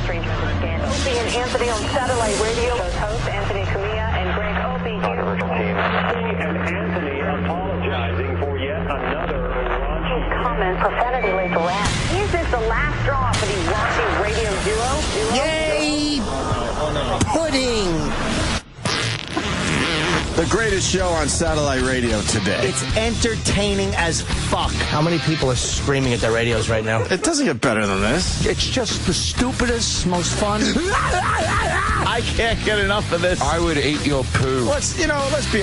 estrangement and scandal. Opie and Anthony on satellite radio. Those hosts, Anthony Cumia and Greg Opie. Controversial team. And Anthony apologizing for yet another raunchy comment, profanity-laced rant. Is this the last straw for the raunchy Radio Duo? Yay! Pudding! The greatest show on satellite radio today. It's entertaining as fuck. How many people are screaming at their radios right now? It doesn't get better than this. It's just the stupidest, most fun. I can't get enough of this. I would eat your poo. Let's be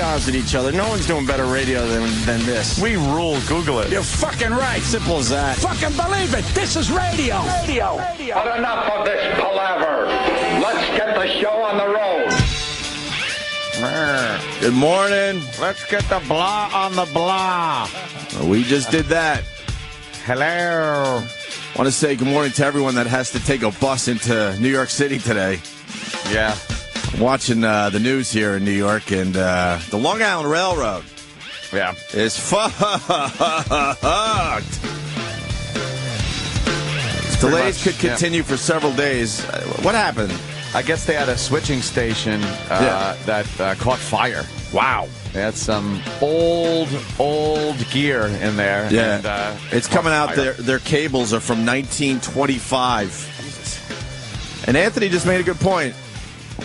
honest with each other. No one's doing better radio than this. We rule. Google it. You're fucking right. Simple as that. Fucking believe it. This is radio. Radio. But enough of this palaver. Let's get the show on the road. Good morning. Let's get the blah on the blah. We just did that. Hello. Want to say good morning to everyone that has to take a bus into New York City today. Yeah. I'm watching the news here in New York, and the Long Island Railroad Yeah. is fucked. Delays could continue for seveul days. What happened? I guess they had a switching station that caught fire. Wow. They had some old gear in there. Yeah. And, it's coming out. Their cables are from 1925. And Anthony just made a good point.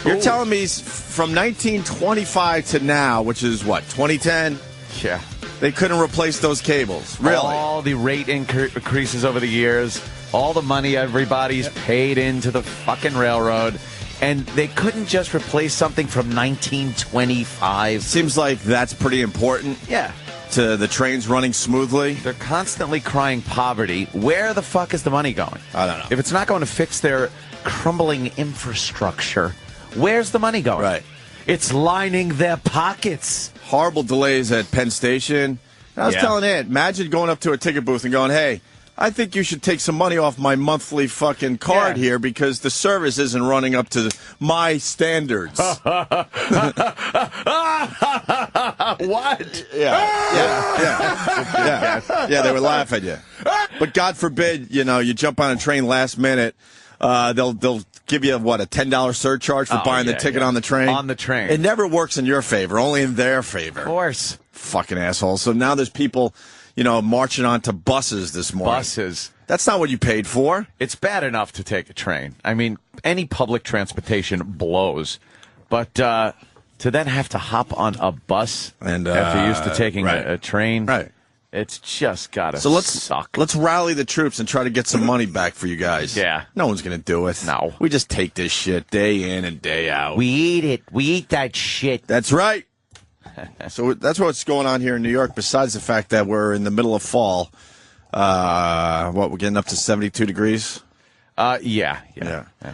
You're telling me from 1925 to now, which is what, 2010? Yeah. They couldn't replace those cables. Really? All the rate increases over the years, all the money everybody's paid into the fucking railroad, and they couldn't just replace something from 1925. Seems like that's pretty important. Yeah. To the trains running smoothly. They're constantly crying poverty. Where the fuck is the money going? I don't know. If it's not going to fix their crumbling infrastructure, where's the money going? Right. It's lining their pockets. Horrible delays at Penn Station. And I was telling Ed, imagine going up to a ticket booth and going, hey, I think you should take some money off my monthly fucking card here because the service isn't running up to my standards. What? Yeah, they would laugh at you. But God forbid, you jump on a train last minute, they'll give you, what, a $10 surcharge for buying the ticket on the train? On the train. It never works in your favor, only in their favor. Of course. Fucking assholes. So now there's people, marching onto buses this morning. Buses. That's not what you paid for. It's bad enough to take a train. I mean, any public transportation blows. But to then have to hop on a bus and after you're used to taking a train, right? It's just gotta suck. Let's rally the troops and try to get some money back for you guys. Yeah. No one's going to do it. No. We just take this shit day in and day out. We eat it. We eat that shit. That's right. So that's what's going on here in New York, besides the fact that we're in the middle of fall. We're getting up to 72 degrees? Yeah.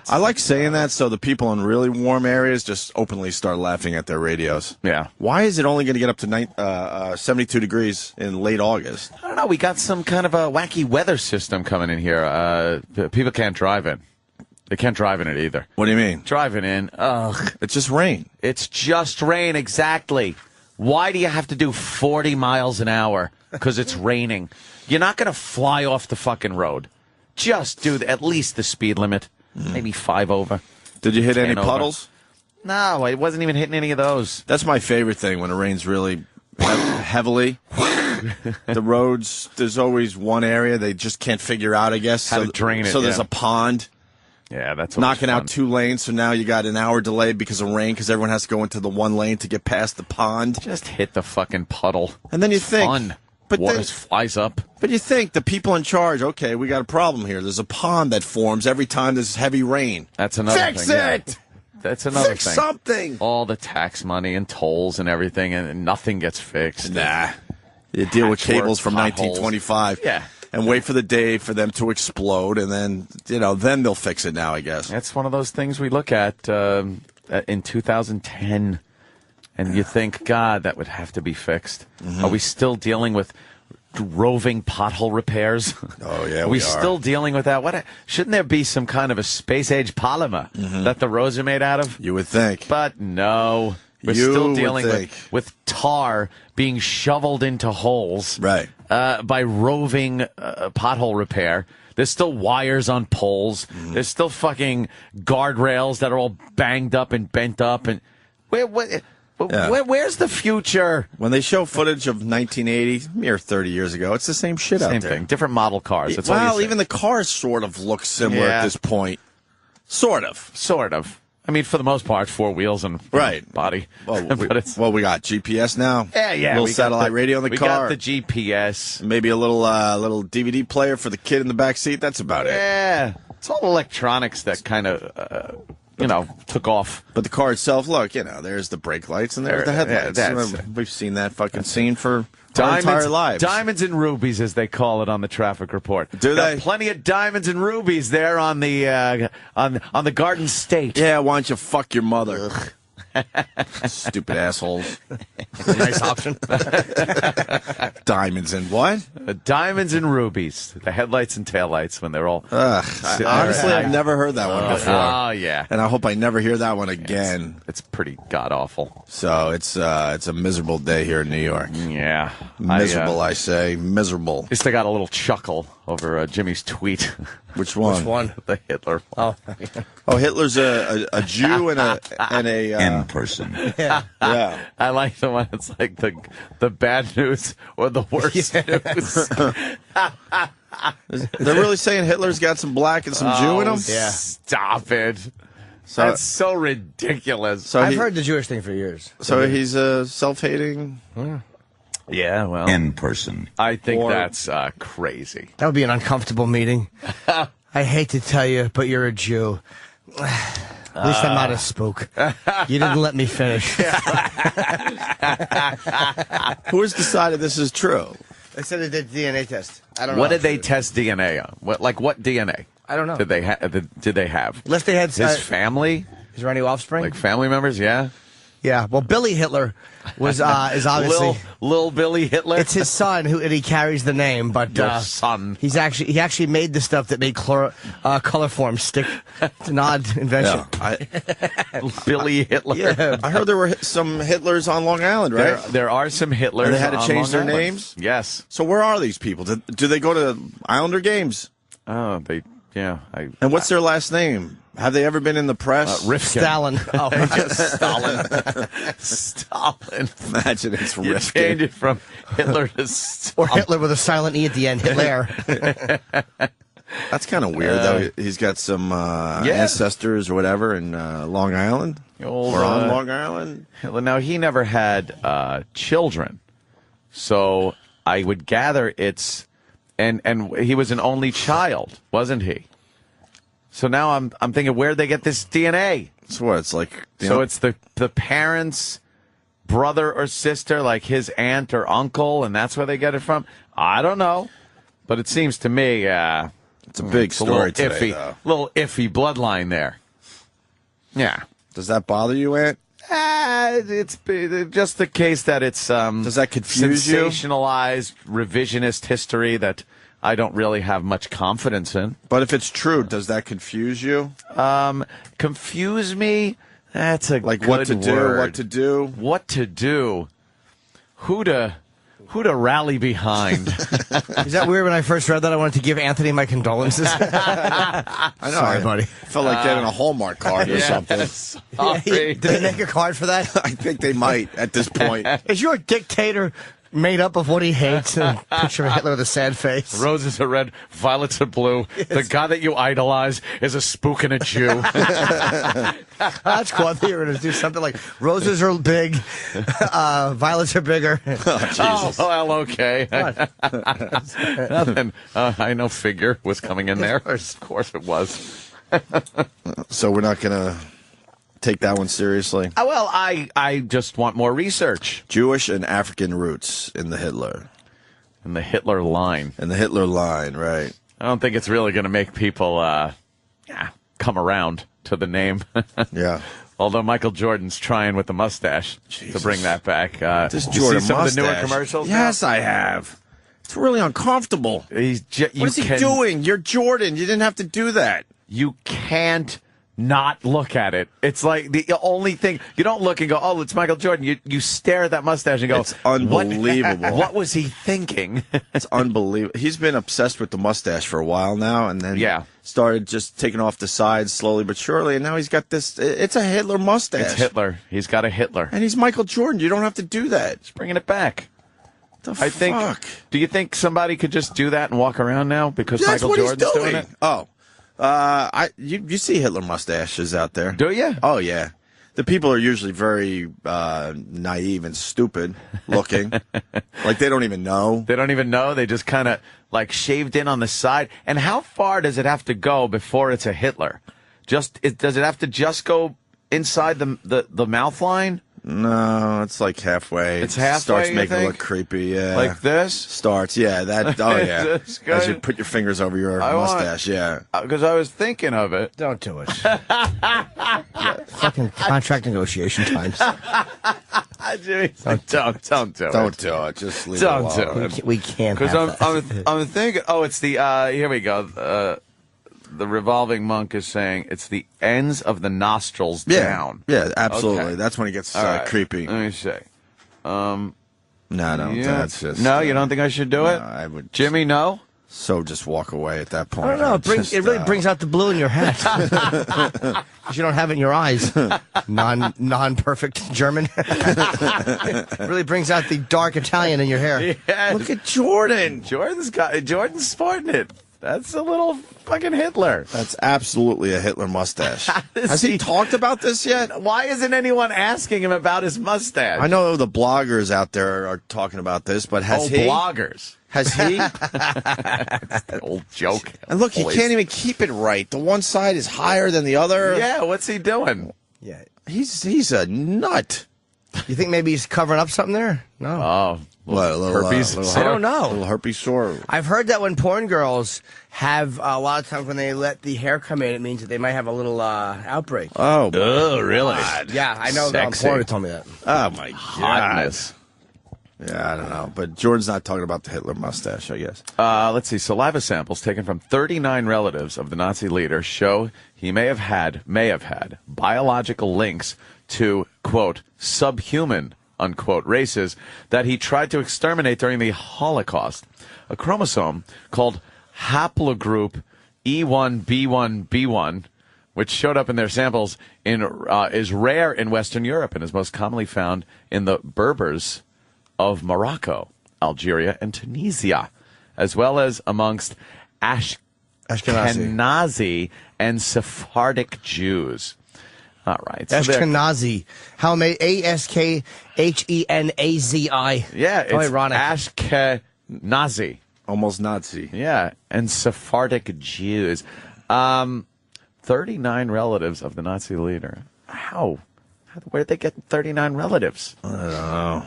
I like saying that so the people in really warm areas just openly start laughing at their radios. Yeah. Why is it only going to get up to 72 degrees in late August? I don't know. We got some kind of a wacky weather system coming in here. People can't drive in. They can't drive in it either. What do you mean? Driving in, ugh. It's just rain. It's just rain, exactly. Why do you have to do 40 miles an hour? Because it's raining. You're not going to fly off the fucking road. Just do at least the speed limit. Maybe 5 over. Did you hit any over. puddles? No, I wasn't even hitting any of those. That's my favorite thing when it rains really heavily. The roads, there's always one area they just can't figure out, I guess. How to drain it, So there's a pond. Yeah, that's knocking out 2 lanes, so now you got an hour delay because of rain because everyone has to go into the one lane to get past the pond. Just hit the fucking puddle. And then you it's think... fun. But water flies up. But you think the people in charge, okay, we got a problem here. There's a pond that forms every time there's heavy rain. That's another Fix thing. it! Yeah. That's another Fix thing. something! All the tax money and tolls and everything, and nothing gets fixed. Nah. You deal with cables from potholes. 1925. Yeah. And wait for the day for them to explode, and then, then they'll fix it now, I guess. That's one of those things we look at in 2010, and you think, God, that would have to be fixed. Are we still dealing with roving pothole repairs? Oh, yeah, Are we still dealing with that? Shouldn't there be some kind of a space-age polymer that the roads are made out of? You would think. But no. We're still dealing with tar being shoveled into holes right. By roving pothole repair There's still wires on poles. There's still fucking guardrails that are all banged up and bent up. And where's the future? When they show footage of 1980, mere 30 years ago, it's the same shit out there. Same thing. Different model cars. That's all you Well, say. even the cars sort of look similar at this point. Sort of. Sort of. I mean, for the most part, 4 wheels and body. Well, But we got GPS now. Yeah. Little we got satellite radio in the car. We got the GPS. Maybe a little DVD player for the kid in the back seat. That's about it. Yeah. It's all electronics that kind of, took off. But the car itself, look, there's the brake lights and there's the headlights. Yeah, We've seen that fucking scene for our entire lives. Diamonds and rubies, as they call it on the traffic report. Do Got they? Plenty of diamonds and rubies there on the on the Garden State. Yeah, why don't you fuck your mother? Stupid assholes. Nice option. Diamonds and what? Diamonds and rubies. The headlights and taillights when they're all. Honestly, I've never heard that one before. Oh, yeah. And I hope I never hear that one again. It's pretty god awful. So it's a miserable day here in New York. Yeah. Miserable, I say. Miserable. At least I got a little chuckle over Jimmy's tweet. Which one? Which one? The Hitler one. Oh, Hitler's a Jew and a In person. Yeah. yeah. I like the one that's like the bad news or the worst news. They're really saying Hitler's got some black and some Jew in him? Yeah. Stop it. So, That's so ridiculous. so I've he- heard the Jewish thing for years. So he's self-hating. Yeah, well, In person. I think Or- that's crazy. That would be an uncomfortable meeting. I hate to tell you, but you're a Jew. At least I'm not a spook. You didn't let me finish. Who has decided this is true? They said they did DNA test. I don't know. What did they test DNA on? What DNA? I don't know. Did they have? Unless they had His family, is there any offspring? like family members? Yeah. Yeah. Well, Billy Hitler was is obviously Lil Billy Hitler. it's his son and he carries the name, but Your son. he actually made the stuff that made color forms stick. It's an odd invention. Billy Hitler. Yeah. I heard there were some Hitlers on Long Island, right? There are some Hitlers. And they had to on change Long their Island. names? Yes. So where are these people? Do they go to Islander games? Oh, they. Yeah. And what's their last name? Have they ever been in the press? Rifkin. Stalin. Oh, Stalin. Stalin. Imagine it's You Rifkin. change it from Hitler to or Stalin. Hitler with a silent E at the end. Hitler. That's kind of weird, though. He's got some ancestors or whatever in Long Island. Old, or on Long Island. Now, he never had children, so I would gather it's and he was an only child, wasn't he? So now I'm thinking, where'd they get this DNA? So what? It's like It's the parents' brother or sister, like his aunt or uncle, and that's where they get it from. I don't know, but it seems to me it's a big it's story a little today, iffy, though. little iffy bloodline there. Yeah. Does that bother you, Ant? It's just the case that it's Does that confuse you? sensationalized revisionist history that I don't really have much confidence in. But if it's true, does that confuse you? Confuse me? That's a Like good what to do, word. what to do? What to do? Who to rally behind? Is that weird? When I first read that, I wanted to give Anthony my condolences. I know. Sorry, buddy. Felt like getting a Hallmark card or something. Sorry. Did they make a card for that? I think they might at this point. Is your dictator made up of what he hates? A picture of Hitler with a sad face. Roses are red, violets are blue. The guy that you idolize is a spook and a Jew. That's cool. I thought you were going to do something like roses are big, violets are bigger. Oh, well, okay. Nothing. I know figure was coming in there. Of course it was. So we're not going to take that one seriously. Well, I just want more research. Jewish and African roots in the Hitler. In the Hitler line. In the Hitler line, right. I don't think it's really going to make people come around to the name. Yeah. Although Michael Jordan's trying with the mustache to bring that back. This you Jordan see some mustache. of the newer commercials? Yes, I have. It's really uncomfortable. What What is he doing? You're Jordan. You didn't have to do that. You can't not look at it. It's like the only thing you don't look and go, "Oh, it's Michael Jordan." You stare at that mustache and go, It's unbelievable. What was he thinking? It's unbelievable. He's been obsessed with the mustache for a while now, and then started just taking off the sides slowly but surely, and now he's got this. It's a Hitler mustache. It's Hitler. He's got a Hitler. And he's Michael Jordan. You don't have to do that. He's bringing it back. I think. Do you think somebody could just do that and walk around now because That's Michael what Jordan's he's doing it? Oh, you see Hitler mustaches out there? Do you? Oh yeah. The people are usually very naive and stupid looking, like they don't even know. They don't even know. They just kind of like shaved in on the side. And how far does it have to go before it's a Hitler? Does it have to just go inside the mouth line? No, it's like halfway. It's halfway. Starts you making think? it look creepy. Yeah, like this. Starts. Yeah, that. Oh yeah. As you put your fingers over your mustache. Yeah. Because I was thinking of it. Don't do it. Fucking contract negotiation times. Jimmy, don't do it. Don't do it. Just leave Don't it alone. do it. We can't. Because I'm thinking. Oh, it's the. Here we go. The revolving monk is saying it's the ends of the nostrils down. Yeah, absolutely. Okay. That's when it gets Right. creepy. Let me see. No, that's just. No, you don't think I should do it? I would. Jimmy, no? So just walk away at that point. I don't know. It really brings out the blue in your hat. 'Cause you don't have it in your eyes. Non-perfect German. It really brings out the dark Italian in your hair. Yes. Look at Jordan. Jordan's sporting it. That's a little fucking Hitler. That's absolutely a Hitler mustache. Has he talked about this yet? Why isn't anyone asking him about his mustache? I know the bloggers out there are talking about this, but has he? Bloggers. Has he? That's an old joke. And look, he can't even keep it right. The one side is higher than the other. Yeah, what's he doing? Yeah. He's a nut. You think maybe he's covering up something there? No. Oh, herpes. I don't know. Little herpes sore. I've heard that when porn girls have a lot of times when they let the hair come in, it means that they might have a little outbreak. Oh, really? Yeah, I know that on Sexy. porn who told me that. oh my God. Hotness. Yeah, I don't know. But Jordan's not talking about the Hitler mustache, I guess. Let's see. Saliva samples taken from 39 relatives of the Nazi leader show he may have had biological links to, quote, subhuman, unquote, races that he tried to exterminate during the Holocaust. A chromosome called haplogroup E1B1B1, which showed up in their samples, is rare in Western Europe and is most commonly found in the Berbers of Morocco, Algeria, and Tunisia, as well as amongst Ashkenazi and Sephardic Jews. All right. So Ashkenazi. How many? Ashkenazi. yeah, How it's ironic. Ashkenazi. Almost Nazi. Yeah, and Sephardic Jews. 39 relatives of the Nazi leader. How? Where did they get 39 relatives? I don't know.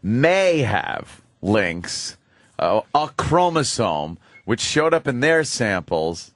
May have links. A chromosome, which showed up in their samples,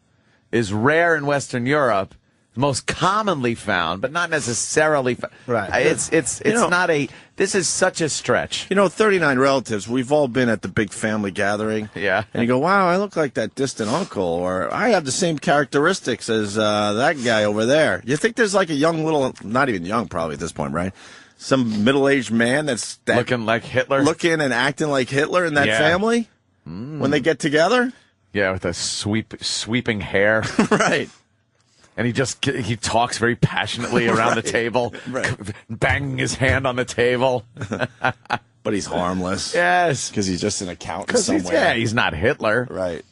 is rare in Western Europe, most commonly found, but not necessarily. Right. It's not a. This is such a stretch. 39 relatives. We've all been at the big family gathering. Yeah. And you go, wow, I look like that distant uncle, or I have the same characteristics as that guy over there. You think there's like a young little, not even young probably at this point, right? Some middle-aged man that's Looking like Hitler? looking and acting like Hitler in that family when they get together? Yeah, with a sweeping hair. Right. And he talks very passionately around the table, banging his hand on the table. But he's harmless. Yes. Because he's just an accountant somewhere. Yeah, he's not Hitler. Right.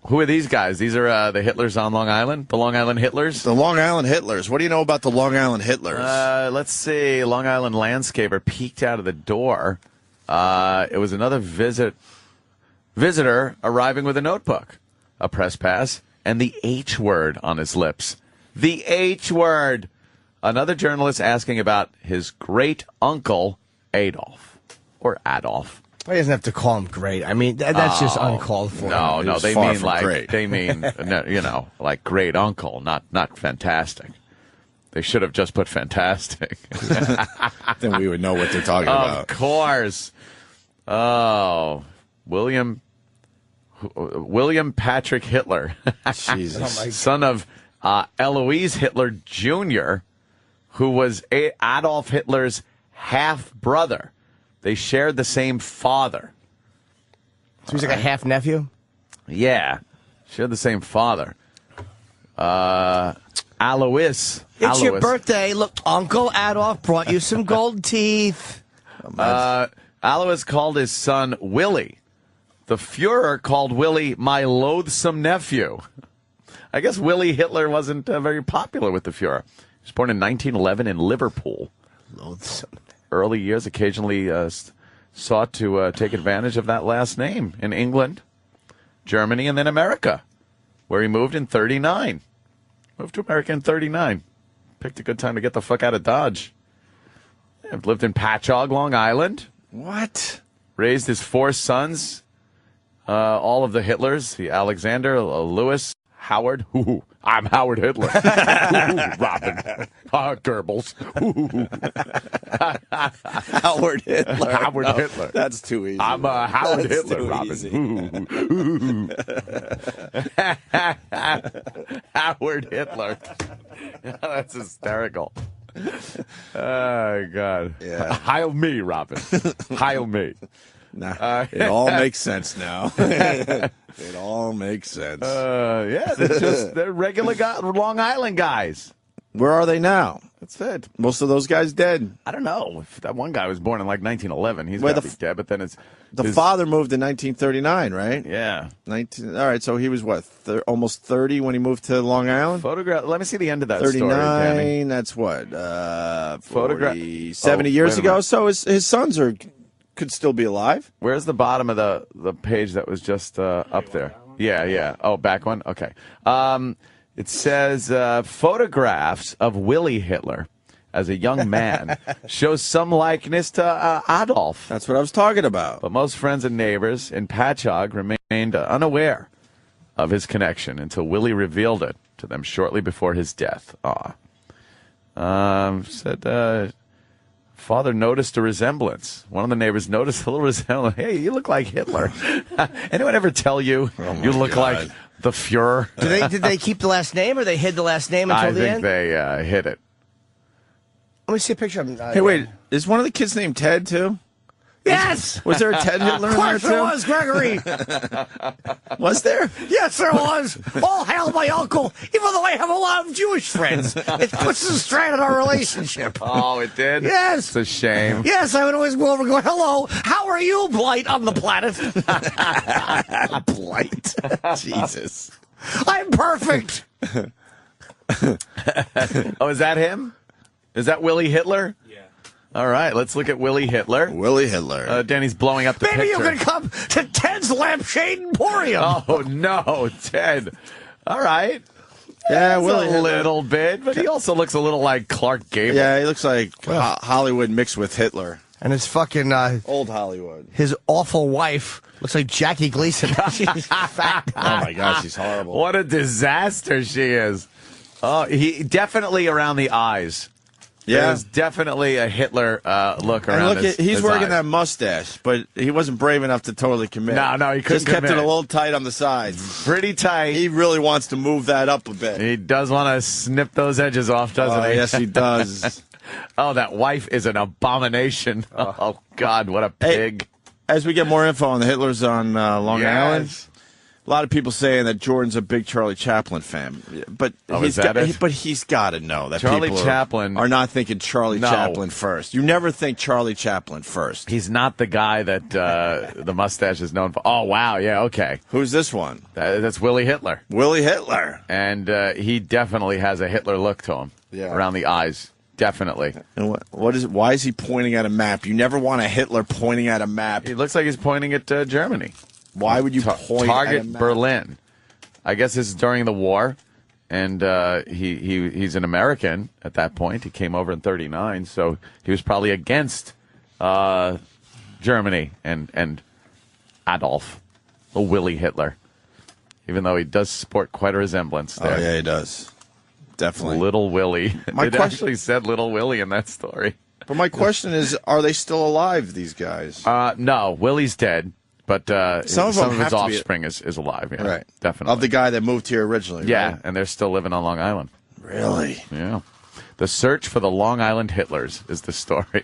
Who are these guys? These are the Hitlers on Long Island? The Long Island Hitlers? The Long Island Hitlers. What do you know about the Long Island Hitlers? Let's see. Long Island landscaper peeked out of the door. It was another visitor arriving with a notebook, a press pass, and the H word on his lips. The H word. Another journalist asking about his great uncle, Adolf. Or Adolf. He doesn't have to call him great. I mean, that's just uncalled for. No, He was they far mean from like great. they mean like great uncle, not fantastic. They should have just put fantastic. Then we would know what they're talking Of about. course. Oh, William Patrick Hitler, Jesus. son of Alois Hitler Jr., who was Adolf Hitler's half-brother. They shared the same father. So he's like a half nephew. Yeah, shared the same father. Alois. It's your birthday. Look, Uncle Adolf brought you some gold teeth. Alois called his son Willie. The Fuhrer called Willie my loathsome nephew. I guess Willie Hitler wasn't very popular with the Fuhrer. He was born in 1911 in Liverpool. Loathsome. Early years occasionally sought to take advantage of that last name in England, Germany, and then America, where he moved in 39. Moved to America in 39. Picked a good time to get the fuck out of Dodge. Yeah, lived in Patchogue, Long Island. What? Raised his 4 sons, all of the Hitlers, the Alexander, Louis, Howard. Ooh, I'm Howard Hitler. Ooh, Robin. Goebbels. Howard Hitler. Howard Hitler. That's too easy. I'm Howard That's Hitler, too Robin. easy. Ooh. Howard Hitler. That's hysterical. Oh, God. Yeah. Heil me, Robin. Heil me. Nah, it all makes sense now. It all makes sense. Yeah, they're regular Long Island guys. Where are they now? That's it. Most of those guys dead. I don't know. If that one guy was born in like 1911, he's Well, got to be dead, but then his father moved in 1939, right? Yeah. All right, so he was what, almost 30 when he moved to Long Island? Photograph. Let me see the end of that story, Danny. 39, that's what, Photograph. 70 years ago. So his sons could still be alive. Where's the bottom of the page that was just up there? Yeah. Oh, back one? Okay. It says photographs of Willie Hitler as a young man shows some likeness to Adolf. That's what I was talking about. But most friends and neighbors in Patchogue remained unaware of his connection until Willie revealed it to them shortly before his death. Said father noticed a resemblance. One of the neighbors noticed a little resemblance. Hey, you look like Hitler. Anyone ever tell you you look like the Fuhrer? Did they keep the last name, or they hid the last name until the end? I think they hid it. Let me see a picture of him. Hey, wait, is one of the kids named Ted, too? Yes! Was there a Ted Hitler in there, Of course too? there was, Gregory! Was there? Yes, there was! All hail my uncle, even though I have a lot of Jewish friends. It puts a strain on our relationship. Oh, it did? Yes. It's a shame. Yes, I would always go over and go, hello, how are you, Blight, on the planet? Blight. Jesus. I'm perfect! Oh, is that him? Is that Willie Hitler? Yeah. All right, let's look at Willie Hitler. Willie Hitler. Danny's blowing up the Maybe picture. you can come to Ted's Lampshade Emporium. Oh, no, Ted. All right. Yeah, That's Willie a Hitler. little bit, but he also looks a little like Clark Gable. Yeah, he looks like Hollywood mixed with Hitler. And his fucking, Old Hollywood. his awful wife looks like Jackie Gleason. She's fat. Oh, my gosh, she's horrible. What a disaster she is. Oh, he definitely around the eyes. Yeah. There's definitely a Hitler look And around look, his he's his working eyes. that mustache, but he wasn't brave enough to totally commit. No, he couldn't Just kept it commit. a little tight on the sides. Pretty tight. He really wants to move that up a bit. He does want to snip those edges off, doesn't he? Yes, he does. Oh, that wife is an abomination. Oh, God, what a pig. As we get more info on the Hitlers on Long Yes. Island, a lot of people saying that Jordan's a big Charlie Chaplin fan, but is that it? But he's got to know that Charlie people Chaplin- are not thinking Charlie No. Chaplin first. You never think Charlie Chaplin first. He's not the guy that the mustache is known for. Oh, wow. Yeah, okay. Who's this one? That's Willie Hitler. Willie Hitler. And he definitely has a Hitler look to him around the eyes. Definitely. And what is? Why is he pointing at a map? You never want a Hitler pointing at a map. He looks like he's pointing at Germany. Why would you point Target at a map? Berlin. I guess this is during the war, and he's an American at that point. He came over in '39, so he was probably against Germany and Adolf, or Willie Hitler, even though he does support quite a resemblance there. Oh yeah, he does. Definitely. Little Willie. My It question- actually said Little Willie in that story. But my question is, are they still alive, these guys? No, Willie's dead. But Some of them his have to be- offspring is alive. Yeah, Right. definitely. Of the guy that moved here originally. yeah, Right? and they're still living on Long Island. Really? Yeah. The search for the Long Island Hitlers is the story.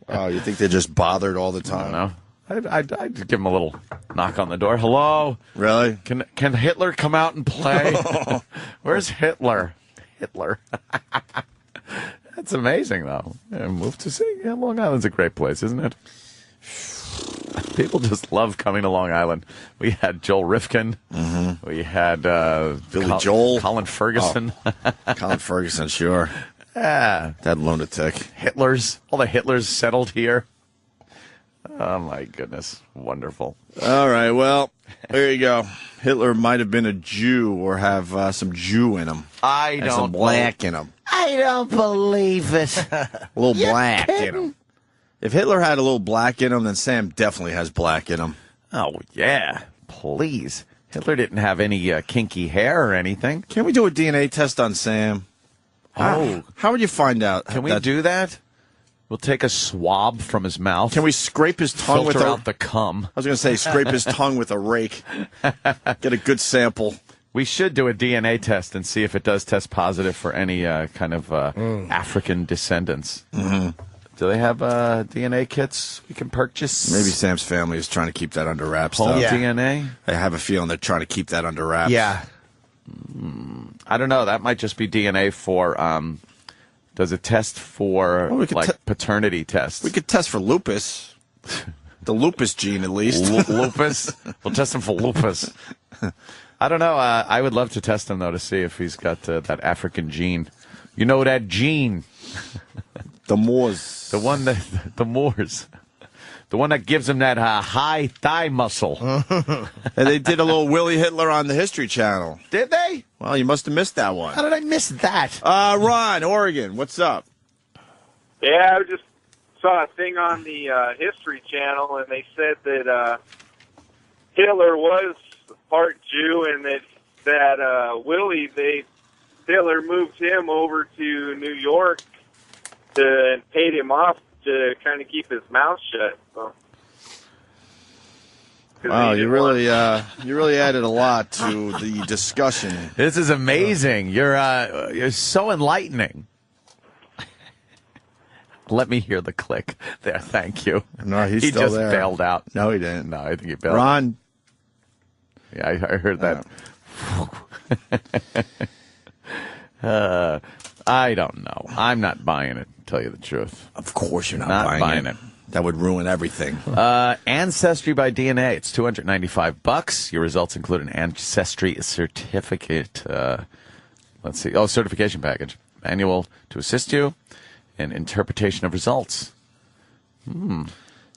Oh, you think they're just bothered all the I time? don't know. I'd give him a little knock on the door. Hello? Really? Can Hitler come out and play? Where's Hitler? Hitler. That's amazing, though. Yeah, move to see. Yeah, Long Island's a great place, isn't it? People just love coming to Long Island. We had Joel Rifkin. Mm-hmm. We had Billy Joel. Colin Ferguson. Colin Ferguson, sure. Yeah. That lunatic. Hitlers. All the Hitlers settled here. Oh, my goodness. Wonderful. All right, well, there you go. Hitler might have been a Jew or have some Jew in him. I Have some don't black in him. I don't believe it. A little black in him. If Hitler had a little black in him, then Sam definitely has black in him. Oh, yeah. Please. Hitler didn't have any kinky hair or anything. Can we do a DNA test on Sam? Oh. How would you find out? Can we do that? We'll take a swab from his mouth. Can we scrape his tongue filter with out the cum? I was going to say scrape his tongue with a rake. Get a good sample. We should do a DNA test and see if it does test positive for any kind of African descendants. Mm-hmm. Do they have DNA kits we can purchase? Maybe Sam's family is trying to keep that under wraps. Home though. DNA? I have a feeling they're trying to keep that under wraps. Yeah. I don't know. That might just be DNA for. Does it test for Well, we could paternity tests? We could test for lupus. The lupus gene, at least. Lupus? We'll test him for lupus. I don't know. I would love to test him, though, to see if he's got that African gene. You know that gene. The Moors. The one that, the Moors. The one that gives him that high thigh muscle. And they did a little Willie Hitler on the History Channel. Did they? Well, you must have missed that one. How did I miss that? Ron, Oregon, what's up? Yeah, I just saw a thing on the History Channel, and they said that Hitler was part Jew, and that Willie, Hitler moved him over to New York and paid him off to kind of keep his mouth shut. So. Wow, you really added a lot to the discussion. This is amazing. You're so enlightening. Let me hear the click there. Thank you. No, he's he still just there. bailed out. No, he didn't. No, I think he bailed. Ron. Yeah, I heard that. I don't know. I'm not buying it, to tell you the truth. Of course you're not, Not buying it. That would ruin everything. Ancestry by DNA. It's $295. Your results include an ancestry certificate. Let's see. Oh, certification package. Manual to assist you in interpretation of results.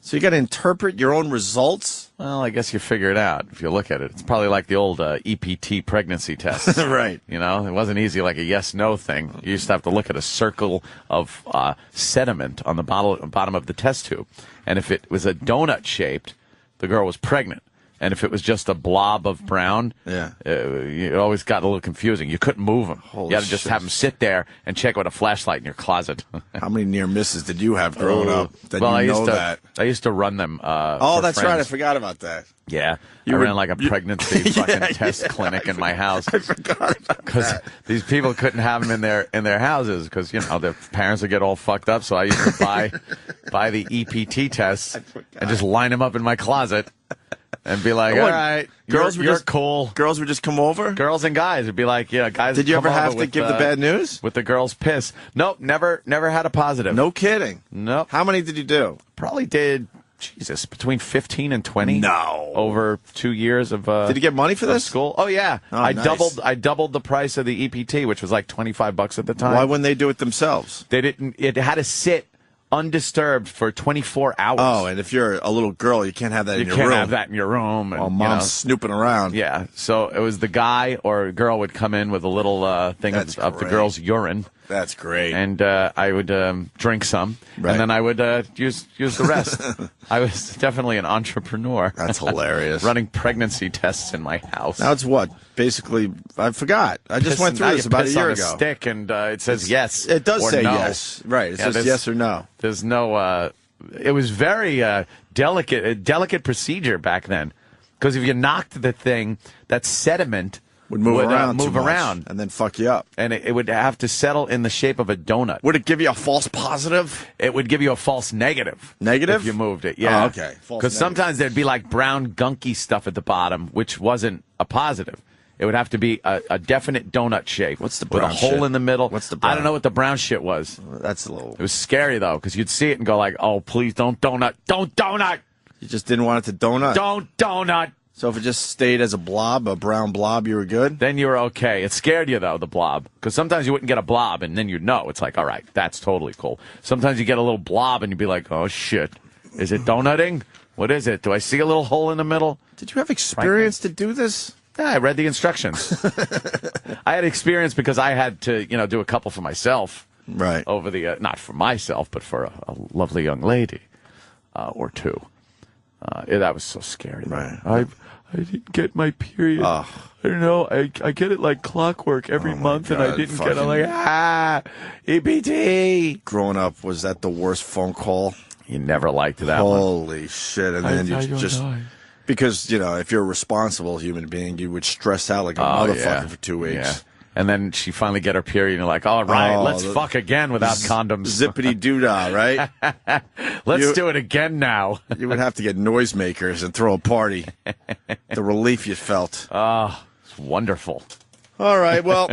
So you got to interpret your own results? Well, I guess you figure it out if you look at it. It's probably like the old EPT pregnancy test. Right. You know, it wasn't easy like a yes-no thing. You used to have to look at a circle of sediment on the bottom of the test tube. And if it was a donut-shaped, the girl was pregnant. And if it was just a blob of brown, it always got a little confusing. You couldn't move them. Holy you had to just shit. have them sit there and check with a flashlight in your closet. How many near misses did you have growing up? That well, you I know used to, that. I used to run them. Oh, for that's friends. right. I forgot about that. Yeah, You I were- ran like a pregnancy fucking test clinic in my house. I forgot about because these people couldn't have them in their houses because their parents would get all fucked up. So I used to buy the EPT tests and just line them up in my closet and be like, What? all right, Girls you're, would you're just- cool. Girls would just come over? Girls and guys would be like, guys. Did you come ever have over to with, give the bad news? with the girls' piss? Nope, never had a positive. No kidding. Nope. How many did you do? Probably did. Jesus, between 15 and 20. No. Over 2 years of. Did you get money for of this? school? Oh yeah, Oh, I nice. doubled the price of the EPT, which was like $25 at the time. Why wouldn't they do it themselves? They didn't. It had to sit undisturbed for 24 hours. Oh, and if you're a little girl, you can't have that you in your can't room. have that in your room. And, While you mom's know, snooping around. yeah, so it was the guy or girl would come in with a little thing That's of the great. girl's urine, That's great. and I would drink some, Right. and then I would use the rest. I was definitely an entrepreneur. That's hilarious. Running pregnancy tests in my house. Now it's what? Basically, I forgot. I just Piss- went now through you this about a piss year on ago. stick, and it says yes. It does or say no. yes. Right. It Yeah, says there's- yes or no. There's no it was very delicate procedure back then. Because if you knocked the thing, that sediment would move around, move around, and then fuck you up. And it would have to settle in the shape of a donut. Would it give you a false positive? It would give you a false negative. Negative? If you moved it, yeah. Oh, okay. Because sometimes there'd be like brown gunky stuff at the bottom, which wasn't a positive. It would have to be a definite donut shape. What's the with brown a hole shit? in the middle? What's the brown? I don't know what the brown shit was. That's a little. It was scary though, because you'd see it and go like, "Oh, please don't donut, don't donut, You just didn't want it to donut. don't donut." So if it just stayed as a blob, a brown blob, you were good? Then you were okay. It scared you, though, the blob. Because sometimes you wouldn't get a blob, and then you'd know. It's like, all right, that's totally cool. Sometimes you get a little blob, and you'd be like, oh, shit. Is it donutting? What is it? Do I see a little hole in the middle? Did you have experience to do this? Yeah, I read the instructions. I had experience because I had to, do a couple for myself. Right. Over the, not for myself, but for a lovely young lady or two. That was so scary. Right. I didn't get my period. I don't know. I get it like clockwork every month, and I didn't get it. Like, EPT. Growing up, was that the worst phone call? You never liked that one. Holy shit. And then you just... Because, if you're a responsible human being, you would stress out like a motherfucker for 2 weeks. Yeah. And then she finally get her period, and you're like, all right, let's fuck again without condoms. Zippity doodah, right? Let's do it again now. You would have to get noisemakers and throw a party. The relief you felt. It's wonderful. All right, well,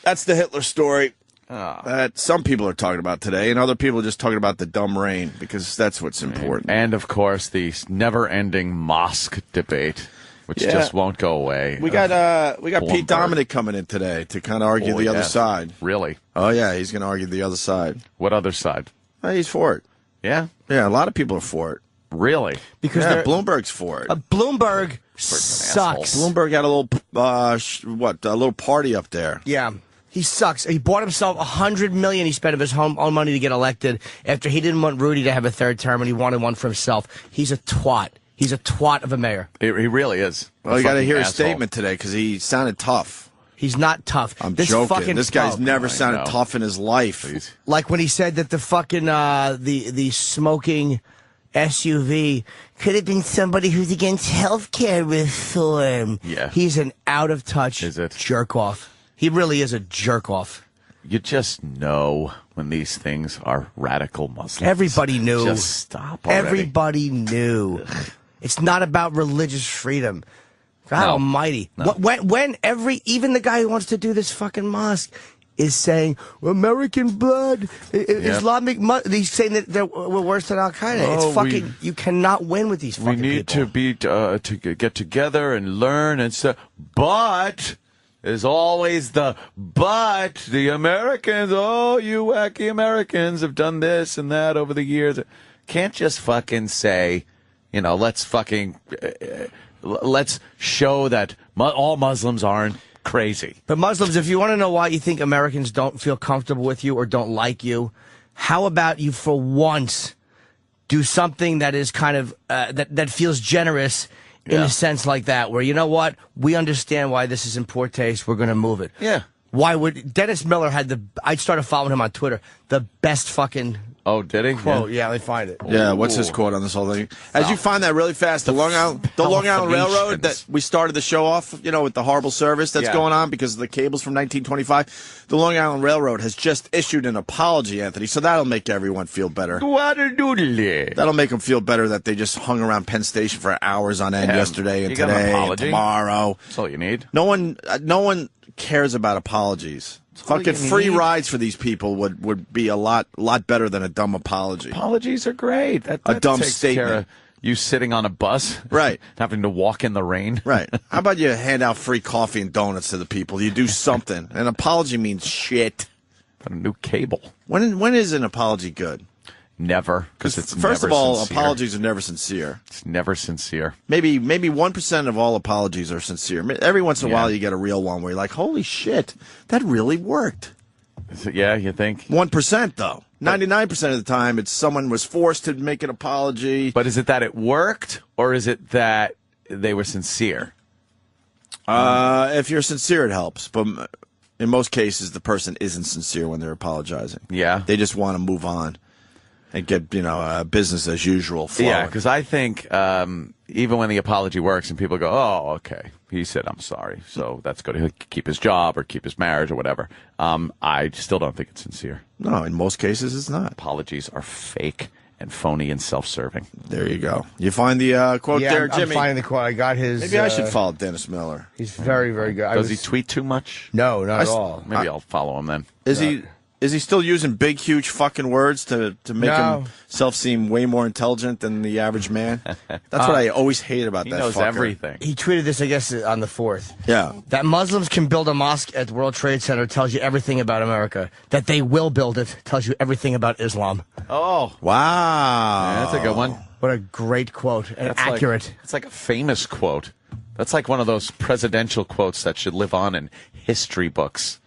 that's the Hitler story that some people are talking about today, and other people are just talking about the dumb rain, because that's what's important. And, of course, the never-ending mosque debate. Which just won't go away. We got Pete Dominic coming in today to kind of argue the other side. Really? Oh, yeah, he's going to argue the other side. What other side? He's for it. Yeah? Yeah, a lot of people are for it. Really? Because Bloomberg's for it. Bloomberg sucks. Bloomberg had a little party up there. Yeah. He sucks. He bought himself $100 million. He spent of his own money to get elected after he didn't want Rudy to have a third term and he wanted one for himself. He's a twat. He's a twat of a mayor. He really is. Well, you got to hear his statement today because he sounded tough. He's not tough. I'm joking. This guy's never sounded tough in his life. Please. Like when he said that the fucking the smoking SUV could have been somebody who's against healthcare reform. Yeah. He's an out of touch jerk off. He really is a jerk off. You just know when these things are radical Muslims. Everybody knew. Just stop already. Everybody knew. It's not about religious freedom. God almighty. No. When even the guy who wants to do this fucking mosque is saying American blood, Islamic, he's saying that we're worse than Al Qaeda. It's fucking. You cannot win with these fucking people. We need to get together and learn and stuff. But there's always the Americans. Oh, you wacky Americans have done this and that over the years. Can't just fucking say, let's show that all Muslims aren't crazy. But Muslims, if you want to know why you think Americans don't feel comfortable with you or don't like you, how about you for once do something that is kind of that feels generous in a sense like that, where, you know what, we understand why this is in poor taste, we're going to move it. Yeah. Why would Dennis Miller I started following him on Twitter, the best fucking Oh, did he? quote. Yeah, let me find it. Yeah, what's his quote on this whole thing? As you find that really fast, the Long Island Railroad that we started the show off, with the horrible service that's going on because of the cables from 1925. The Long Island Railroad has just issued an apology, Anthony, so that'll make everyone feel better. That'll make them feel better that they just hung around Penn Station for hours on end yesterday and today and tomorrow. That's all you need. No one cares about apologies. Fucking free rides for these people would be a lot better than a dumb apology. Apologies are great. That a dumb takes statement. Care of you sitting on a bus, right? Having to walk in the rain, right? How about you hand out free coffee and donuts to the people? You do something. An apology means shit. Put a new cable. When is an apology good? Never, because it's first of all, sincere. apologies are never sincere. It's never sincere. Maybe 1% of all apologies are sincere. Every once in a while, you get a real one where you're like, "Holy shit, that really worked." Yeah, you think? 1% though. 99% of the time, it's someone was forced to make an apology. But is it that it worked, or is it that they were sincere? If you're sincere, it helps. But in most cases, the person isn't sincere when they're apologizing. Yeah, they just want to move on. and get business as usual flowing. Yeah, because I think even when the apology works and people go, oh, okay, he said I'm sorry, so that's good. He'll keep his job or keep his marriage or whatever. I still don't think it's sincere. No, in most cases it's not. Apologies are fake and phony and self-serving. There you go. You find the quote there, Jimmy? I'm finding the quote. I got his. Maybe I should follow Dennis Miller. He's very, very good. Does he tweet too much? No, not at all. Maybe I'll follow him then. Is he still using big, huge fucking words to make himself seem way more intelligent than the average man? That's what I always hate about He that knows fucker. everything. He tweeted this, I guess, on the 4th. Yeah. That Muslims can build a mosque at the World Trade Center tells you everything about America. That they will build it tells you everything about Islam. Oh, Wow. yeah, that's a good one. What a great quote and accurate. It's like a famous quote. That's like one of those presidential quotes that should live on in history books.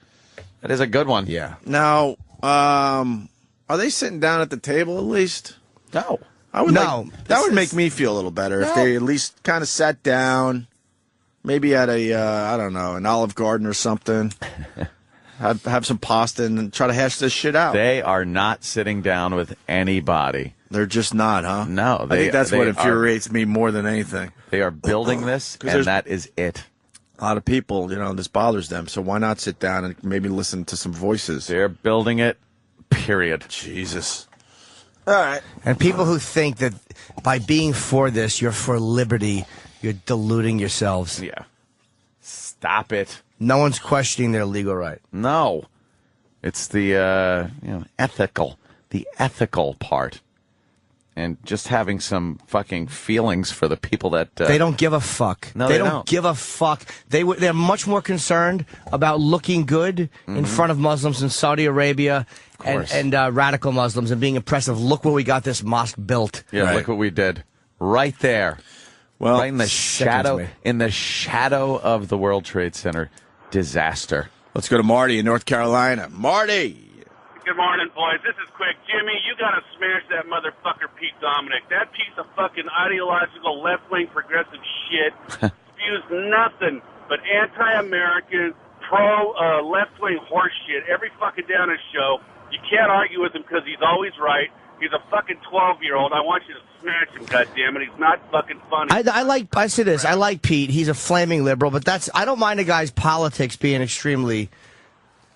That is a good one. Yeah. Now, are they sitting down at the table at least? No. I would No. that would make me feel a little better if they at least kind of sat down, maybe at a I don't know, an Olive Garden or something. have some pasta and try to hash this shit out. They are not sitting down with anybody. They're just not, huh? No, I think that's they what are- infuriates me more than anything. They are building this, and there's- that is it. A lot of people, this bothers them. So why not sit down and maybe listen to some voices? They're building it, period. Jesus. All right. And people who think that by being for this, you're for liberty, you're deluding yourselves. Yeah. Stop it. No one's questioning their legal right. No. It's the ethical part. And just having some fucking feelings for the people that... They don't give a fuck. No, they they don't don't. give a fuck. They're much more concerned about looking good in front of Muslims in Saudi Arabia and radical Muslims and being impressive. Look where we got this mosque built. Yeah, Right. look what we did. Right there. Well, right in the shadow, me. of the World Trade Center disaster. let's go to Marty in North Carolina. Marty. Good morning, boys. This is quick. Jimmy, you got to smash that motherfucker Pete Dominic. That piece of fucking ideological left-wing progressive shit spews nothing but anti-American, pro-left-wing horse shit every fucking day on his show. You can't argue with him because he's always right. He's a fucking 12-year-old. I want you to smash him, goddammit. He's not fucking funny. I say this. I like Pete. He's a flaming liberal, but I don't mind a guy's politics being extremely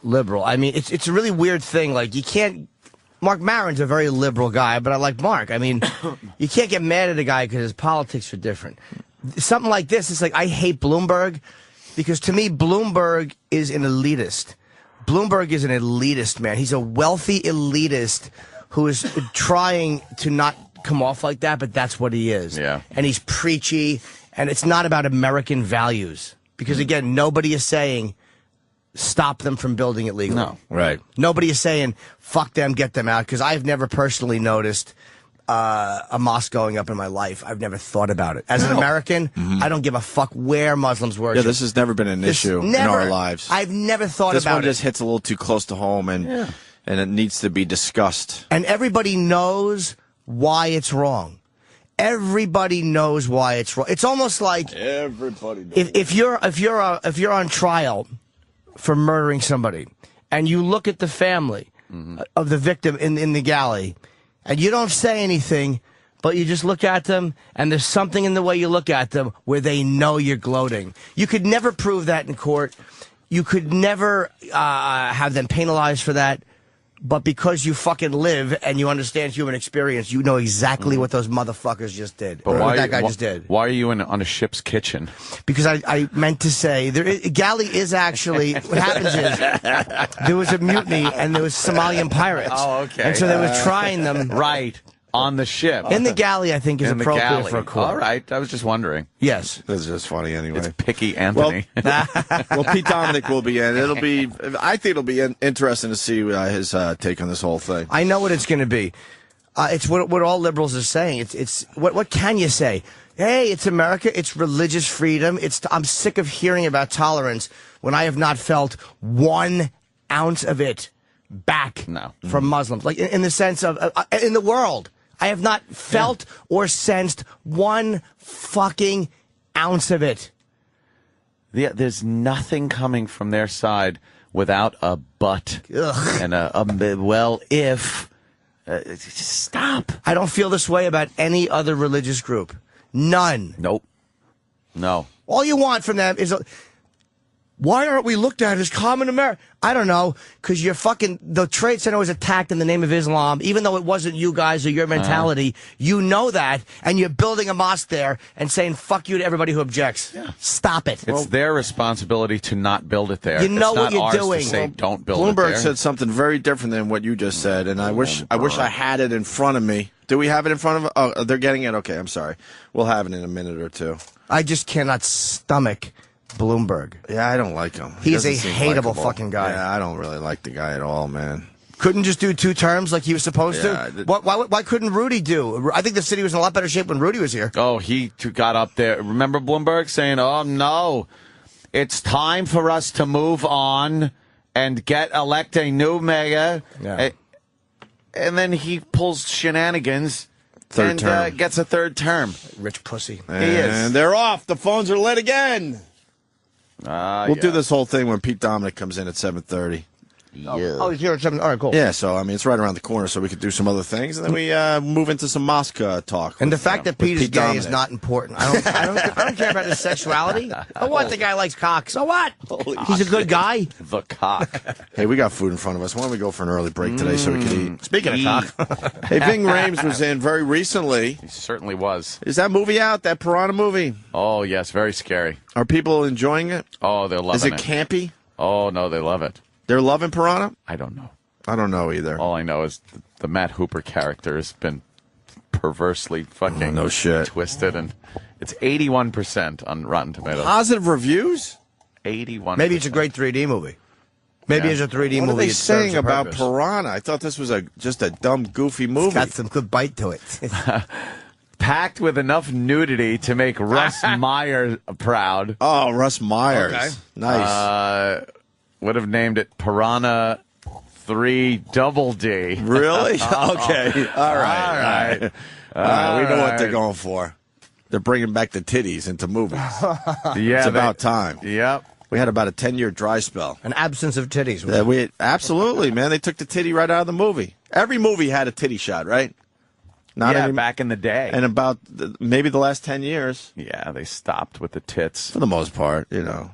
liberal. I mean, it's a really weird thing. Like, you can't. Mark Maron's a very liberal guy, but I like Mark. I mean, you can't get mad at a guy because his politics are different. Something like this, it's like I hate Bloomberg because to me, Bloomberg is an elitist. Bloomberg is an elitist, man. He's a wealthy elitist who is trying to not come off like that, but that's what he is. Yeah. And he's preachy, and it's not about American values. Because, again, nobody is saying stop them from building it legally. No. Right. Nobody is saying fuck them, get them out. Because I've never personally noticed a mosque going up in my life. I've never thought about it. As an American, I don't give a fuck where Muslims worship. Yeah, this has never been an issue in our lives. I've never thought This about one it. just hits a little too close to home, and it needs to be discussed. And everybody knows why it's wrong. Everybody knows why it's wrong. It's almost like Everybody knows. if you're on trial for murdering somebody, and you look at the family of the victim in the galley, and you don't say anything, but you just look at them, and there's something in the way you look at them where they know you're gloating. You could never prove that in court. You could never have them penalized for that. But because you fucking live and you understand human experience, you know exactly what those motherfuckers just did. But what that guy just did. Why are you on a ship's kitchen? Because I meant to say, galley is actually, what happens is, there was a mutiny and there was Somalian pirates. Oh, okay. And so they were trying them. Right. On the ship. In the galley, I think, is In the appropriate galley. for a court. All right. I was just wondering. Yes. This is just funny anyway. It's Picky Anthony. Well, Pete Dominic will be in. I think it'll be interesting to see his take on this whole thing. I know what it's going to be. It's what all liberals are saying. It's what can you say? Hey, it's America. It's religious freedom. I'm sick of hearing about tolerance when I have not felt 1 ounce of it back from Muslims. Like in the sense of in the world, I have not felt or sensed 1 fucking ounce of it. Yeah, there's nothing coming from their side without a but and well, if Just stop. I don't feel this way about any other religious group. None. Nope. No. All you want from them is why aren't we looked at as common America? I don't know, because the Trade Center was attacked in the name of Islam, even though it wasn't you guys or your mentality. You know that, and you're building a mosque there and saying fuck you to everybody who objects. Yeah. Stop it. It's their responsibility to not build it there. You know it's what not you're ours doing. To say, don't build Bloomberg it there. said something very different than what you just said, and I wish I had it in front of me. Do we have it in front of? Oh, they're getting it. Okay, I'm sorry. We'll have it in a minute or two. I just cannot stomach Bloomberg. Yeah, I don't like him. He's a doesn't seem hateable likable. fucking guy. Yeah, I don't really like the guy at all, man. Couldn't just do 2 terms like he was supposed Yeah, to? Why couldn't Rudy do? I think the city was in a lot better shape when Rudy was here. Oh, he got up there. Remember Bloomberg saying, oh, no, it's time for us to move on and elect a new mayor. Yeah. And then he pulls shenanigans Third term. Gets a 3rd term. Rich pussy. He is. And they're off. The phones are lit again. We'll do this whole thing when Pete Dominic comes in at 7:30. Oh, he's here at 7. All right, cool. Yeah, so, I mean, it's right around the corner, so we could do some other things, and then we move into some mosque talk. And the with, fact that with Pete is gay Dominic. is not important. I don't care about his sexuality. So what? The guy likes cock. So what? He's a good guy. The cock. Hey, we got food in front of us. Why don't we go for an early break today so we can eat? Speaking of cock. Hey, Ving Rhames was in very recently. He certainly was. Is that movie out, that Piranha movie? Oh, yes, very scary. Are people enjoying it? Oh, they're loving Is it it. campy? Oh, no, they love it. They're loving Piranha? I don't know. I don't know either. All I know is the Matt Hooper character has been perversely fucking no shit. twisted, and it's 81% on Rotten Tomatoes. Positive reviews? 81%. Maybe it's a great 3D movie. Maybe it's a 3D What movie. are they it serves saying a about purpose. Piranha? I thought this was just a dumb, goofy movie. It's got some good bite to it. Packed with enough nudity to make Russ Meyer proud. Oh, Russ Myers. Okay. Nice. Would have named it Piranha 3 Double D. Really? Okay. All right. We know what they're going for. They're bringing back the titties into movies. Yeah, It's about time. Yep. We had about a 10-year dry spell. An absence of titties. Yeah, absolutely, man. They took the titty right out of the movie. Every movie had a titty shot, right? Back in the day. And about maybe the last 10 years. Yeah, they stopped with the tits. For the most part, you know.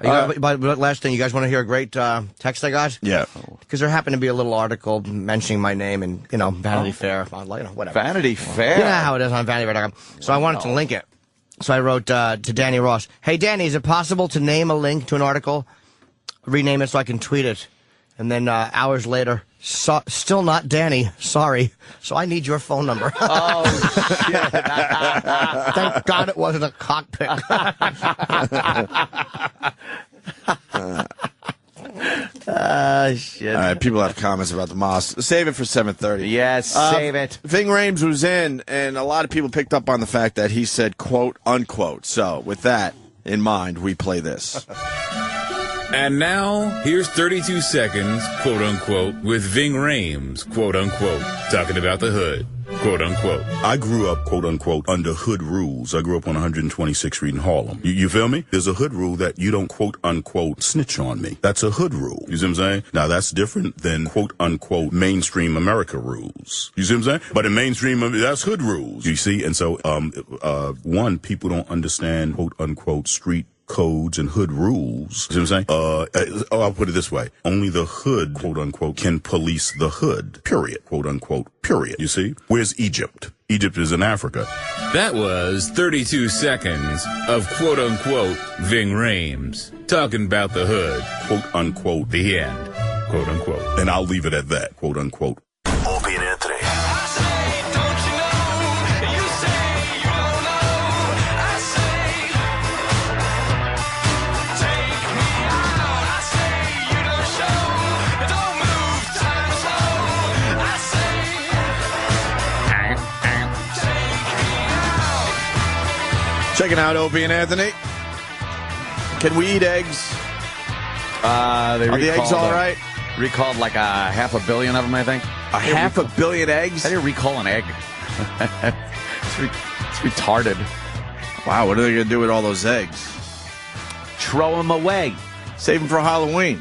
But last thing, you guys want to hear a great text I got? Yeah. Because there happened to be a little article mentioning my name and, Vanity Fair, whatever. Vanity Fair? You know how it is on VanityFair.com. So I wanted to link it. So I wrote to Danny Ross, hey, Danny, is it possible to name a link to an article, rename it so I can tweet it? And then hours later, still not Danny, sorry. So I need your phone number. Oh, shit. Thank God it wasn't a cockpit. Shit. All right, people have comments about the mosque. Save it for 7:30. Yes, save it. Ving Rhames was in, and a lot of people picked up on the fact that he said, quote, unquote. So with that in mind, we play this. And now, here's 32 seconds, quote unquote, with Ving Rhames, quote unquote, talking about the hood, quote unquote. I grew up, quote unquote, under hood rules. I grew up on 126th Street in Harlem. You feel me? There's a hood rule that you don't, quote unquote, snitch on me. That's a hood rule. You see what I'm saying? Now that's different than, quote unquote, mainstream America rules. You see what I'm saying? But in mainstream, that's hood rules. You see? And so, one, people don't understand, quote unquote, street codes and hood rules. You see what I'm saying? I'll put it this way. Only the hood, quote unquote, can police the hood. Period. Quote unquote. Period. You see? Where's Egypt? Egypt is in Africa. That was 32 seconds of quote unquote Ving Rhames, talking about the hood, Quote unquote. the end, quote unquote. And I'll leave it at that. Quote unquote. Opie and Anthony. Checking out Opie and Anthony. Can we eat eggs? Are the eggs all right? Recalled like a 500 million of them, I think. A 500 million eggs? How do you recall an egg? It's retarded. Wow, what are they going to do with all those eggs? Throw them away. Save them for Halloween.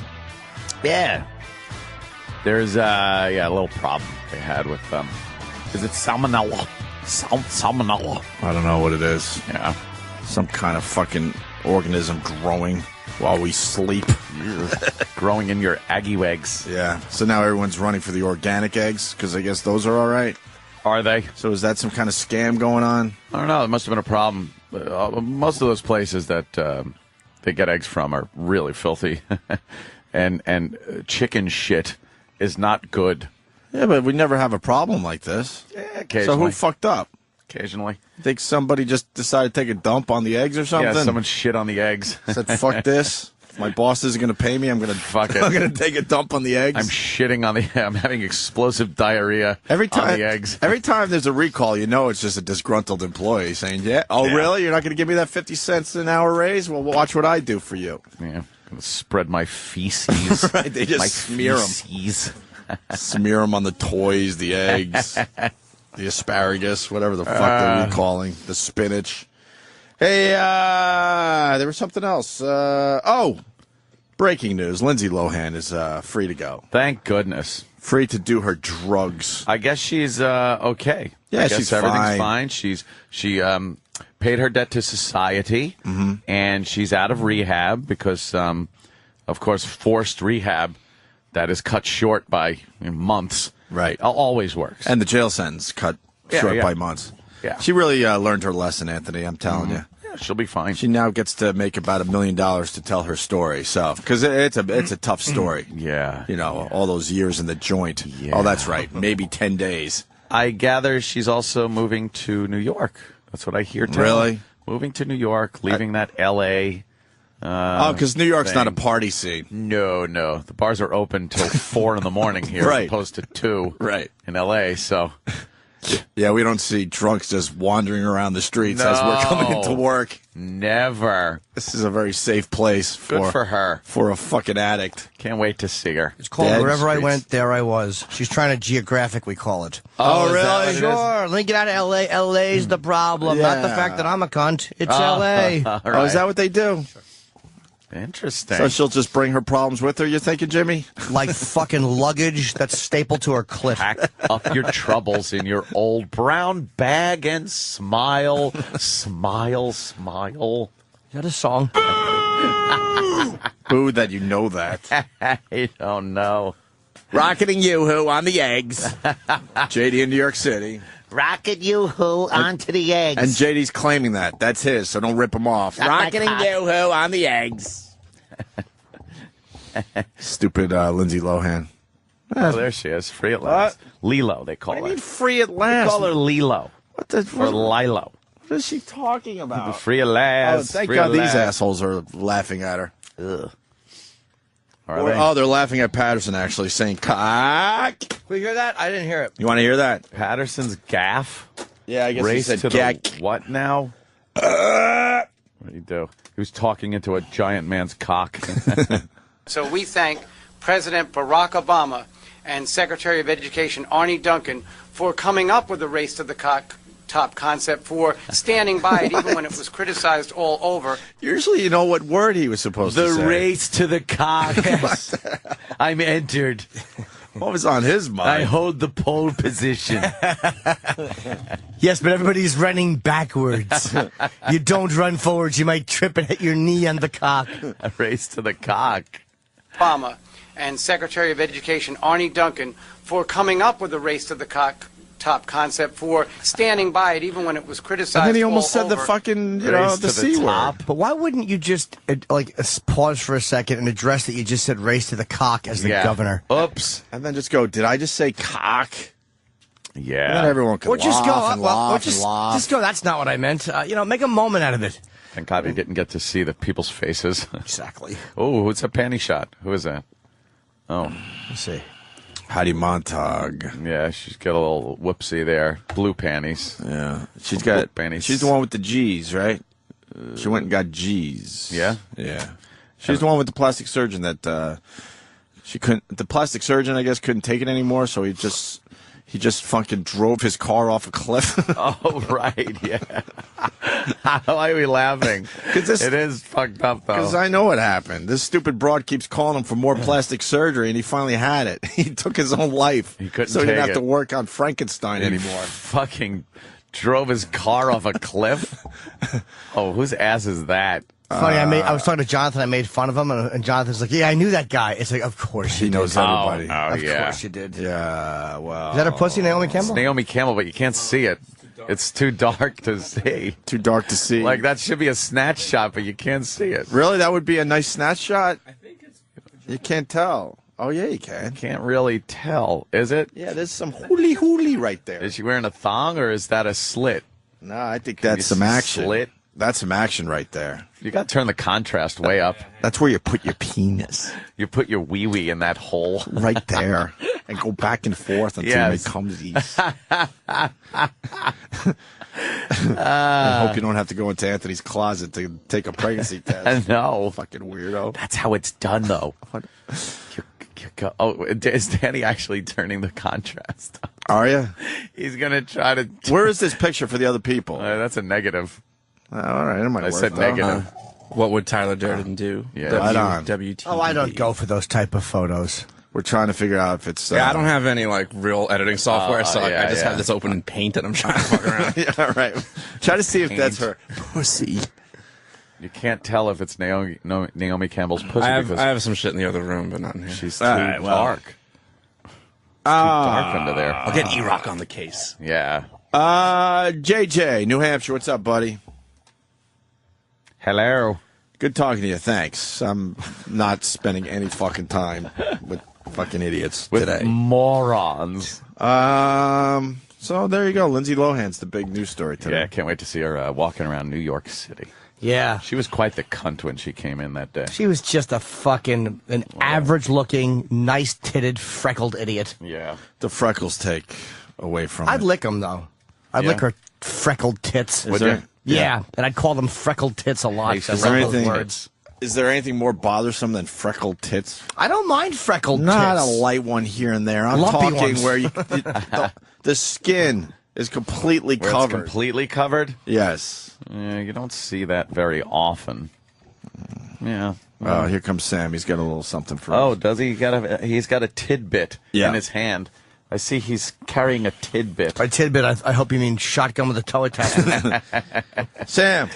Yeah. There's a little problem. they had with is it salmonella? Salmonella. I don't know what it is. Yeah. Some kind of fucking organism growing while we sleep. Growing in your Aggie eggs. Yeah. So now everyone's running for the organic eggs because I guess those are all right. Are they? So is that some kind of scam going on? I don't know. It must have been a problem. Most of those places that they get eggs from are really filthy. and chicken shit is not good. Yeah, but we never have a problem like this. Yeah, So occasionally. who fucked up? Occasionally. Think somebody just decided to take a dump on the eggs or something? Yeah, someone shit on the eggs. Said, fuck this. If my boss isn't going to pay me, I'm going to Fuck it. I'm going to take a dump on the eggs. I'm shitting on the. I'm having explosive diarrhea Every time, on the eggs. Every time there's a recall, you know it's just a disgruntled employee saying, yeah, really? You're not going to give me that 50 cents an hour raise? Well, watch what I do for you. Yeah, I'm going to spread my feces. Right, they just my smear 'em. feces. Smear them on the toys, the eggs, the asparagus, whatever the fuck they're recalling, the spinach. Hey, there was something else. Breaking news. Lindsay Lohan is free to go. Thank goodness. Free to do her drugs. I guess she's okay. Yeah, I guess she's everything's fine. She paid her debt to society, and she's out of rehab because, of course, forced rehab that is cut short by months. Right. Always works. And the jail sentence cut short by months. Yeah. She really learned her lesson, Anthony, I'm telling you. Yeah, she'll be fine. She now gets to make about $1 million to tell her story. So, because it's a tough story. Yeah. You know, all those years in the joint. Yeah. Oh, that's right. Maybe 10 days. I gather she's also moving to New York. That's what I hear. Really? Moving to New York, leaving that L.A. Because New York's thing. not a party scene. No. The bars are open till 4 in the morning here, Right. as opposed to 2 Right. in L.A. So, Yeah, we don't see drunks just wandering around the streets as we're coming into work. never. This is a very safe place Good for her. for a fucking addict. Can't wait to see her. It's called Dead Wherever I streets. Went, There I Was. She's trying to geographically call it. Oh, is that what really? it is? Sure. Let me get out of L.A. L.A.'s the problem, not the Yeah. fact that I'm a cunt. It's L.A. All Oh, is that what they do? Interesting. So she'll just bring her problems with her, you thinking, Jimmy? Like fucking luggage that's stapled to her cliff. Pack up your troubles in your old brown bag and smile, smile, smile. Is that a song? Boo that you know that. I don't know. Rocketing Yoo-Hoo on the eggs. JD in New York City. Rocket Yoo-Hoo onto the eggs. And JD's claiming that. That's his, so don't rip him off. Rocketing Yoo-Hoo on the eggs. Stupid Lindsay Lohan. Oh, there she is. Free at last. Lilo, they call What do her. you mean free at They last? call her Lilo. What the? Or Lilo. What is she talking about? Free at Oh, last. thank free God at these last. assholes are laughing at her. Ugh. Are Or- they? oh, they're laughing at Patterson actually saying cock. Can we hear that? I didn't hear it. You want to hear that? Patterson's gaff. Yeah, I guess Race he said to gack. the what now? What did he do? He was talking into a giant man's cock. So we thank President Barack Obama and Secretary of Education Arnie Duncan for coming up with the race to the top concept, for standing by it even when it was criticized all over. Usually you know what word he was supposed to The say. race to the cock. I'm entered. What was on his mind? I hold the pole position. Yes, but everybody's running backwards. You don't run forwards. You might trip and hit your knee on the cock. A race to the cock. Obama and Secretary of Education Arnie Duncan for coming up with the race to the top concept, for standing by it even when it was criticized. And then he almost all said the over. fucking, you Race know, to the the C top. word. But why wouldn't you just pause for a second and address that you just said race to the cock as the governor? Oops. And then just go, did I just say cock? And then Yeah. everyone can Or just go, laugh and laugh or and just laugh. go. That's not what I meant. Make a moment out of it. Thank God we didn't get to see the people's faces. Exactly. Oh, who's a panty shot? Who is that? Oh, Let's see. Heidi Montag. yeah, she's got a little whoopsie there. Blue panties. Yeah. She's got, Panties. she's the one with the G's, right? She went and got G's. Yeah? Yeah. She's the one with the plastic surgeon that, she couldn't, the plastic surgeon, I guess, couldn't take it anymore, so he He just fucking drove his car off a cliff. Oh, right, yeah. Why are we laughing? It is fucked up, though. Because I know what happened. This stupid broad keeps calling him for more plastic surgery, and he finally had it. He took his own life. He couldn't so he didn't take have to it. work on Frankenstein anymore. Fucking drove his car off a cliff? Oh, whose ass is that? Funny, I was talking to Jonathan. I made fun of him, and Jonathan's like, "Yeah, I knew that guy." It's like, of course He you knows did. everybody. Of yeah. course you did. Yeah, well. Is that her pussy, Naomi Campbell? It's Naomi Campbell, but you can't see it. It's too dark to see. Too dark to see. Like, that should be a snatch shot, but you can't see it. Really? That would be a nice snatch shot? You can't tell. Oh, yeah, you can. Can't really tell, is it? Yeah, there's some hooly right there. Is she wearing a thong, or is that a slit? No, I think Can that's you some action. slit? That's some action right there. You got to turn the contrast way up. That's where you put your penis. You put your wee-wee in that hole. Right there. And go back and forth until Yes. it becomes these. I hope you don't have to go into Anthony's closet to take a pregnancy test. No. Fucking weirdo. That's how it's done, though. Oh, is Danny actually turning the contrast up? Are you? He's going to try to... Where is this picture for the other people? That's a negative. All right, it might I work, said though. negative. What would Tyler Durden do? Yeah. Right on. WTV. Oh, I don't go for those type of photos. We're trying to figure out if it's... Yeah, I don't have any like real editing software, so yeah, I just yeah. have this open in Paint and I'm trying to fuck around. Yeah, right. Try to see if that's her pussy. You can't tell if it's Naomi Campbell's pussy I because have some shit in the other room, but not in here. she's too All right, well. dark. It's too dark under there. I'll get E-Rock on the case. Yeah. JJ, New Hampshire, what's up, buddy? Hello. Good talking to you, thanks. I'm not spending any fucking time with fucking idiots With today. morons. So there you go. Lindsay Lohan's the big news story today. Yeah, I can't wait to see her walking around New York City. Yeah. She was quite the cunt when she came in that day. She was just an average-looking, nice-titted, freckled idiot. Yeah. The freckles take away from I'd it. lick them, though. I'd Yeah. lick her freckled tits. Is there, Yeah, and I'd call them freckled tits a lot. Is I is there love those anything? words. Is there anything more bothersome than freckled tits? I don't mind freckled Not tits. a light one here and there. I'm Lumpy talking ones. where the skin is completely Where covered. it's completely covered? Yes. Yeah, you don't see that very often. Yeah. Oh, here comes Sam. He's got a little something for Oh, us. does he? He's got a tidbit Yeah. in his hand. I see he's carrying a tidbit. By tidbit, I hope you mean shotgun with a toe attachment. Sam.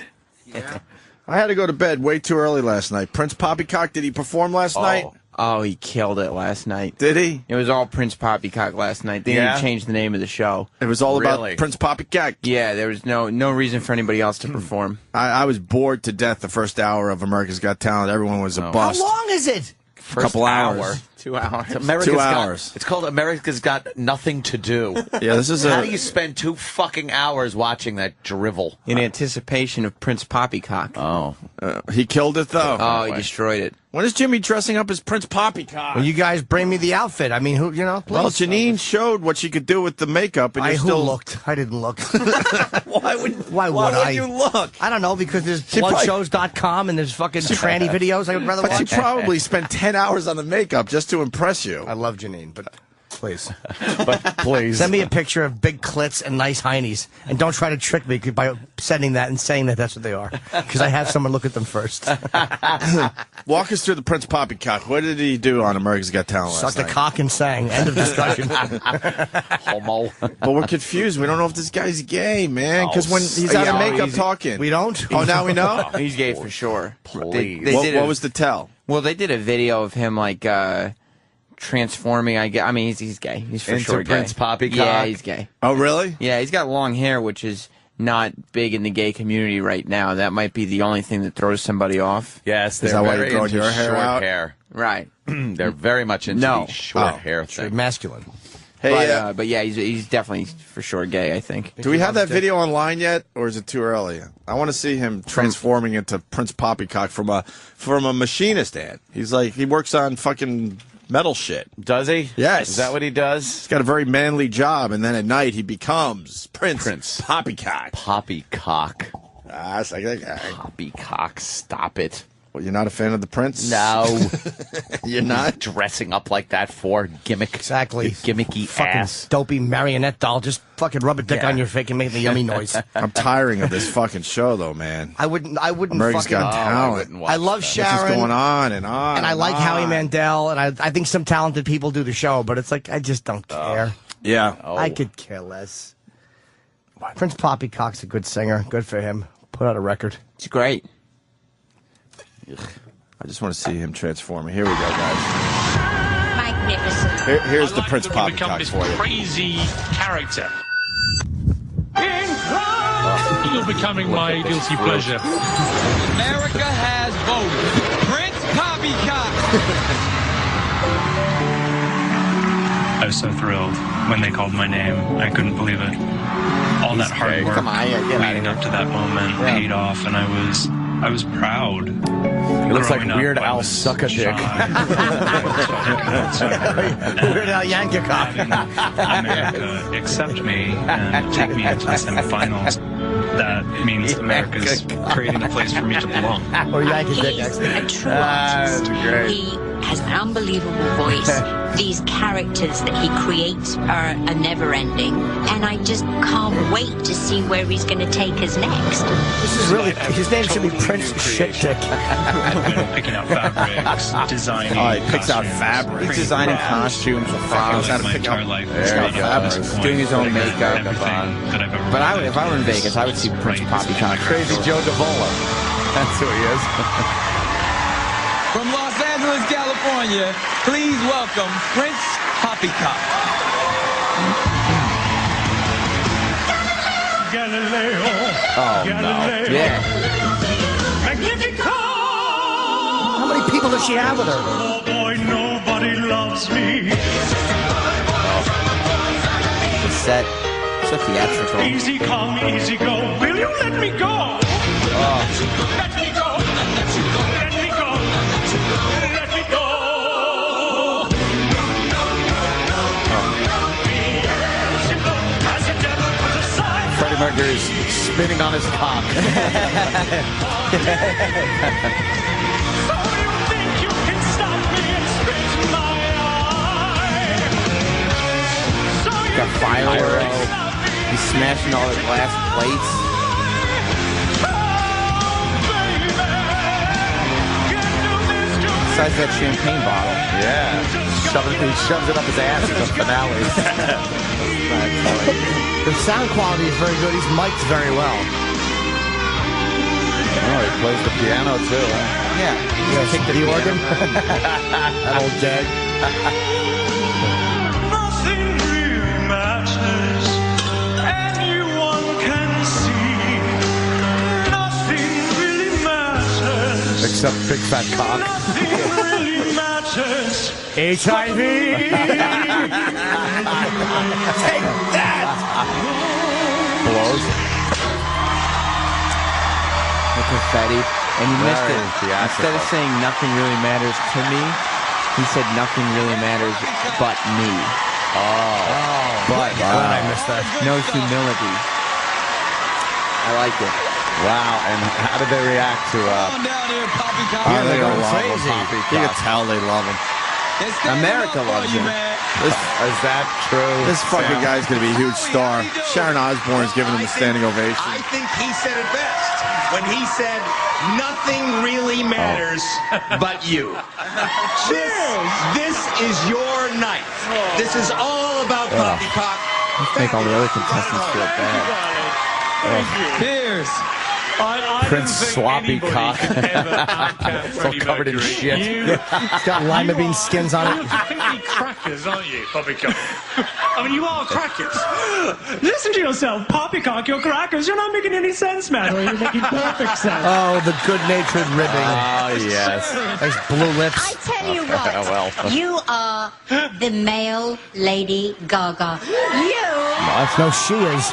Yeah. I had to go to bed way too early last night. Prince Poppycock, did he perform last night? Oh, he killed it last night. Did he? It was all Prince Poppycock last night. They Yeah? didn't change the name of the show. It was all Really? about Prince Poppycock. Yeah, there was no reason for anybody else to perform. I was bored to death the first hour of America's Got Talent. Everyone was a How bust. long is it? First Couple hour. hours. 2 hours. America's 2 got- hours. It's called America's Got Nothing to Do. Yeah, this is How do you spend 2 fucking hours watching that drivel? In anticipation of Prince Poppycock. Oh. he killed it though. Oh, he destroyed it. When is Jimmy dressing up as Prince Poppycock? Well, you guys bring me the outfit. I mean, who, you know, please. Well, Janine showed what she could do with the makeup, and I you who still looked. I didn't look. Why would I? you look? I don't know, because there's probably- bloodshows.com and there's fucking tranny videos I would rather But she watch. probably spent 10 hours on the makeup just to impress you. I love Janine, but please. But please. Send me a picture of big clits and nice heinies. And don't try to trick me by sending that and saying that that's what they are. Because I have someone look at them first. Walk us through the Prince Poppycock. What did he do on America's Got Talent last Sucked a night? cock and sang. End of discussion. Homo. But we're confused. We don't know if this guy's gay, man. Because when he's out of makeup talking. We don't? Oh, now we know? He's gay for sure. Please. They did What a- was the tell? Well, they did a video of him like transforming. I mean, he's gay. He's for Into sure gay. Prince Poppycock? Yeah, he's gay. Oh, really? Yeah, he's got long hair, which is not big in the gay community right now. That might be the only thing that throws somebody off. Yes, they're that why very you're growing into your hair short out? hair. Right. They're very much into No. the short Oh. hair thing. Masculine. Hey, But yeah, he's definitely for sure gay, I think. do we have that video online yet, or is it too early? I want to see him transforming into Prince Poppycock from a machinist ad. He's like, he works on fucking metal shit. Does he? Yes. Is that what he does? He's got a very manly job, and then at night he becomes Prince Poppycock. Poppycock. Ah, it's like that guy. Poppycock. Stop it. Well, you're not a fan of the Prince? No. You're not? Dressing up like that for gimmick. Exactly. You gimmicky fucking ass. dopey marionette doll. Just fucking rub a dick Yeah. on your face and make the yummy noise. I'm tiring of this fucking show, though, man. I wouldn't America's fucking. Got Talent. I love Sharon. This is going on and on. And I like on. Howie Mandel, and I think some talented people do the show, but it's like, I just don't care. Yeah. I could care less. Prince Poppycock's a good singer. Good for him. Put out a record. It's great. I just want to see him transforming. Here we go, guys. Magnificent. Here's the Prince Poppycock for you. Crazy character. You're becoming my guilty pleasure. America has voted. Prince Poppycock. I was so thrilled when they called my name. I couldn't believe it. All that hard work leading up to that moment paid off, and I was proud. It looks like Weird Al Suck-a-Dick. Weird Al Yankovic. America accept me and take me into the semifinals. That means America's creating a place for me to belong. Or Yankovic, He's actually. a true artist. great. He has an unbelievable voice. These characters that he creates are a never-ending, and I just can't wait to see where he's going to take us next. This is really, his name should be Prince Shit Dick. Picking out fabrics, designing. Oh, he picks out fabrics. He's designing costumes for Knows how to my pick entire out life. fabrics. Doing his own makeup. But if I were in Vegas, I would see Prince Poppycock. Crazy Joe Davola. That's who he is. From Los Angeles, California, please welcome Prince Poppycock. Galileo. Oh, Galileo. Yeah. Magnifico. How many people does she have with her? Oh boy, nobody loves me. The set. So theatrical. Easy come, easy go. Will you let me go? Let me go. Let me go. Let me go. Freddie Mercury's spinning on his cock. Got fireworks. He's smashing all the glass plates. Besides that champagne bottle. Yeah. He shoves it up his ass in the finale. The sound quality is very good. He's mic'd very well. Oh, he plays the piano too. Huh? Yeah. Yeah, take the organ. That old jag. Nothing really matters. Anyone can see. Nothing really matters. Except big fat cock. Nothing really matters. HIV. Take that. Blows. The confetti. And you missed Very it. theatrical. Instead of saying nothing really matters to me, he said nothing really matters but me. But I missed that. No humility. I like it. Wow. And how did they react to Come on down here, Poppycock. Oh, they going love crazy. him. You can tell they love him. They're standing America up for loves you, him. man. Is that true? This fucking Sam? guy's going to be a huge star. Sharon Osbourne's giving him a standing ovation. I think he said it best when he said, "Nothing really matters but you." This is your night. This is all about Poppycock. Let's make all the other contestants feel bad. Cheers. Prince Sloppy Cock. Still covered in shit. It's got lima bean skins on it. Completely crackers, aren't you, Poppycock? I mean, you are crackers. Listen to yourself, Poppycock. You're crackers. You're not making any sense, man. You're making perfect sense. Oh, the good-natured ribbing. Oh, yes. Nice blue lips. I tell you what, Well. you are the male Lady Gaga. You No, she is.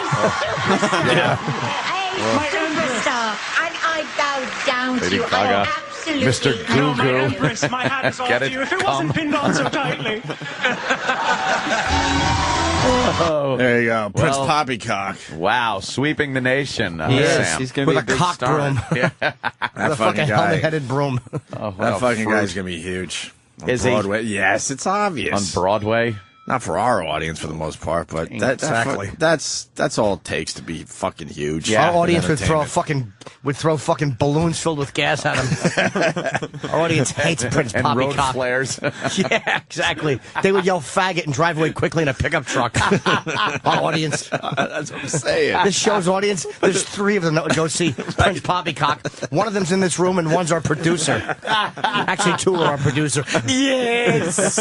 a superstar, and I bow down to Lady you. Gaga. I absolutely Mr. You're my Goo Goo. empress. My hat is off Get to it? you. If it Come. wasn't pinned on so tightly. There you go. Prince Well, Poppycock. Wow, sweeping the nation. Yes, he's going to With be a big cock star. broom. Yeah. That With a fucking fucking guy. helmet-headed broom. Oh, what That a fucking fruit. guy's going to be huge. On Is he? Broadway. Yes, it's obvious. On Broadway? Not for our audience for the most part, but Exactly. that's all it takes to be fucking huge. Our audience would throw Entertainment. fucking balloons filled with gas at him. Our audience hates Prince And road Poppycock. flares. Yeah, exactly. They would yell faggot and drive away quickly in a pickup truck. Our audience. That's what I'm saying. This show's audience, there's 3 of them that would go see Prince Poppycock. One of them's in this room and one's our producer. Actually, 2 are our producer. Yes!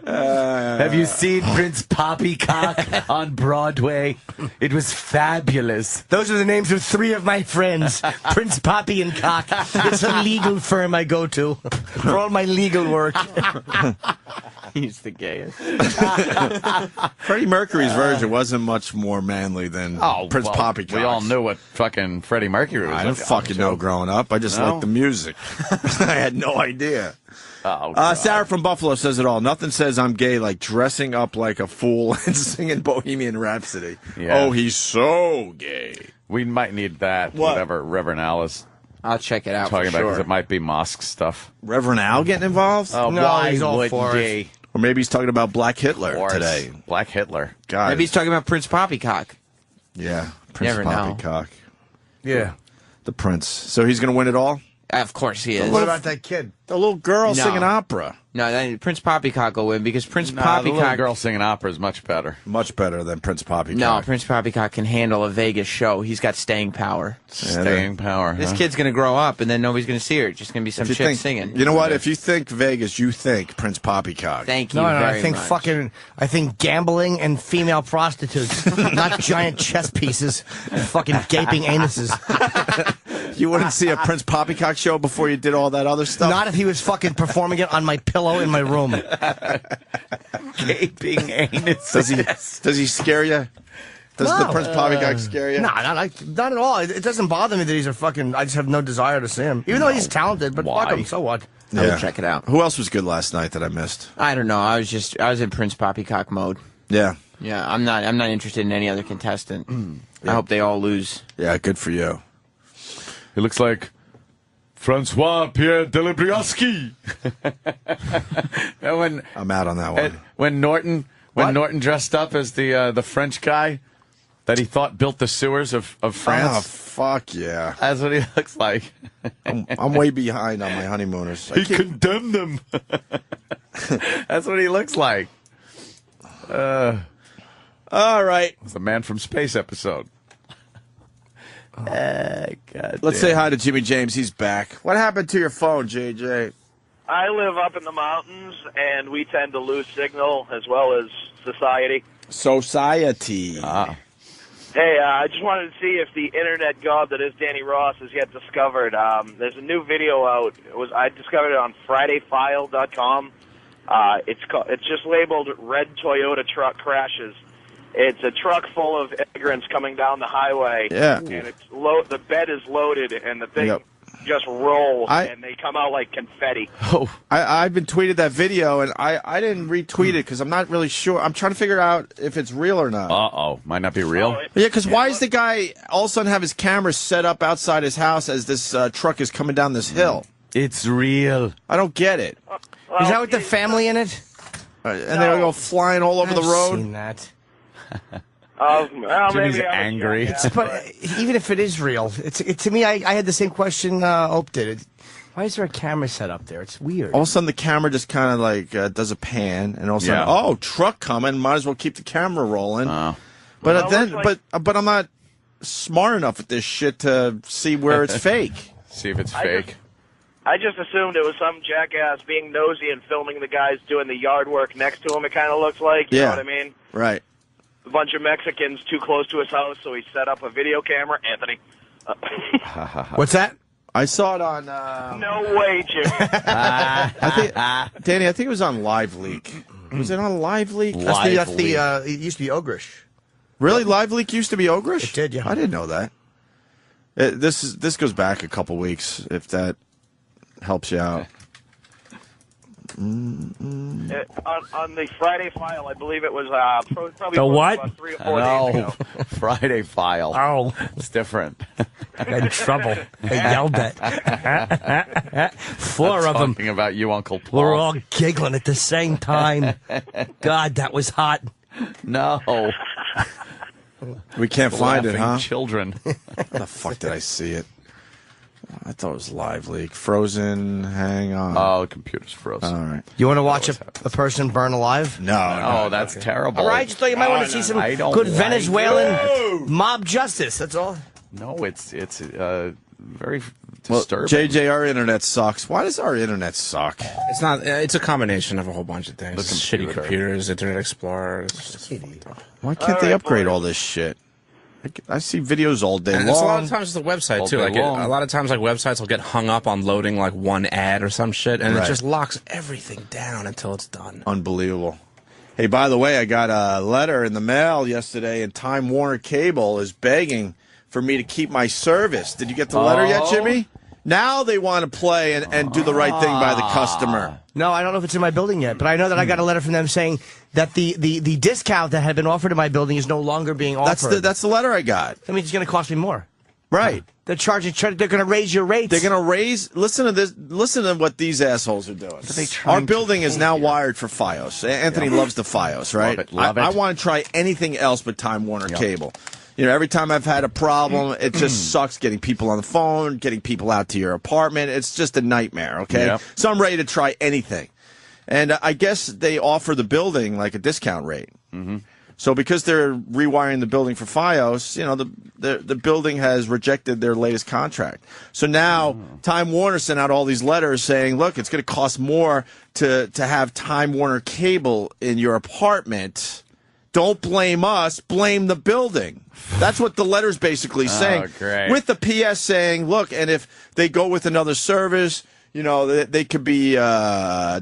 Have you seen Prince Poppycock on Broadway? It was fabulous. Those are the names of 3 of my friends. Prince Poppy and Cock. It's a legal firm I go to for all my legal work. He's the gayest. Freddie Mercury's version wasn't much more manly than Prince well, Poppycock. We all knew what fucking Freddie Mercury was. I didn't fucking know growing up. I just No? liked the music. I had no idea. Oh, God. Sarah from Buffalo says it all. Nothing says I'm gay like dressing up like a fool and singing Bohemian Rhapsody. Yeah. Oh, he's so gay. We might need that, What? whatever Reverend Al is I'll check it out talking for about, because sure. it might be mosque stuff. Reverend Al getting involved? Oh, No, why he's all would for it. he? Or maybe he's talking about Black Hitler Of course. today. Black Hitler. God. Maybe he's talking about Prince Poppycock. Yeah, Prince Never know. Poppycock. Yeah. The Prince. So he's going to win it all? Of course he is. What about that kid? The little girl No. singing opera. No, Prince Poppycock will win because Prince Nah, the little Poppycock. girl singing opera is much better. Much better than Prince Poppycock. No, Prince Poppycock can handle a Vegas show. He's got staying power. Staying power. This huh? kid's gonna grow up, and then nobody's gonna see her. It's just gonna be some If you chick think, singing. You know what? If you think Vegas, you think Prince Poppycock. Thank you No, very I think much. I think gambling and female prostitutes, not giant chess pieces and fucking gaping anuses. You wouldn't see a Prince Poppycock show before you did all that other stuff? Not if he was fucking performing it on my pillow in my room. Gaping anus. Does he scare you? Does the No. Prince Poppycock scare you? No, not at all. It doesn't bother me that he's a fucking. I just have no desire to see him, even though he's talented. But Why? fuck him. So what? I will check it out. Who else was good last night that I missed? I don't know. I was in Prince Poppycock mode. Yeah. Yeah, I'm not interested in any other contestant. I hope they all lose. Yeah, good for you. He looks like Francois Pierre Delibriowski. when I'm out on that one. when Norton dressed up as the French guy that he thought built the sewers of Oh, France. fuck yeah. That's what he looks like. I'm way behind on my honeymooners. He condemned them. That's what he looks like. All right. It's the Man from Space episode. God Let's say hi to Jimmy James. He's back. What happened to your phone, JJ? I live up in the mountains, and we tend to lose signal as well as society. Society. Hey, I just wanted to see if the internet god that is Danny Ross is yet discovered. There's a new video out. I discovered it on FridayFile.com. It's just labeled "Red Toyota Truck Crashes." It's a truck full of immigrants coming down the highway. Yeah. And it's the bed is loaded, and the thing Yep. just rolls, I- and they come out like confetti. Oh, I've been tweeted that video, and I didn't retweet it because I'm not really sure. I'm trying to figure out if it's real or not. Uh-oh. Might not be real. Yeah, because why is the guy all of a sudden have his camera set up outside his house as this truck is coming down this hill? It's real. I don't get it. Is that with the family in it? And they go flying all over the road. I've seen that. Well, Jimmy's maybe I'm angry. But even if it is real, to me, I had the same question Ope did. Why is there a camera set up there? It's weird. All of a sudden, the camera just kind of like does a pan, and all of a sudden, Yeah. oh, truck coming. Might as well keep the camera rolling. But Well, then, looks like- but I'm not smart enough at this shit to see where it's fake. See if it's fake. I just assumed it was some jackass being nosy and filming the guys doing the yard work next to him, it kind of looks like. You know Yeah. what I mean? Right. A bunch of Mexicans too close to his house, so he set up a video camera. Anthony. What's that? I saw it on. No way, Jimmy. I think, Danny, I think it was on Live Leak. Was it on Live Leak? That's the it used to be Ogrish. Really, Live Leak used to be Ogrish? It did, yeah. I didn't know that. This goes back a couple weeks, if that helps you out. on the Friday file, I believe it was probably The what? about 3 or 4 days ago. Friday file. Oh. It's different. I got in trouble. They yelled at. Four of them. Talking about you, Uncle Paul. We're all giggling at the same time. God, that was hot. No. We can't find it, Laughing huh? Children. Where the fuck did I see it? I thought it was Live Leak. Frozen, hang on. Oh, the computer's frozen. All right. You want to watch a person burn alive? No. Oh, that's terrible. All right, just thought you might want to see some I don't good like Venezuelan mob justice. That's all. No, it's very Well, disturbing. JJ, our internet sucks. Why does our internet suck? It's not. It's a combination of a whole bunch of things. The Shitty computer. computers, Internet Explorer. It's just Why can't they upgrade all this shit? I see videos all day and long. it's a lot of times it's the website All too. day Like long. a lot of times, like websites will get hung up on loading like one ad or some shit, and Right. it just locks everything down until it's done. Unbelievable. Hey, by the way, I got a letter in the mail yesterday, and Time Warner Cable is begging for me to keep my service. Did you get the letter yet, Jimmy? Now they want to play and do the right thing by the customer. No, I don't know if it's in my building yet, but I know that I got a letter from them saying that the discount that had been offered in my building is no longer being offered. That's the letter I got. That means it's going to cost me more. Right. They're charging. They're going to raise your rates. They're going to raise. Listen to this. Listen to what these assholes are doing. Our building is now wired for FiOS. Anthony loves the FiOS, right? Love it. I want to try anything else but Time Warner Cable. You know, every time I've had a problem, it just sucks getting people on the phone, getting people out to your apartment. It's just a nightmare, okay? Yep. So I'm ready to try anything. And I guess they offer the building like a discount rate. Mm-hmm. So because they're rewiring the building for FiOS, you know, the building has rejected their latest contract. So now Time Warner sent out all these letters saying, look, it's going to cost more to have Time Warner Cable in your apartment. Don't blame us, blame the building. That's what the letter's basically saying. Great. With the PS saying, look, and if they go with another service, you know, they could be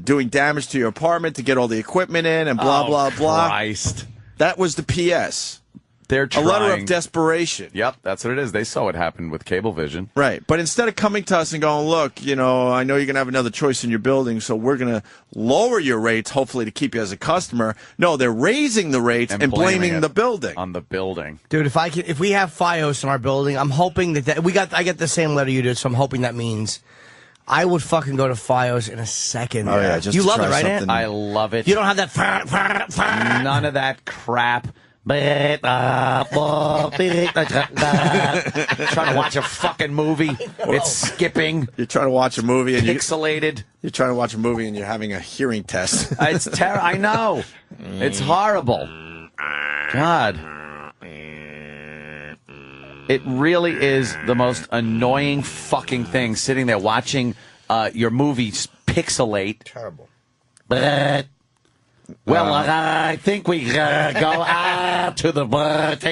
doing damage to your apartment to get all the equipment in and blah, blah, blah. Christ. That was the PS. They're A trying. letter of desperation. Yep, that's what it is. They saw what happened with Cablevision. Right. But instead of coming to us and going, look, you know, I know you're going to have another choice in your building, so we're going to lower your rates, hopefully to keep you as a customer. No, they're raising the rates and blaming it the building. on the building. Dude, if we have FiOS in our building, I'm hoping that I get the same letter you did, so I'm hoping that means I would fucking go to FiOS in a second. Oh, yeah, just you to love try it, right, something. Ant? I love it. You don't have that. None of that crap. Trying to watch a fucking movie. It's skipping. You're trying to watch a movie and Pixelated. you're trying to watch a movie and you're having a hearing test. It's terrible. I know. It's horrible. God. It really is the most annoying fucking thing, sitting there watching your movie pixelate. Terrible. Well, I think we go to the What's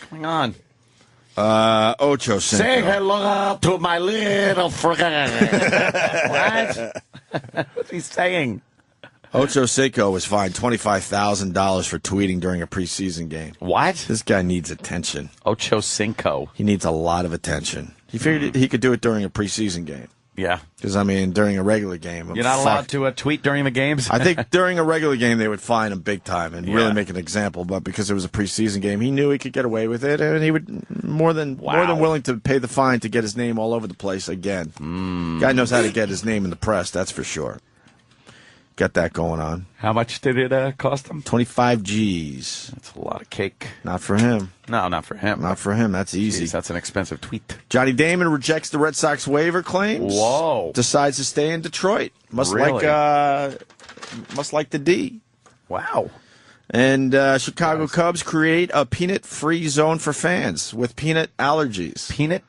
going on? Ocho Say Cinco. hello to my little friend. What? What's he saying? Ocho Cinco was fined $25,000 for tweeting during a preseason game. What? This guy needs attention. Ocho Cinco. He needs a lot of attention. He figured he could do it during a preseason game. Yeah. Because, I mean, during a regular game. You're not allowed to tweet during the games? I think during a regular game they would fine him big time and really make an example. But because it was a preseason game, he knew he could get away with it, and he would more than willing to pay the fine to get his name all over the place again. Guy knows how to get his name in the press, that's for sure. Got that going on. How much did it cost him? 25 G's. That's a lot of cake. Not for him. No, not for him. Not for him. That's easy. Jeez, that's an expensive tweet. Johnny Damon rejects the Red Sox waiver claims. Whoa. Decides to stay in Detroit. Must like the D. Wow. And Chicago Cubs create a peanut-free zone for fans with peanut allergies. Peanut?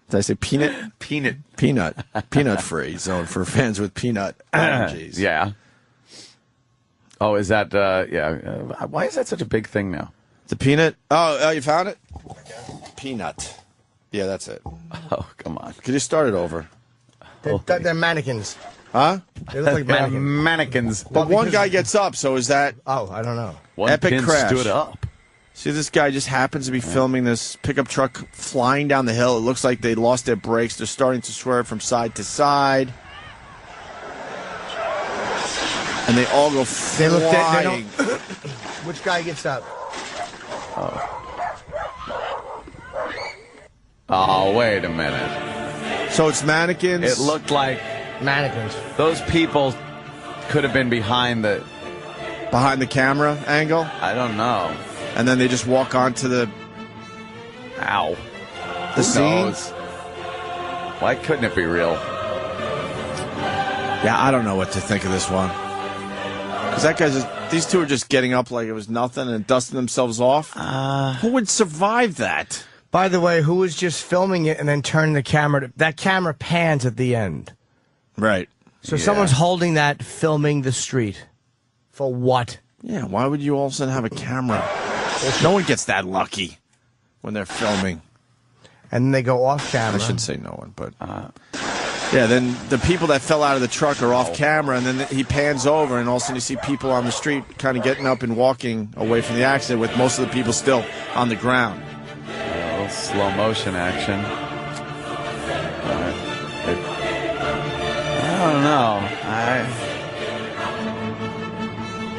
Did I say peanut? Peanut. Peanut-free zone for fans with peanut allergies. Yeah. Oh, is that, why is that such a big thing now? The peanut? Oh, you found it? Peanut. Yeah, that's it. Oh, come on. Could you start it over? They're mannequins. Huh? They look like mannequins. Mannequins. But one guy gets up, so is that Oh, I don't know. One epic pin crash? stood up. See, this guy just happens to be filming this pickup truck flying down the hill. It looks like they lost their brakes. They're starting to swerve from side to side. And they all go They look. They flying. don't. Which guy gets up? Oh, wait a minute. So it's mannequins? It looked like mannequins. Those people could have been behind the camera angle? I don't know. And then they just walk onto the... Ow. The scene? Knows? Why couldn't it be real? Yeah, I don't know what to think of this one. Because that guy's just... These two are just getting up like it was nothing and dusting themselves off. Who would survive that? By the way, who was just filming it and then turning the camera? That camera pans at the end. Right. So someone's holding that, filming the street. For what? Yeah, why would you all of a sudden have a camera? No one gets that lucky when they're filming. And then they go off camera. I shouldn't say no one, but... yeah, then the people that fell out of the truck are off camera, and then he pans over, and all of a sudden you see people on the street kind of getting up and walking away from the accident with most of the people still on the ground. A little slow motion action. I don't know.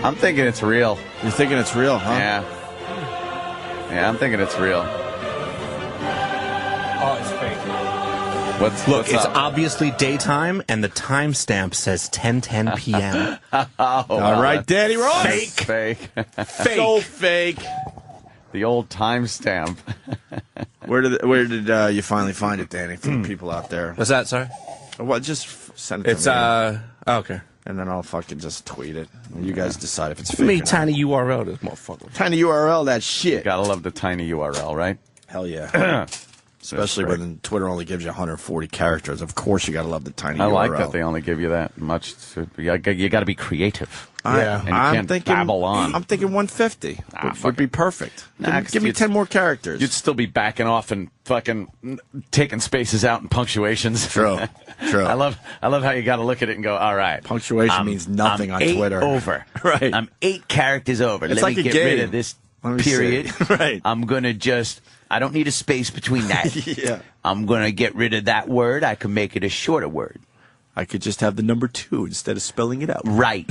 I'm thinking it's real. You're thinking it's real, huh? Yeah, I'm thinking it's real. Oh, it's fake. What's it's up? obviously daytime, and the timestamp says 10:10 p.m. All right, Danny Ross. Fake. So fake. The old timestamp. Where did you finally find it, Danny? For the people out there. What's that, sorry? Well, just send it It's, to me. okay. And then I'll fucking just tweet it. And you guys decide if it's fake. Me, or not. tiny URL, this motherfucker. Tiny URL, that shit. Gotta love the tiny URL, right? Hell yeah. Especially when Twitter only gives you 140 characters. Of course you gotta love the tiny URL. I like that they only give you that much. You got to be creative. Yeah, And you can't babble on. I'm thinking 150 would be perfect. Give me 10 more characters. You'd still be backing off and fucking taking spaces out and punctuations. True. I love how you got to look at it and go, all right. Punctuation means nothing on 8 Twitter. Over. Right. I'm 8 characters over. It's Let like me a get game. rid of this Let me period. see. Right. I'm going to just... I don't need a space between that. Yeah. I'm going to get rid of that word. I can make it a shorter word. I could just have the number 2 instead of spelling it out. Right.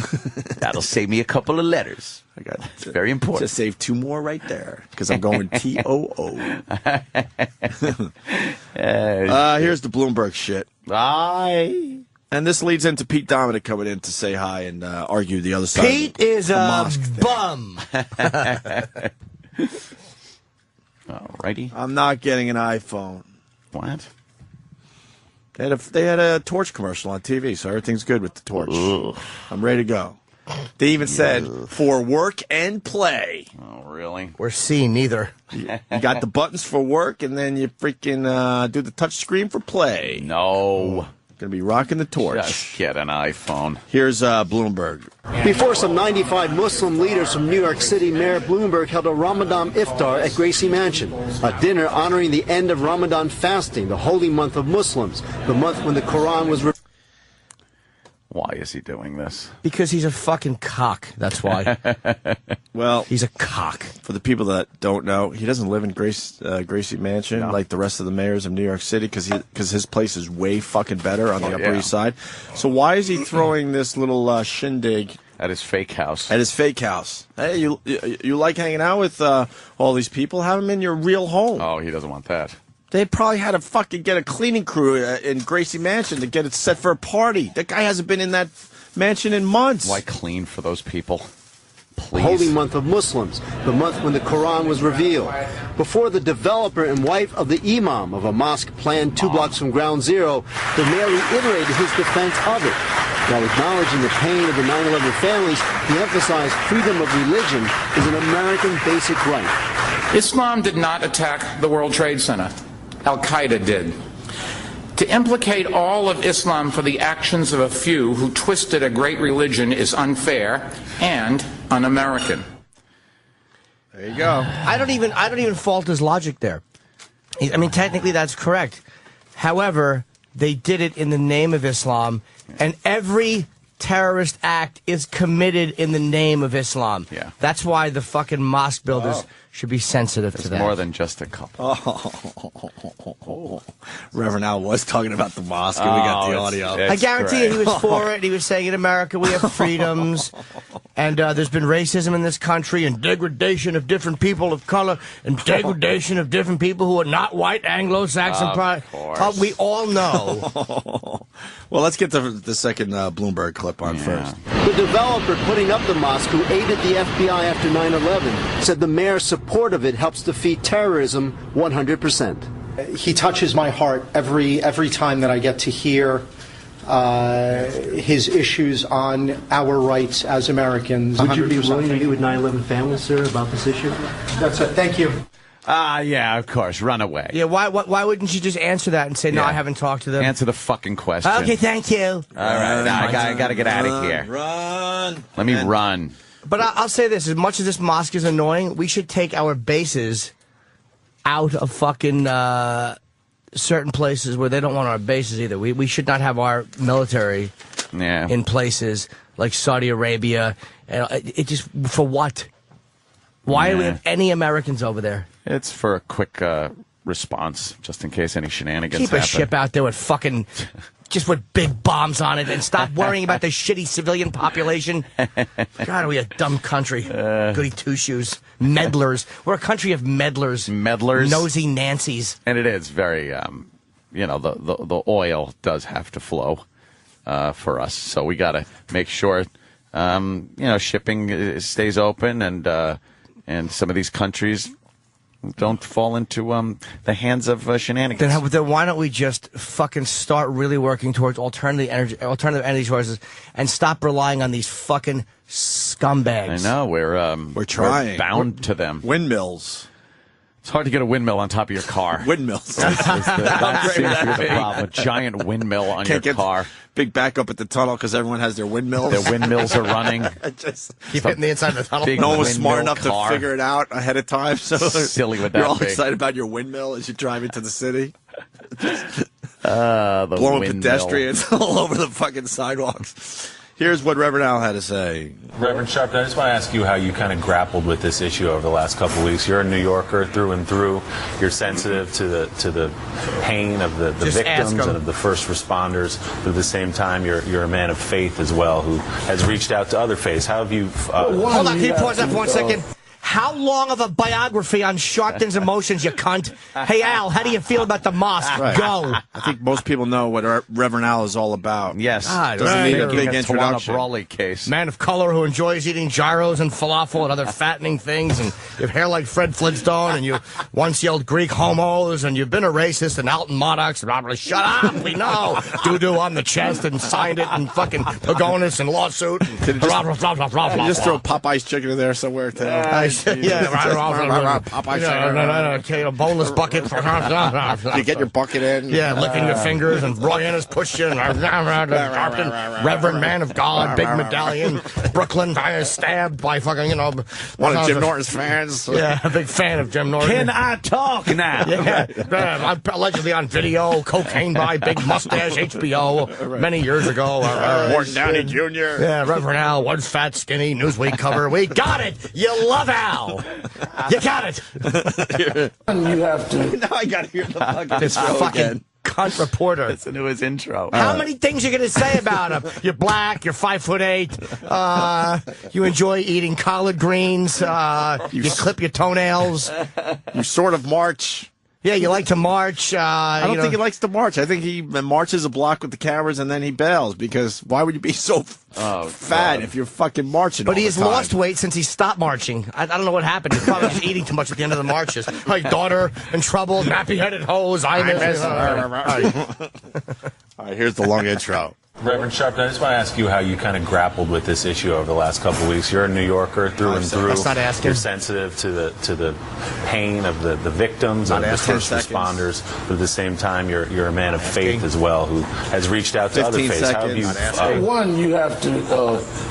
That'll save me a couple of letters. I got it's very important. Just save 2 more right there because I'm going TOO. Here's the Bloomberg shit. Aye. And this leads into Pete Dominic coming in to say hi and argue the other side. Pete is a mosque thing. bum. Alrighty. I'm not getting an iPhone. What? They had a Torch commercial on TV, so everything's good with the Torch. Ugh. I'm ready to go. They even said, for work and play. Oh, really? We're seeing neither. You got the buttons for work, and then you freaking do the touch screen for play. No. Gonna be rocking the Torch. Just get an iPhone. Here's Bloomberg. Before some 95 Muslim leaders from New York City, Mayor Bloomberg held a Ramadan iftar at Gracie Mansion, a dinner honoring the end of Ramadan fasting, the holy month of Muslims, the month when the Quran was Why is he doing this? Because he's a fucking cock. That's why. Well, he's a cock. For the people that don't know, he doesn't live in Gracie Mansion like the rest of the mayors of New York City because his place is way fucking better on the Upper East Side. So why is he throwing this little shindig at his fake house? At his fake house. Hey, you like hanging out with all these people? Have them in your real home. Oh, he doesn't want that. They probably had to fucking get a cleaning crew in Gracie Mansion to get it set for a party. That guy hasn't been in that mansion in months. Why clean for those people? Please. Holy month of Muslims, the month when the Quran was revealed. Before the developer and wife of the imam of a mosque planned 2 blocks from Ground Zero, the mayor reiterated his defense of it. While acknowledging the pain of the 9/11 families, he emphasized freedom of religion is an American basic right. Islam did not attack the World Trade Center. Al-Qaeda did. To implicate all of Islam for the actions of a few who twisted a great religion is unfair and un-American. There you go. I don't even fault his logic there. I mean, technically that's correct. However, they did it in the name of Islam, and every terrorist act is committed in the name of Islam. Yeah. That's why the fucking mosque builders should be sensitive to that. More than just a couple. Reverend Al was talking about the mosque, and we got the audio. I guarantee you he was for it. He was saying in America we have freedoms, and there's been racism in this country, and degradation of different people of color, and degradation of different people who are not white Anglo-Saxon. Of course. We all know. Well, let's get the second Bloomberg clip on first. The developer putting up the mosque, who aided the FBI after 9/11, said the mayor's support of it helps defeat terrorism 100%. He touches my heart every time that I get to hear his issues on our rights as Americans. Would you be willing to meet with 9/11 families, sir, about this issue? That's it. Thank you. Yeah, of course. Run away. Yeah, why wouldn't you just answer that and say, no, I haven't talked to them? Answer the fucking question. Okay, thank you. All right, now I got to get out of here. Run. Let me run. But I'll say this, as much as this mosque is annoying, we should take our bases out of fucking certain places where they don't want our bases either. We should not have our military in places like Saudi Arabia. It just, for what? Why do we have any Americans over there? It's for a quick response, just in case any shenanigans Keep happen. a ship out there with fucking... just with big bombs on it, and stop worrying about the shitty civilian population. God, are we a dumb country? Goody two-shoes. Meddlers. We're a country of meddlers. Meddlers. Nosy Nancys. And it is very, the oil does have to flow for us. So we got to make sure, shipping stays open, and some of these countries don't fall into the hands of shenanigans. Then why don't we just fucking start really working towards alternative energy sources and stop relying on these fucking scumbags? I know we're trying. We're bound to them. Windmills. It's hard to get a windmill on top of your car. Windmills. That seems to be the problem. A giant windmill on your car. Big backup at the tunnel because everyone has their windmills. Their windmills are running. Keep hitting the inside of the tunnel. No one was smart enough to figure it out ahead of time. So silly with that. You're all big. excited about your windmill as you drive into the city. The blowing windmill. pedestrians all over the fucking sidewalks. Here's what Reverend Al had to say. Reverend Sharpton, I just want to ask you how you kind of grappled with this issue over the last couple of weeks. You're a New Yorker through and through. You're sensitive to the pain of the victims and of the first responders. But at the same time, you're a man of faith as well who has reached out to other faiths. How have you... Hold on, can you pause that for 1 second? How long of a biography on Sharpton's emotions, you cunt? Hey, Al, how do you feel about the mosque? Right. Go. I think most people know what Reverend Al is all about. Yes. Doesn't need a big introduction. Brawley case. Man of color who enjoys eating gyros and falafel and other fattening things, and you have hair like Fred Flintstone, and you once yelled Greek homos, and you've been a racist, and Alton Maddox, and Robert, shut up, we know. Doo-doo on the chest, and signed it, and fucking Pagonis and lawsuit. And just throw Popeye's chicken in there somewhere, too. Boneless bucket. You get your bucket in. Yeah, licking your fingers, and Roy Ennis pushed you. Reverend man of God, big medallion, Brooklyn, stabbed by fucking, one of Jim Norton's fans. Yeah, a big fan of Jim Norton. Can I talk now? Yeah, allegedly on video, cocaine by Big Mustache, HBO, many years ago. Morton Downey Jr. Yeah, Reverend Al, once fat, skinny, Newsweek cover. We got it. You love Al. You got it. You have to... Now I got to hear the fucking This fucking cunt reporter. Listen to his intro. How many things are you going to say about him? You're black, you're 5'8", you enjoy eating collard greens, you clip your toenails. You sort of march. Yeah, you like to march. I don't think he likes to march. I think he marches a block with the cameras and then he bails, because why would you be so fat if you're fucking marching? But all he has the time? lost weight since he stopped marching. I don't know what happened. He's probably just eating too much at the end of the marches. My daughter in trouble, nappy-headed hose. I miss. All right, here's the long intro. Reverend Sharpton, I just want to ask you how you kind of grappled with this issue over the last couple of weeks. You're a New Yorker through and through. That's not asking. You're sensitive to the pain of the victims and the first responders. But at the same time, you're a man of faith as well who has reached out to other faiths. How have you? One, you have to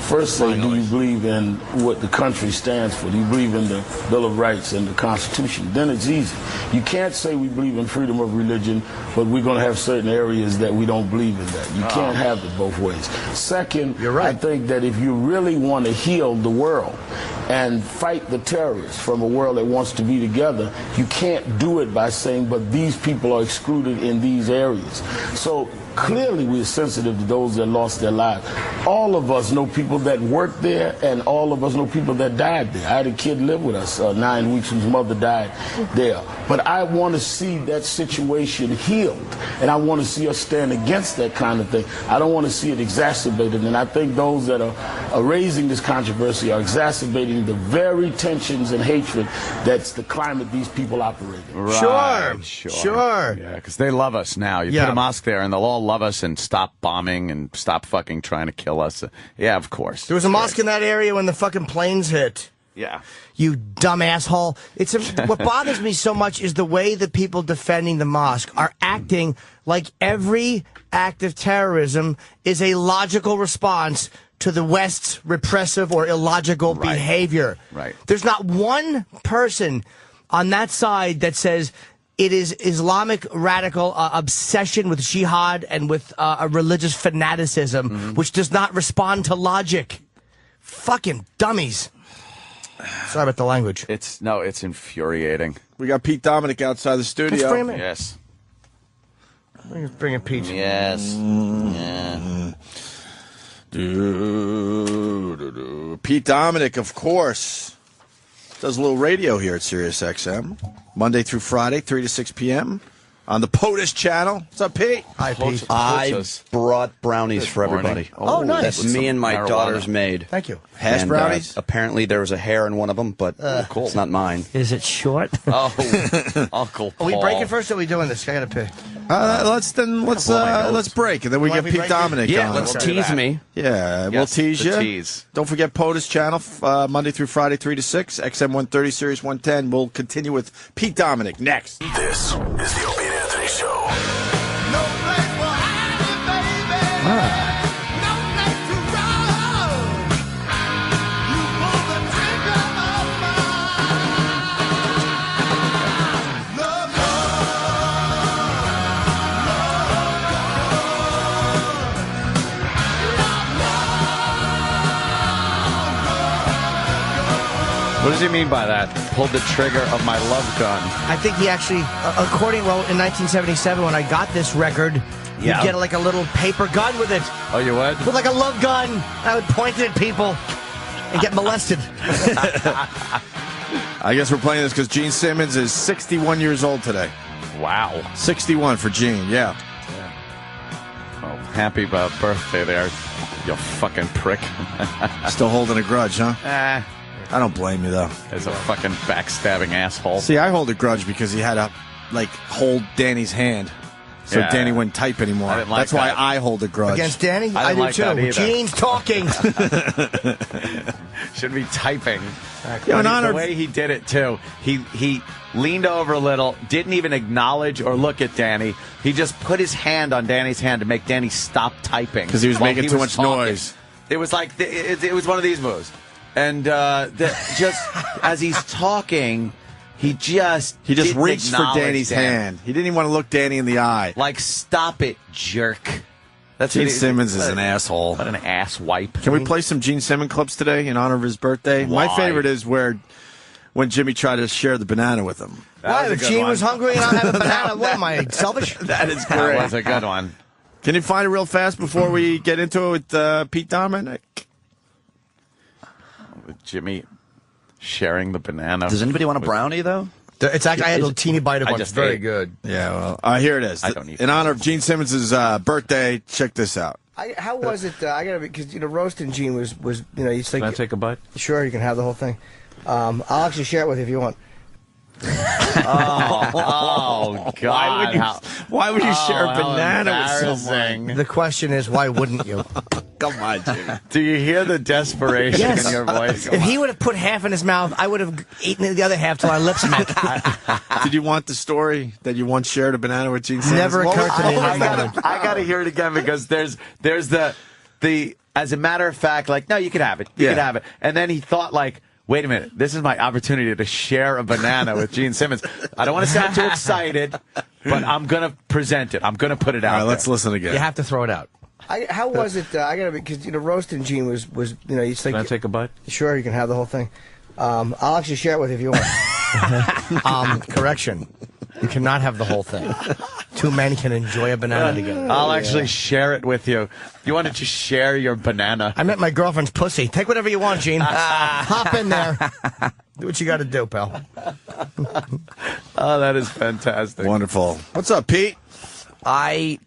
first say, do you believe in what the country stands for? Do you believe in the Bill of Rights and the Constitution? Then it's easy. You can't say we believe in freedom of religion, but we're going to have certain areas that we don't believe in that. You can't have it both ways. Second, you're right. I think that if you really want to heal the world and fight the terrorists from a world that wants to be together, you can't do it by saying, but these people are excluded in these areas. So clearly we're sensitive to those that lost their lives. All of us know people that worked there, and all of us know people that died there. I had a kid live with us 9 weeks whose mother died there. But I want to see that situation healed, and I want to see us stand against that kind of thing. I don't want to see it exacerbated, and I think those that are raising this controversy are exacerbating the very tensions and hatred that's the climate these people operate in. Right, Sure. Yeah, because they love us now. You put a mosque there, and they'll all love us and stop bombing and stop fucking trying to kill us. Yeah, of course. There was a mosque in that area when the fucking planes hit. Yeah. You dumb asshole. What bothers me so much is the way the people defending the mosque are acting like every act of terrorism is a logical response to the West's repressive or illogical behavior. Right. There's not one person on that side that says it is Islamic radical obsession with jihad and with a religious fanaticism, which does not respond to logic. Fucking dummies. Sorry about the language. It's infuriating. We got Pete Dominic outside the studio. Let's bring him in. Yes. Bring in Pete. Yes. Pete Dominic, of course, does a little radio here at Sirius XM, Monday through Friday, 3 to 6 p.m. on the POTUS channel. What's up, Pete? Hi, Pete. I brought brownies for everybody. Oh, nice. That's me and my marijuana. daughter's made. Thank you. Hash And, brownies? apparently there was a hair in one of them, but cool. it's not mine. Is it short? Oh, Uncle Paul. Are we breaking first or are we doing this? I got to pee. Let's break, and then we Why get we Pete break Dominic Yeah, on. let's tease me. Yeah, we'll Yes, tease the you. tease. Don't forget POTUS channel, Monday through Friday, 3 to 6, XM 130, Series 110. We'll continue with Pete Dominic next. This is the Opie and Anthony Show. What does he mean by that? Pulled the trigger of my love gun. I think he actually, according to in 1977 when I got this record, you'd get like a little paper gun with it. Oh, you would? With like a love gun. I would point it at people and get molested. I guess we're playing this because Gene Simmons is 61 years old today. Wow. 61 for Gene, yeah. Oh, happy birthday there, you fucking prick. Still holding a grudge, huh? I don't blame you, though. As a fucking backstabbing asshole. See, I hold a grudge because he had to, hold Danny's hand. So Yeah. Danny wouldn't type anymore. I didn't like That's why that. I hold a grudge. Against Danny? I I, didn't do like that too. either. Gene's talking. Should be typing. Yeah, in The honor of- way he did it, too. He leaned over a little, didn't even acknowledge or look at Danny. He just put his hand on Danny's hand to make Danny stop typing. 'Cause he was while making too much talking. noise. It was like, it was one of these moves. And just as he's talking, he just reached for acknowledge Danny's hand. He didn't even want to look Danny in the eye. Like, stop it, jerk. Gene Simmons is an asshole. What an ass wipe. Can we play some Gene Simmons clips today in honor of his birthday? Why? My favorite is when Jimmy tried to share the banana with him. Why? If Gene was hungry and I have a banana, what am I, selfish? That is That great. was a good one. Can you find it real fast before we get into it with Pete Dominic? With Jimmy sharing the banana. Does anybody want a brownie, though? It's actually, I had a little teeny bite of I one. just It's very ate. good. Yeah, well, here it is. I don't need in honor of Gene Simmons' birthday, check this out. How was it? I gotta because roasting Gene was you think. Can I take a bite? Sure, you can have the whole thing. I'll actually share it with you if you want. Oh God! Why would you share a how banana with embarrassing. someone? The question is, why wouldn't you? Come on, Jimmy. Do you hear the desperation Yes. in your voice? If he would have put half in his mouth, I would have eaten the other half till my lips met. Did you want the story that you once shared a banana with Gene Simmons? Never occurred to me. I gotta hear it again because there's the as a matter of fact, like, no, you can have it. You can have it. And then he thought, like, wait a minute, this is my opportunity to share a banana with Gene Simmons. I don't want to sound too excited, but I'm going to present it. I'm going to put it out. All right, there. let's listen again. You have to throw it out. How was it? I gotta because roasting Gene was you think. Can I take a bite? Sure, you can have the whole thing. I'll actually share it with you if you want. Correction. You cannot have the whole thing. Two men can enjoy a banana together. I'll actually share it with you. You want to just share your banana? I meant my girlfriend's pussy. Take whatever you want, Gene. Hop in there. Do what you got to do, pal. Oh, that is fantastic. Wonderful. What's up, Pete? I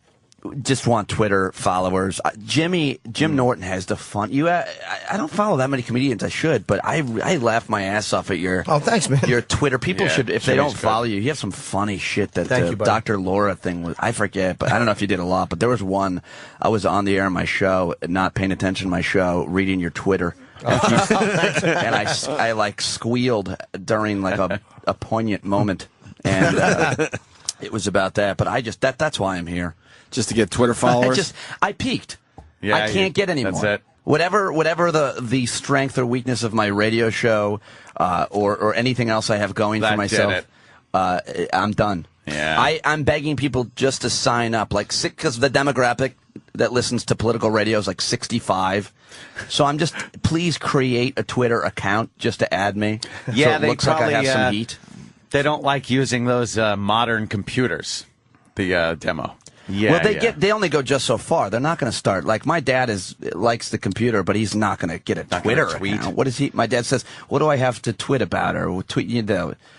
just want Twitter followers. Jim Norton has the fun. I don't follow that many comedians. I should, but I laugh my ass off at your. Oh, thanks, man. Your Twitter. People should, if they Jimmy's don't follow you, you have some funny shit. That Thank you, buddy. Dr. Laura thing was. I forget, but I don't know if you did a lot. But there was one. I was on the air in my show, not paying attention to my show, reading your Twitter. And I like squealed during like a poignant moment, and it was about that. But that's why I'm here. Just to get Twitter followers? I peaked. Yeah, I can't get any more. That's it. Whatever the strength or weakness of my radio show or anything else I have going for myself, I'm done. Yeah. I'm begging people just to sign up, because the demographic that listens to political radio is like 65. So I'm just, please create a Twitter account just to add me. Yeah, so it they looks like I have probably, some heat. They don't like using those modern computers. The demo. Yeah. Well, they only go just so far. They're not going to start. Like my dad likes the computer, but he's not going to get a Twitter account. What is he? My dad says, "What do I have to tweet about?" Or tweet,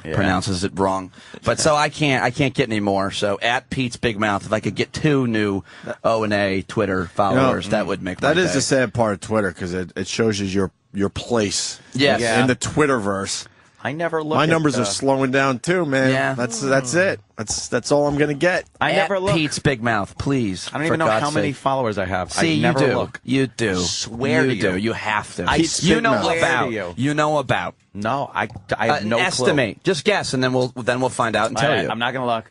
pronounces it wrong. But so I can't get any more. So at Pete's Big Mouth, if I could get 2 new O&A Twitter followers, that would make my day. That is the sad part of Twitter because it shows you your place. Yes. In the Twitterverse. I never look. My numbers are slowing down too, man. Yeah. That's it. That's all I'm gonna get. I never look. Pete's Big Mouth, please. I don't even know how many followers I have. See, I never you do. look. You do. Swear you to you. do. You have to. You know about. You know about. No, I have no estimate. clue. Just guess, and then we'll find out and tell you. I'm not going to look.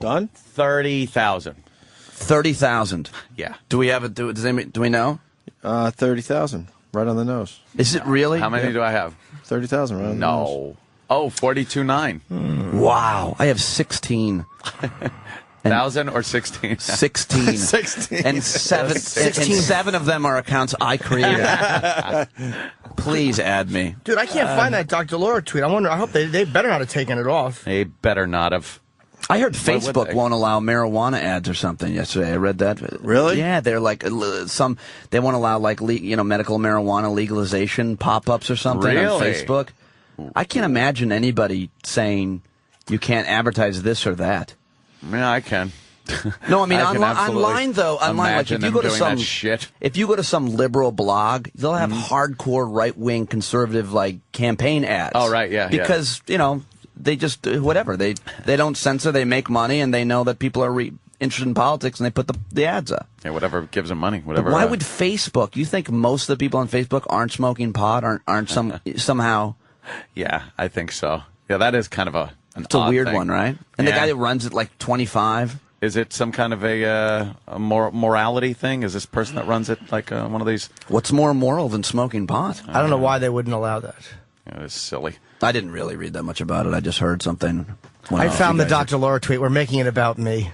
Done. 30,000. 30,000. Yeah. Do we have do we know? 30,000. Right on the nose. Is it really? How many do I have? 30,000. Right on the nose. Oh, 42.9. Wow. I have 16. 1,000 or 16? 16. 16. And 7 of them are accounts I created. Please add me. Dude, I can't find that Dr. Laura tweet. I hope they better not have taken it off. They better not have. I heard Why would Facebook they? won't allow marijuana ads or something yesterday. I read that. Really? Yeah, they're like they won't allow medical marijuana legalization pop-ups or something on Really? Facebook. I can't imagine anybody saying you can't advertise this or that. Yeah, I can. No, I mean I can absolutely online though. Online, like if imagine you go them to doing some that shit. if you go to some liberal blog, they'll have hardcore right-wing conservative campaign ads. Oh, right, yeah, because they just whatever they don't censor. They make money, and they know that people are interested in politics, and they put the ads up. Yeah, whatever gives them money. Whatever. But why would Facebook? You think most of the people on Facebook aren't smoking pot? Aren't somehow? Yeah, I think so. Yeah, that is kind of an It's a odd weird thing. one, right? And the guy that runs it 25. Is it some kind of a morality thing? Is this person that runs it one of these? What's more moral than smoking pot? I don't know why they wouldn't allow that. Yeah, it's silly. I didn't really read that much about it. I just heard something. I found the Dr. Laura tweet. We're making it about me.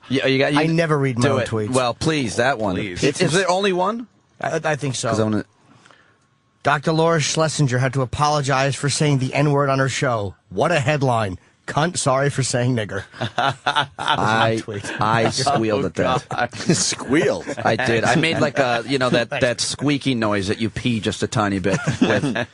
Yeah, I never read my do own it. tweets. Well, please, that one. Please. Is there only one? I think so. 'Cause I wanna- Dr. Laura Schlesinger had to apologize for saying the N-word on her show. What a headline. Cunt, sorry for saying nigger. I squealed at that. Squealed. I did. I made that squeaky noise that you pee just a tiny bit with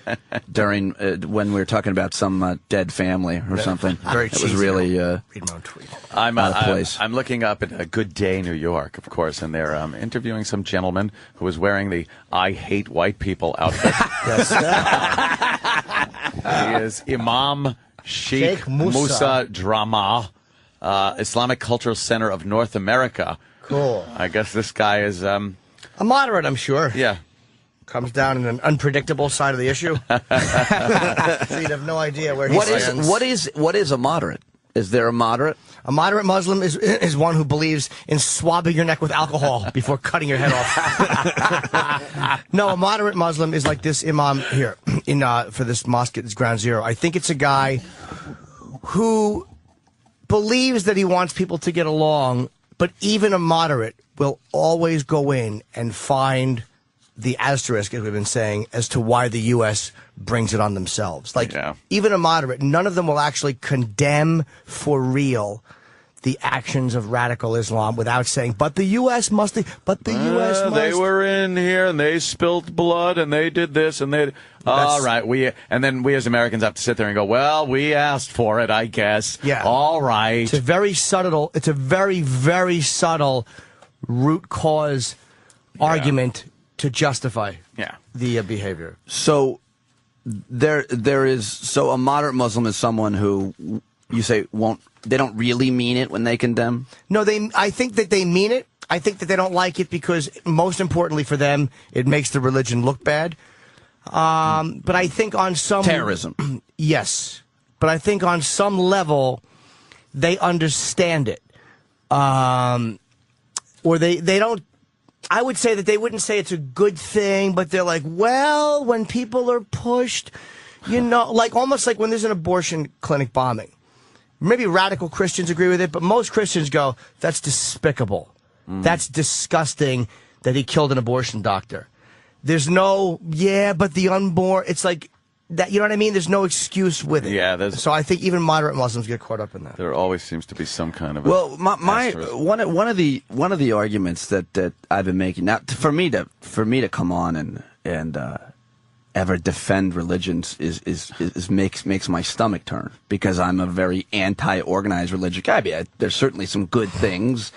during when we were talking about some dead family or something. Very it was cheesy. really Read my own tweet. I'm out of place. I'm looking up at a Good Day New York, of course, and they're interviewing some gentleman who was wearing the "I hate white people" outfit. He is Imam Sheikh Musa Drama, Islamic Cultural Center of North America. Cool. I guess this guy is A moderate, I'm sure. yeah. Comes down in an unpredictable side of the issue. So you'd have no idea where he stands. What is a moderate? Is there a moderate? A moderate Muslim is one who believes in swabbing your neck with alcohol before cutting your head off. No, a moderate Muslim is like this imam here for this mosque at Ground Zero. I think it's a guy who believes that he wants people to get along, but even a moderate will always go in and find the asterisk, as we've been saying, as to why the U.S. brings it on themselves. Like, even a moderate, none of them will actually condemn for real the actions of radical Islam without saying, but the U.S. must, but the U.S. must. They were in here and they spilled blood and they did this and they. All right, and then we as Americans have to sit there and go, well, we asked for it, I guess. Yeah. All right. It's a very subtle. It's a very, very subtle root cause argument to justify the behavior. So there is. So a moderate Muslim is someone who you say they don't really mean it when they condemn? No, I think that they mean it. I think that they don't like it because, most importantly for them, it makes the religion look bad. But I think on some... Terrorism. Yes. But I think on some level, they understand it. Or they don't... I would say that they wouldn't say it's a good thing, but they're like, well, when people are pushed, like almost like when there's an abortion clinic bombing. Maybe radical Christians agree with it, but most Christians go, that's despicable. That's disgusting that he killed an abortion doctor. There's no, but the unborn, it's like, that. You know what I mean? There's no excuse with it. Yeah, so I think even moderate Muslims get caught up in that. There always seems to be some kind of one of the arguments that I've been making, now for me to come on and ever defend religions is makes my stomach turn, because I'm a very anti-organized religious guy. I mean, there's certainly some good things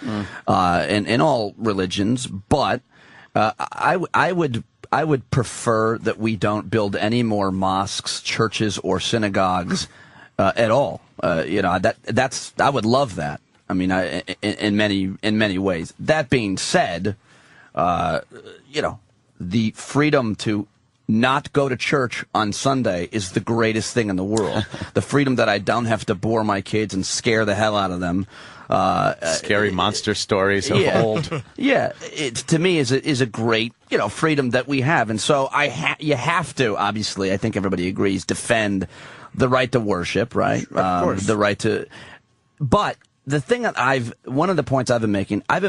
in all religions, but I would prefer that we don't build any more mosques, churches, or synagogues at all. I would love that. I mean, in many ways. That being said, the freedom to not go to church on Sunday is the greatest thing in the world. The freedom that I don't have to bore my kids and scare the hell out of them. Scary monster stories of old. Yeah, it to me is a great freedom that we have, and so you have to, obviously, I think everybody agrees, defend the right to worship, right? Of course. The right to, but the thing that one of the points I've been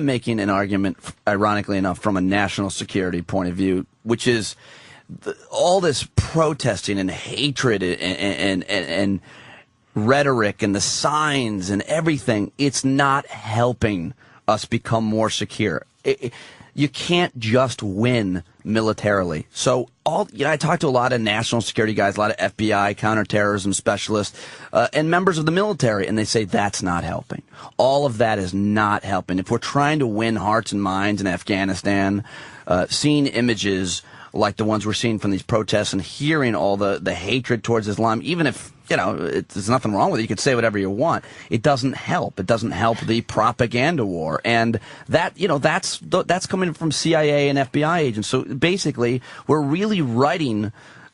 making an argument, ironically enough, from a national security point of view, which is all this protesting and hatred and rhetoric and the signs and everything, it's not helping us become more secure. You can't just win militarily. So I talked to a lot of national security guys, a lot of FBI, counterterrorism specialists, and members of the military, and they say that's not helping. All of that is not helping. If we're trying to win hearts and minds in Afghanistan, seeing images like the ones we're seeing from these protests and hearing all the hatred towards Islam, even if there's nothing wrong with it, you can say whatever you want, it doesn't help. It doesn't help the propaganda war, and that's coming from CIA and FBI agents. So basically, we're really writing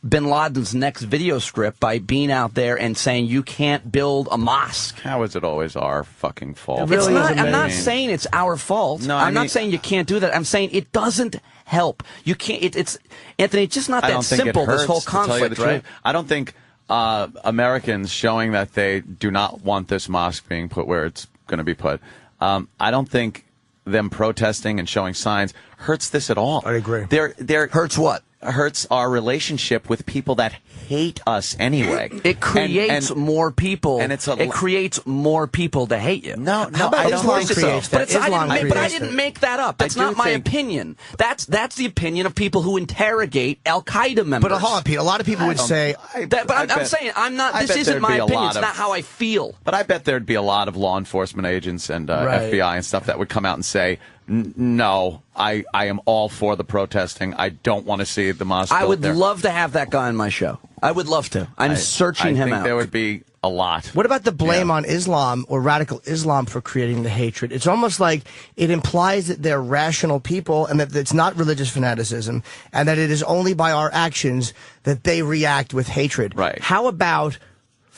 Bin Laden's next video script by being out there and saying you can't build a mosque. How is it always our fucking fault? It's not. I'm not saying it's our fault. No, I'm not saying you can't do that. I'm saying it doesn't help. You can't. It's Anthony. It's just not that simple. This whole conflict, right? I don't think Americans showing that they do not want this mosque being put where it's going to be put. I don't think them protesting and showing signs hurts this at all. I agree. Hurts what? Hurts our relationship with people that hate us anyway. It creates more people, and it creates more people to hate you. No, I don't think so. But I didn't make that up. That's not my opinion. That's the opinion of people who interrogate Al Qaeda members. But hold on, Pete. A lot of people would say. I'm saying I'm not. This isn't my opinion. It's not how I feel. But I bet there'd be a lot of law enforcement agents and FBI and stuff that would come out and say, no, I am all for the protesting. I don't want to see the mosque built I would there. love to have that guy on my show. I would love to. I'm searching him out. I think there would be a lot. What about the blame on Islam or radical Islam for creating the hatred? It's almost like it implies that they're rational people and that it's not religious fanaticism and that it is only by our actions that they react with hatred. Right. How about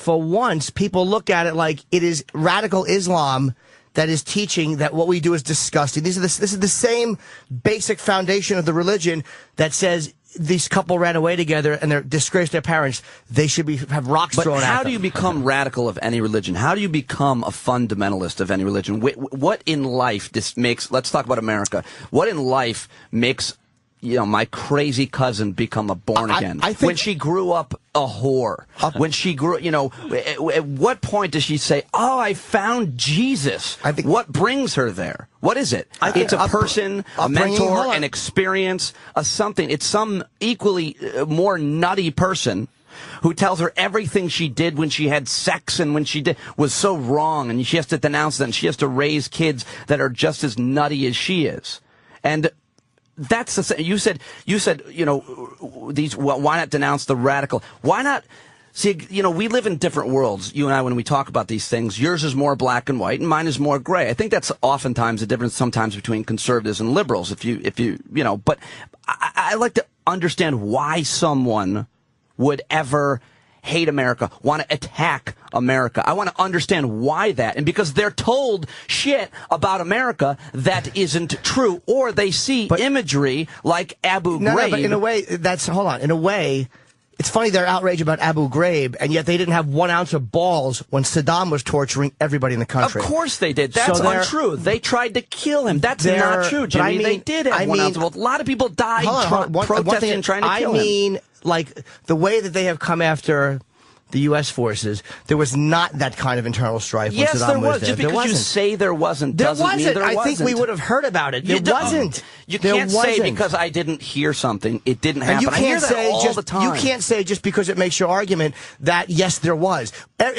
for once, people look at it like it is radical Islam that is teaching that what we do is disgusting. This is the same basic foundation of the religion that says this couple ran away together and they're disgraced their parents. They should have rocks thrown at them. But how do you become radical of any religion? How do you become a fundamentalist of any religion? What in life let's talk about America. What in life makes my crazy cousin become a born again? I think when she grew up a whore. When she grew, at what point does she say, "Oh, I found Jesus"? What brings her there? What is it? It's a person, a mentor, an experience, a something. It's some equally more nutty person who tells her everything she did when she had sex and when she was so wrong, and she has to denounce that, and she has to raise kids that are just as nutty as she is. And that's the you said why not denounce the radical? Why not see, we live in different worlds, you and I, when we talk about these things. Yours is more black and white and mine is more gray. I think that's oftentimes the difference sometimes between conservatives and liberals, if you but I like to understand why someone would ever hate America, want to attack America. I want to understand why that. And because they're told shit about America that isn't true, or they see imagery like Abu Ghraib. No, but in a way, in a way, it's funny they're outraged about Abu Ghraib, and yet they didn't have 1 ounce of balls when Saddam was torturing everybody in the country. Of course they did. That's untrue. They tried to kill him. That's not true, Jimmy. They did have 1 ounce of balls. A lot of people died protesting and trying to kill him. Like, the way that they have come after the U.S. forces, there was not that kind of internal strife when Saddam was there. Just because you say there wasn't doesn't mean there wasn't. I think we would have heard about it. There wasn't. You can't say because I didn't hear something, it didn't happen. And you can't say all the time. You can't say just because it makes your argument that, yes, there was.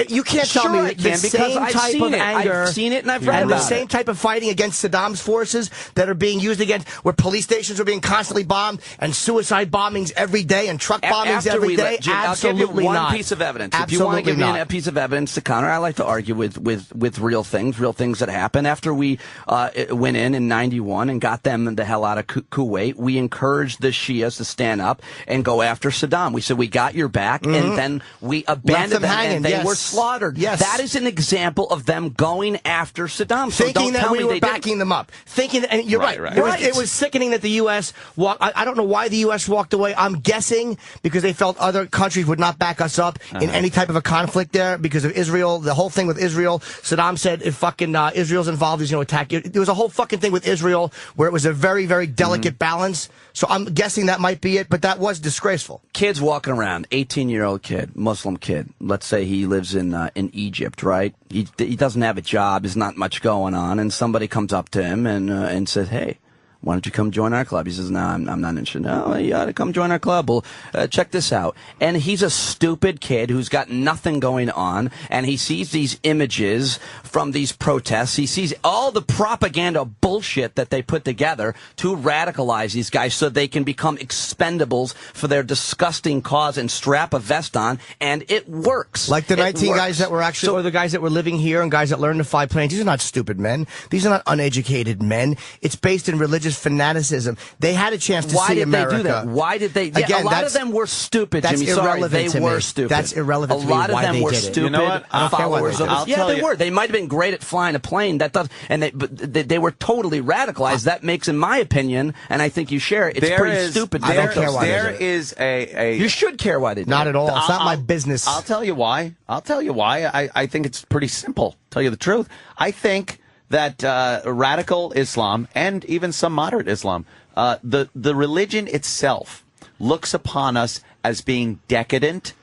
You can't tell me the same type of anger. I've seen it and I've read and about the same type of fighting against Saddam's forces that are being used against, where police stations are being constantly bombed and suicide bombings every day and truck bombings every day. Jim, absolutely I'll give you one not. piece of evidence. Absolutely if you want to give me not. a piece of evidence to counter, I like to argue with real things that happen. After we went in 91 and got them the hell out of Kuwait, we encouraged the Shias to stand up and go after Saddam. We said, we got your back, and then we abandoned them, and they were slaughtered. Yes. That is an example of them going after Saddam. So thinking that we were backing them up. Thinking that, and you're right. It was sickening that the U.S. I don't know why the U.S. walked away. I'm guessing because they felt other countries would not back us up in any type of a conflict there because of Israel. The whole thing with Israel, Saddam said if fucking Israel's involved, he's going to attack you. There was a whole fucking thing with Israel where it was a very, very delicate balance. So I'm guessing that might be it, but that was disgraceful. Kids walking around, 18-year-old kid, Muslim kid. Let's say he lives in Egypt, right? He doesn't have a job. There's not much going on, and somebody comes up to him and says, "Hey, why don't you come join our club?" He says, "No, I'm not interested." "No, you ought to come join our club. Well, check this out." And he's a stupid kid who's got nothing going on, and he sees these images from these protests. He sees all the propaganda bullshit that they put together to radicalize these guys so they can become expendables for their disgusting cause and strap a vest on, and it works. Like the 19 guys that were actually, or the guys that were living here and guys that learned to fly planes. These are not stupid men. These are not uneducated men. It's based in religious fanaticism. They had a chance to see America. Why did they do that? Why did they? Again, a lot of them were stupid, Jimmy. Sorry, they were stupid. That's irrelevant to me. A lot of them were stupid. You know what? Followers of they were. They might have been great at flying a plane. They were totally radicalized. That makes, in my opinion, and I think you share it, it's pretty stupid. I don't care why there is a. You should care why they do. Not at all. It's not my business. I'll tell you why. I think it's pretty simple. Tell you the truth. I think that radical Islam and even some moderate Islam, the religion itself looks upon us as being decadent,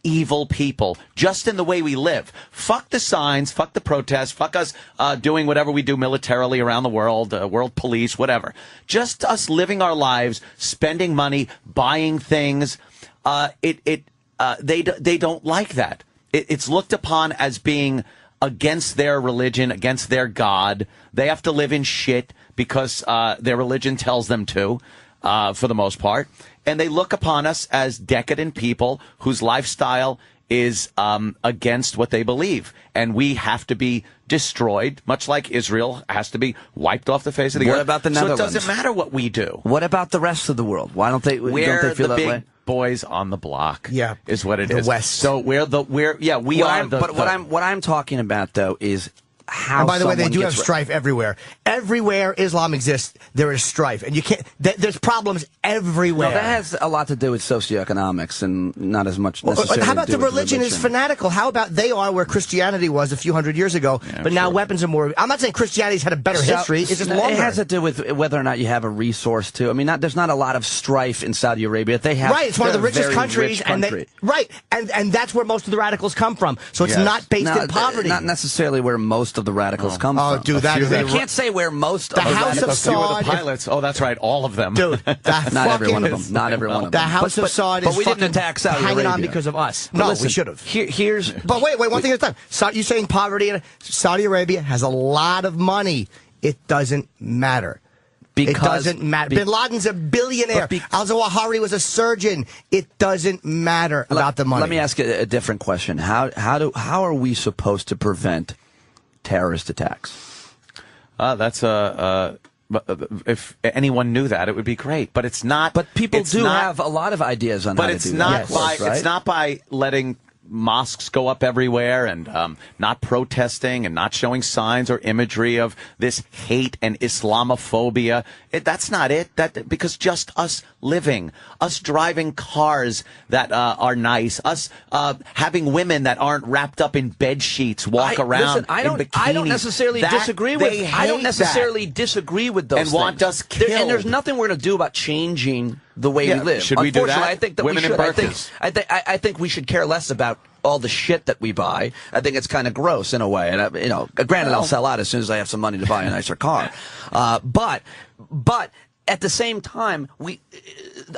evil people, just in the way we live. Fuck the signs, fuck the protests, fuck us doing whatever we do militarily around the world, world police, whatever. Just us living our lives, spending money, buying things. They don't like that. It's looked upon as being against their religion, against their God. They have to live in shit because their religion tells them to, for the most part. And they look upon us as decadent people whose lifestyle is against what they believe. And we have to be destroyed, much like Israel has to be wiped off the face of the earth. What about the Netherlands? So it doesn't matter what we do. What about the rest of the world? Why don't they feel that way? boys on the block. Yeah, is what it the is. West. So we are the. But what I'm talking about though is how. And by the way, they someone do have gets strife everywhere. Everywhere Islam exists, there is strife, and you can't. There's problems everywhere. No, that has a lot to do with socioeconomics and not as much necessarily. How about to do the with religion is fanatical? How about they are where Christianity was a few hundred years ago, but now weapons are more. I'm not saying Christianity's had a better history. It's just longer. It has to do with whether or not you have a resource to. I mean, there's not a lot of strife in Saudi Arabia. They have right. It's one of the richest very countries, rich country. and that's where most of the radicals come from. So it's not based in poverty. Not necessarily where most of the radicals come from. Oh, dude, you can't say where most of the House of Saud. The pilots. Oh, that's right, all of them. Dude, not every one of them. Not every one of them. The House of Saud is we didn't attack Saudi hanging Arabia. on because of us. But No, listen, we should have. Here's. But wait, one thing at a time. So you're saying poverty in Saudi Arabia has a lot of money. It doesn't matter. It doesn't matter. Bin Laden's a billionaire. Al-Zawahiri was a surgeon. It doesn't matter about the money. Let me ask you a different question. How are we supposed to prevent terrorist attacks? That's if anyone knew that, it would be great. But it's not. But people have a lot of ideas on how to do that. It's not by letting mosques go up everywhere and not protesting and not showing signs or imagery of this hate and Islamophobia. That's not it. Because just us living, us driving cars that are nice, us having women that aren't wrapped up in bed sheets walk around in bikinis. I don't necessarily disagree with. I don't necessarily disagree with those and want us killed. And there's nothing we're going to do about changing the way we live. Should we do that? I think that Women we should. in burqas. I think we should care less about all the shit that we buy. I think it's kind of gross in a way. And granted, I'll sell out as soon as I have some money to buy a nicer car. But at the same time,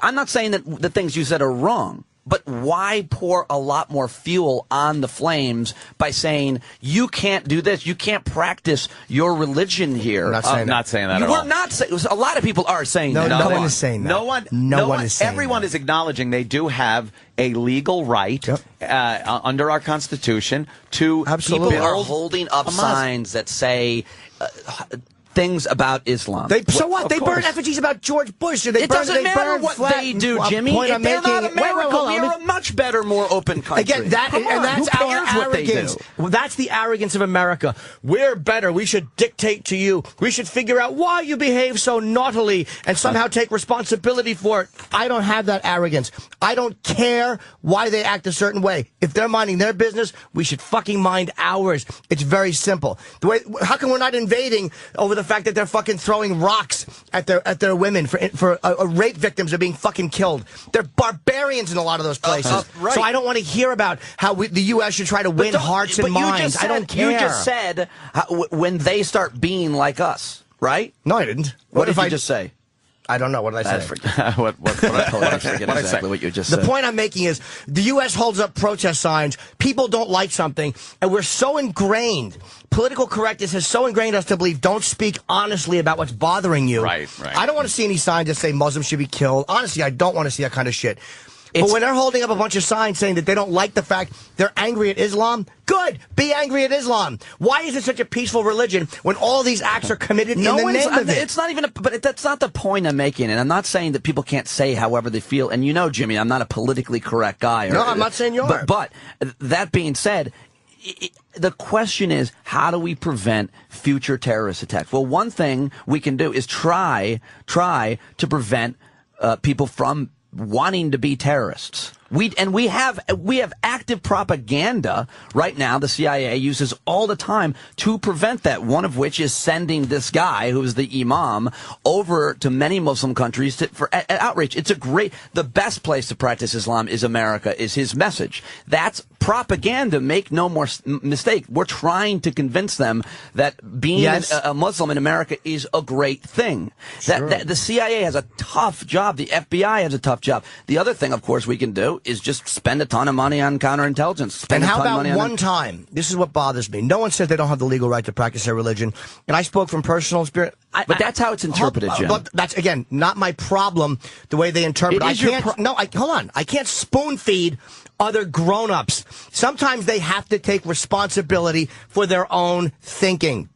I'm not saying that the things you said are wrong. But why pour a lot more fuel on the flames by saying you can't do this, you can't practice your religion here? I'm not saying that at all. We're not saying. A lot of people are saying that. No one is saying that. No one is saying everyone is acknowledging they do have a legal right under our Constitution to People are holding up signs that say things about Islam. So what? They burn effigies about George Bush. It doesn't matter what they do, Jimmy. If they're not America, we are a much better, more open country. Again, that's our arrogance. Well, that's the arrogance of America. We're better. We should dictate to you. We should figure out why you behave so naughtily and somehow take responsibility for it. I don't have that arrogance. I don't care why they act a certain way. If they're minding their business, we should fucking mind ours. It's very simple. How come we're not invading over the fact that they're fucking throwing rocks at their women for rape victims are being fucking killed? They're barbarians in a lot of those places. Right. So I don't want to hear about how the U.S. should try to win hearts and minds. I don't care. You just said when they start being like us, right? No, I didn't. What did you just say? I don't know. What did I say? What I totally forget exactly what you just said. The point I'm making is the U.S. holds up protest signs. People don't like something, and we're so ingrained. Political correctness has so ingrained us to believe don't speak honestly about what's bothering you. Right. I don't want to see any signs that say Muslims should be killed. Honestly, I don't want to see that kind of shit. But when they're holding up a bunch of signs saying that they don't like the fact they're angry at Islam, good. Be angry at Islam. Why is it such a peaceful religion when all these acts are committed in the name of it? It's not even. But that's not the point I'm making. And I'm not saying that people can't say however they feel. And Jimmy, I'm not a politically correct guy. No, I'm not saying you are. But that being said, the question is, how do we prevent future terrorist attacks? Well, one thing we can do is try to prevent people from wanting to be terrorists. We have active propaganda right now. The CIA uses all the time to prevent that. One of which is sending this guy, who is the imam, over to many Muslim countries for outreach. It's the best place to practice Islam is America. Is his message? That's propaganda. Make no more mistake. We're trying to convince them that being a Muslim in America is a great thing. Sure. That the CIA has a tough job. The FBI has a tough job. The other thing, of course, we can do is just spend a ton of money on counterintelligence. And how about one time? This is what bothers me. No one says they don't have the legal right to practice their religion. And I spoke from personal experience. But that's how it's interpreted, Jim. But that's, again, not my problem, the way they interpret it. Hold on. I can't spoon feed other grown-ups. Sometimes they have to take responsibility for their own thinking.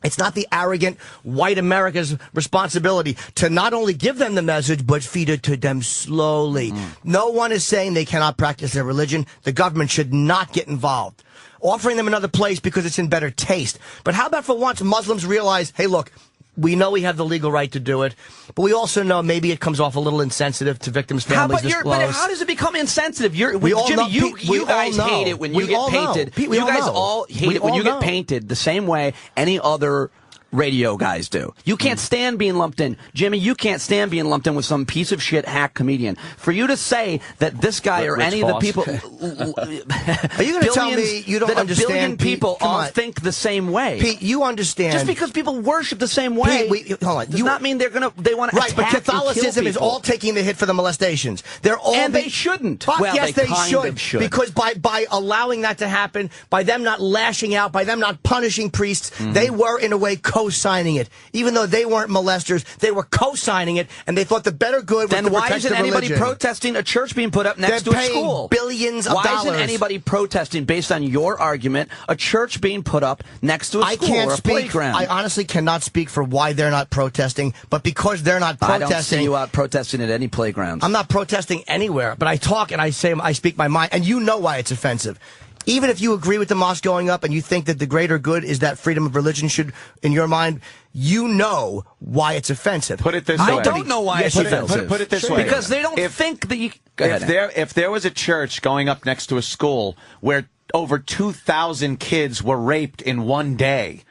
It's not the arrogant white America's responsibility to not only give them the message, but feed it to them slowly. No one is saying they cannot practice their religion. The government should not get involved. Offering them another place because it's in better taste. But how about for once Muslims realize, hey, look, we know we have the legal right to do it, but we also know maybe it comes off a little insensitive to victims' families. But how does it become insensitive? Jimmy, you guys hate it when you get painted. You guys all hate it when you get painted the same way any other radio guys do. You can't stand being lumped in. Jimmy, you can't stand being lumped in with some piece of shit hack comedian. For you to say that this guy or any of the people... Are you going to tell me you don't understand... a billion people Pete, all think the same way? Pete, you understand... Just because people worship the same way hold on. does not mean they want to right, attack but Catholicism is all taking the hit for the molestations. They're all... And they shouldn't. Fuck Well, yes, they they kind of should. Because by allowing that to happen, by them not lashing out, by them not punishing priests, they were, in a way, co-signing it. Even though they weren't molesters, they were co-signing it, and they thought the better good was then to why protect isn't the anybody religion. protesting a church being put up next They're to a paying school? billions of why dollars. isn't anybody protesting, based on your argument, a church being put up next to a school or a playground? I honestly cannot speak for why they're not protesting, but because they're not protesting... I don't see you out protesting at any playground. I'm not protesting anywhere, but I talk and I speak my mind, and you know why it's offensive. Even if you agree with the mosque going up and you think that the greater good is that freedom of religion should, in your mind, you know why it's offensive. Put it this way. I don't know why it's offensive. Put it this way. Because they don't think that you... If there was a church going up next to a school where over 2,000 kids were raped in one day,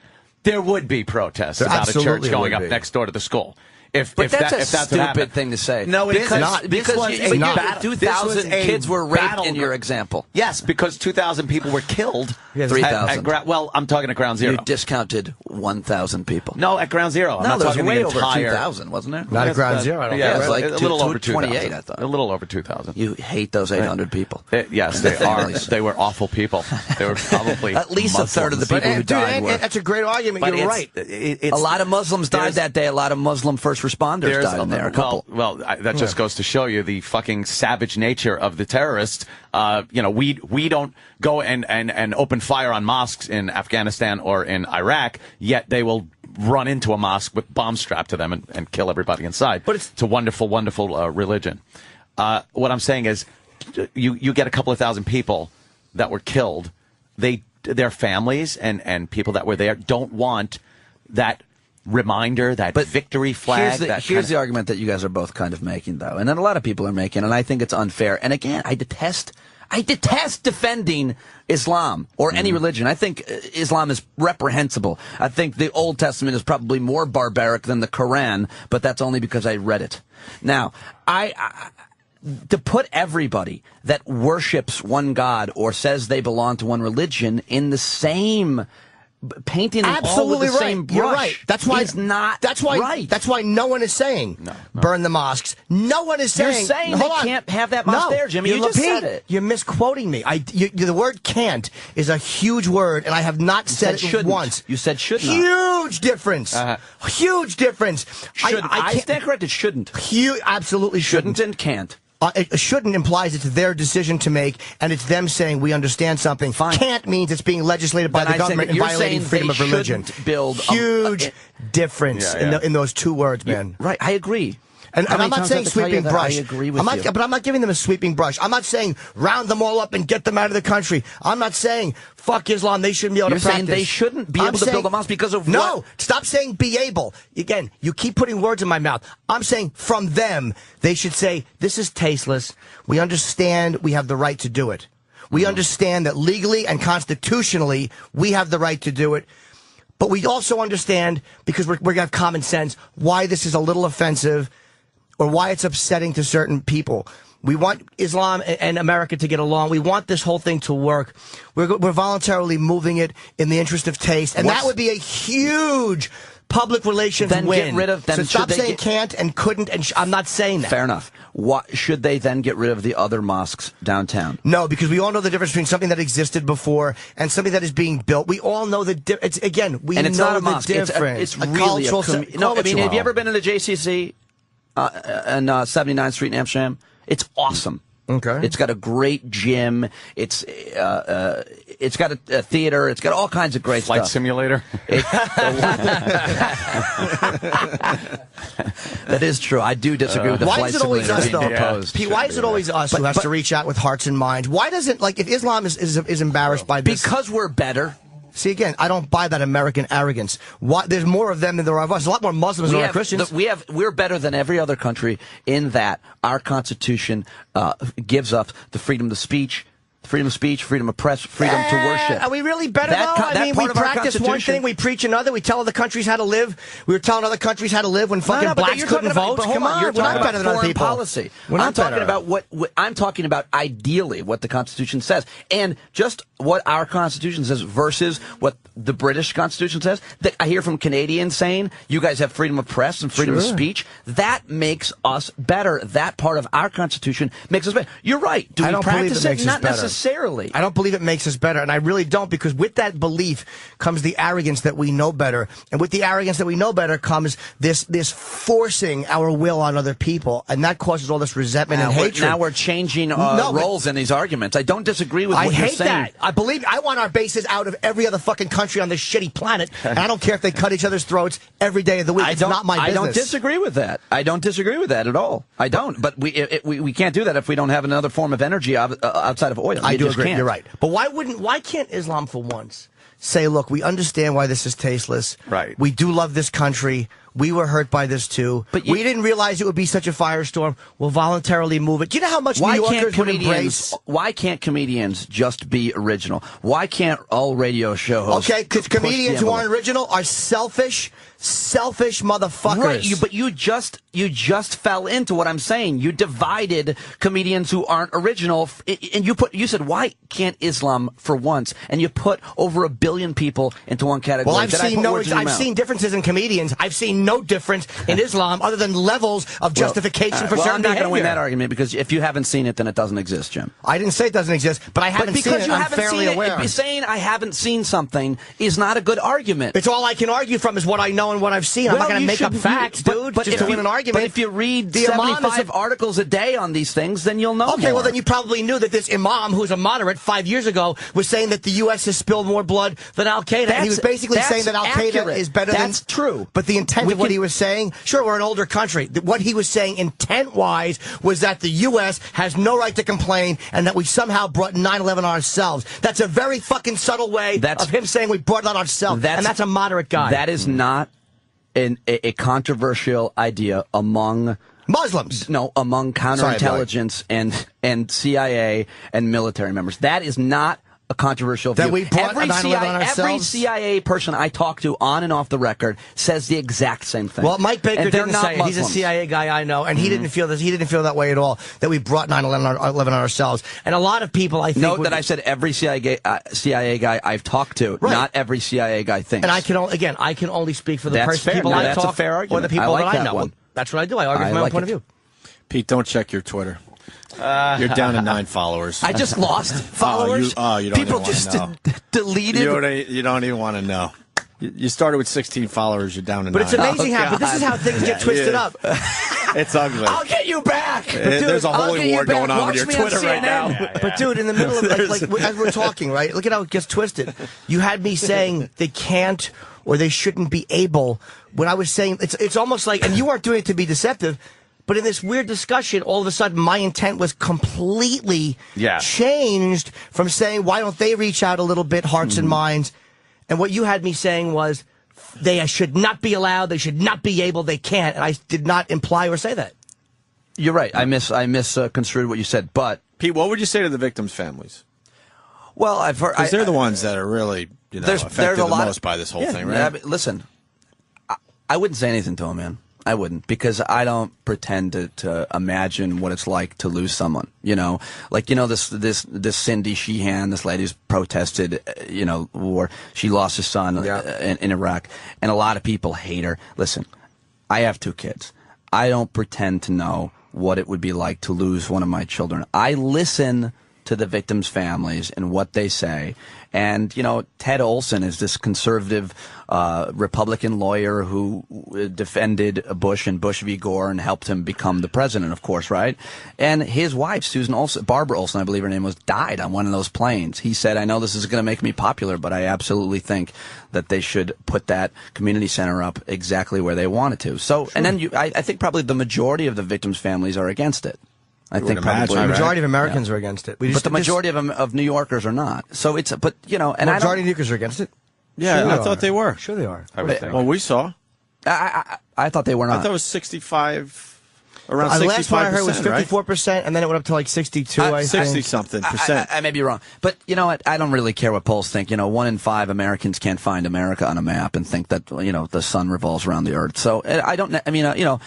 there would be protests about a church going up next door to the school. But that's a stupid thing to say. No, it is not. Because 2,000 kids were raped in your example. Yes, because 2,000 people were killed. 3,000. Well, I'm talking at Ground Zero. You discounted 1,000 people. No, at Ground Zero. I'm not there was talking way the over entire... 2,000, wasn't there? Not at Ground Zero. I don't it was like a little over 228, I thought. A little over 2,000. You hate those 800 people. Yes, they are. They were awful people. They were probably at least a third of the people who died were. That's a great argument. You're right. A lot of Muslims died that day. A lot of Muslim first responders died in there. A couple. Well, that just goes to show you the fucking savage nature of the terrorists. We don't go and open fire on mosques in Afghanistan or in Iraq, yet they will run into a mosque with bombs strapped to them and kill everybody inside. But it's a wonderful, wonderful religion. What I'm saying is, you get a couple of thousand people that were killed. Their families and people that were there don't want that reminder, that victory flag. Here's the argument that you guys are both kind of making, though, and that a lot of people are making, and I think it's unfair. And again, I detest defending Islam or any religion. I think Islam is reprehensible. I think the Old Testament is probably more barbaric than the Quran, but that's only because I read it. Now, to put everybody that worships one God or says they belong to one religion in the same... painting them all with the same brush. You're right. That's why it's not. That's why. Right. That's why no one is saying burn the mosques. No one is saying. You're saying they can't have that mosque there, Jimmy. You just said it. You're misquoting me. The word "can't" is a huge word, and I have not said it once. You said should not. Huge difference. Huge difference. I stand corrected. Shouldn't. Absolutely shouldn't and can't. It shouldn't implies it's their decision to make, and it's them saying we understand something. Fine. Can't means it's being legislated by the government and violating freedom of religion. Build huge difference in those two words, man. Right, I agree. And I'm not saying sweeping brush. I agree with you. But I'm not giving them a sweeping brush. I'm not saying round them all up and get them out of the country. I'm not saying fuck Islam. They shouldn't be able to practice. You're saying they shouldn't be able to build a mosque because of No, stop saying be able. Again, you keep putting words in my mouth. I'm saying from them, they should say, this is tasteless. We understand we have the right to do it. We understand that legally and constitutionally, we have the right to do it. But we also understand, because we're going to have common sense, why this is a little offensive or why it's upsetting to certain people. We want Islam and America to get along. We want this whole thing to work. We're voluntarily moving it in the interest of taste. And that would be a huge public relations then win. Get rid of, then so stop saying can't and couldn't, and I'm not saying that. Fair enough. Should they then get rid of the other mosques downtown? No, because we all know the difference between something that existed before and something that is being built. We all know the difference. Again, we and it's know not a the mosque. difference. It's really no, I mean, have you ever been to the JCC on 79th Street in Amsterdam? It's awesome. Okay. It's got a great gym. It's got a theater. It's got all kinds of great Flight stuff. simulator. That is true. I do disagree with the why flight is it always us, simulator though? being proposed. Pete, why is it always us who has to reach out with hearts and minds? Why doesn't, like, if Islam is embarrassed by this? Because we're better. See, again, I don't buy that American arrogance. Why, there's more of them than there are of us. There's a lot more Muslims than there are Christians. We're better than every other country in that our Constitution gives us the freedom to speech, freedom of press, freedom to worship. Are we really better, though? I mean, we practice one thing, we preach another, we tell other countries how to live. We were telling other countries how to live when fucking blacks couldn't vote. Come on, we're not better than other people. Policy. We're not talking about I'm talking about ideally what the Constitution says, and just what our Constitution says versus what the British Constitution says. That I hear from Canadians saying you guys have freedom of press and freedom of speech. That makes us better. That part of our Constitution makes us better. You're right. Do we practice it? Not necessarily. I don't believe it makes us better, and I really don't, because with that belief comes the arrogance that we know better, and with the arrogance that we know better comes this forcing our will on other people, and that causes all this resentment and hatred. Now we're changing roles in these arguments. I don't disagree with what you're saying. I hate that. I want our bases out of every other fucking country on this shitty planet, and I don't care if they cut each other's throats every day of the week. It's not my business. I don't disagree with that. I don't disagree with that at all. I don't. But we can't do that if we don't have another form of energy outside of oil. I do agree. You're right. But why can't Islam for once say, look, we understand why this is tasteless. Right. We do love this country. We were hurt by this too. But we didn't realize it would be such a firestorm. We'll voluntarily move it. Do you know how much New Yorkers would embrace? Why can't comedians just be original? Why can't all radio show hosts? Okay, because comedians who aren't original are selfish motherfuckers. Right, but you just fell into what I'm saying. You divided comedians who aren't original, and you said, why can't Islam for once? And you put over 1 billion people into one category. Well, I've seen differences in comedians. I've seen no difference in Islam other than levels of justification for certain I'm not going to win behavior. that argument, because if you haven't seen it, then it doesn't exist, Jim. I didn't say it doesn't exist, but I haven't seen it. I'm fairly aware. Saying I haven't seen something is not a good argument. It's all I can argue from is what I know and what I've seen. I'm not going to make up facts, dude, just to win an argument. But if you read 75 articles a day on these things, then you'll know Okay, more. well, then you probably knew that this imam, who's a moderate 5 years ago, was saying that the U.S. has spilled more blood than Al-Qaeda. And he was basically saying that Al-Qaeda is better than... That's true. But the intent of what he was saying, sure, we're an older country. What he was saying intent-wise was that the U.S. has no right to complain and that we somehow brought 9/11 on ourselves. That's a very fucking subtle way of him saying we brought it on ourselves. And that's a moderate guy. That is not a controversial idea among Muslims. No, among counterintelligence and CIA and military members. That is not a controversial view. That we brought 9/11 on ourselves? Every CIA person I talk to on and off the record says the exact same thing. Well, Mike Baker didn't say it. He's a Muslims. CIA guy I know, and he didn't feel this. He didn't feel that way at all. That we brought 9/11 on ourselves. And a lot of people, I think, note that I said every CIA guy I've talked to, not every CIA guy thinks. And I can only speak for the people No, I that's talk a fair argument. or the people I like that I that know. one. That's what I do. I argue from my own point of view. Pete, don't check your Twitter. You're down to 9 followers. I just lost followers. You don't People even just want to know. deleted. You don't even want to know. You started with 16 followers. You're down to 9. But it's amazing how. But this is how things get twisted up. It's ugly. I'll get you back. There's a holy war going on with your Twitter right now. But dude, in the middle of like as we're talking, right? Look at how it gets twisted. You had me saying they can't or they shouldn't be able. When I was saying it's almost like, and you weren't doing it to be deceptive. But in this weird discussion, all of a sudden, my intent was completely changed from saying, why don't they reach out a little bit, hearts and minds? And what you had me saying was, they should not be allowed, they should not be able, they can't. And I did not imply or say that. You're right. I misconstrued what you said. But Pete, what would you say to the victims' families? Well, I've heard... Because they're the ones that are really affected the most by this whole thing, right? Listen, I wouldn't say anything to them, man. I wouldn't, because I don't pretend to imagine what it's like to lose someone. This Cindy Sheehan, this lady who's protested, war. She lost her son in Iraq, and a lot of people hate her. Listen, I have 2 kids. I don't pretend to know what it would be like to lose one of my children. I listen to the victims' families and what they say. And, you know, Ted Olson is this conservative Republican lawyer who defended Bush and Bush v. Gore and helped him become the president, of course, right? And his wife, Susan Olson, Barbara Olson, I believe her name was, died on one of those planes. He said, I know this is going to make me popular, but I absolutely think that they should put that community center up exactly where they wanted to. So, and then I think probably the majority of the victims' families are against it. I think probably the majority of Americans are against it. But the majority of New Yorkers are not. So it's, but you know, and the majority of New Yorkers are against it. Yeah, Sure I thought they were. Sure they are. I would think. Well, we saw. I thought they were not. I thought it was 65, around 65%. Last one I heard was 54%, right? and then it went up to like 62. I think 60-something%. I may be wrong, but you know what? I don't really care what polls think. You know, 1 in 5 Americans can't find America on a map and think that you know the sun revolves around the earth. So I don't. I mean, you know,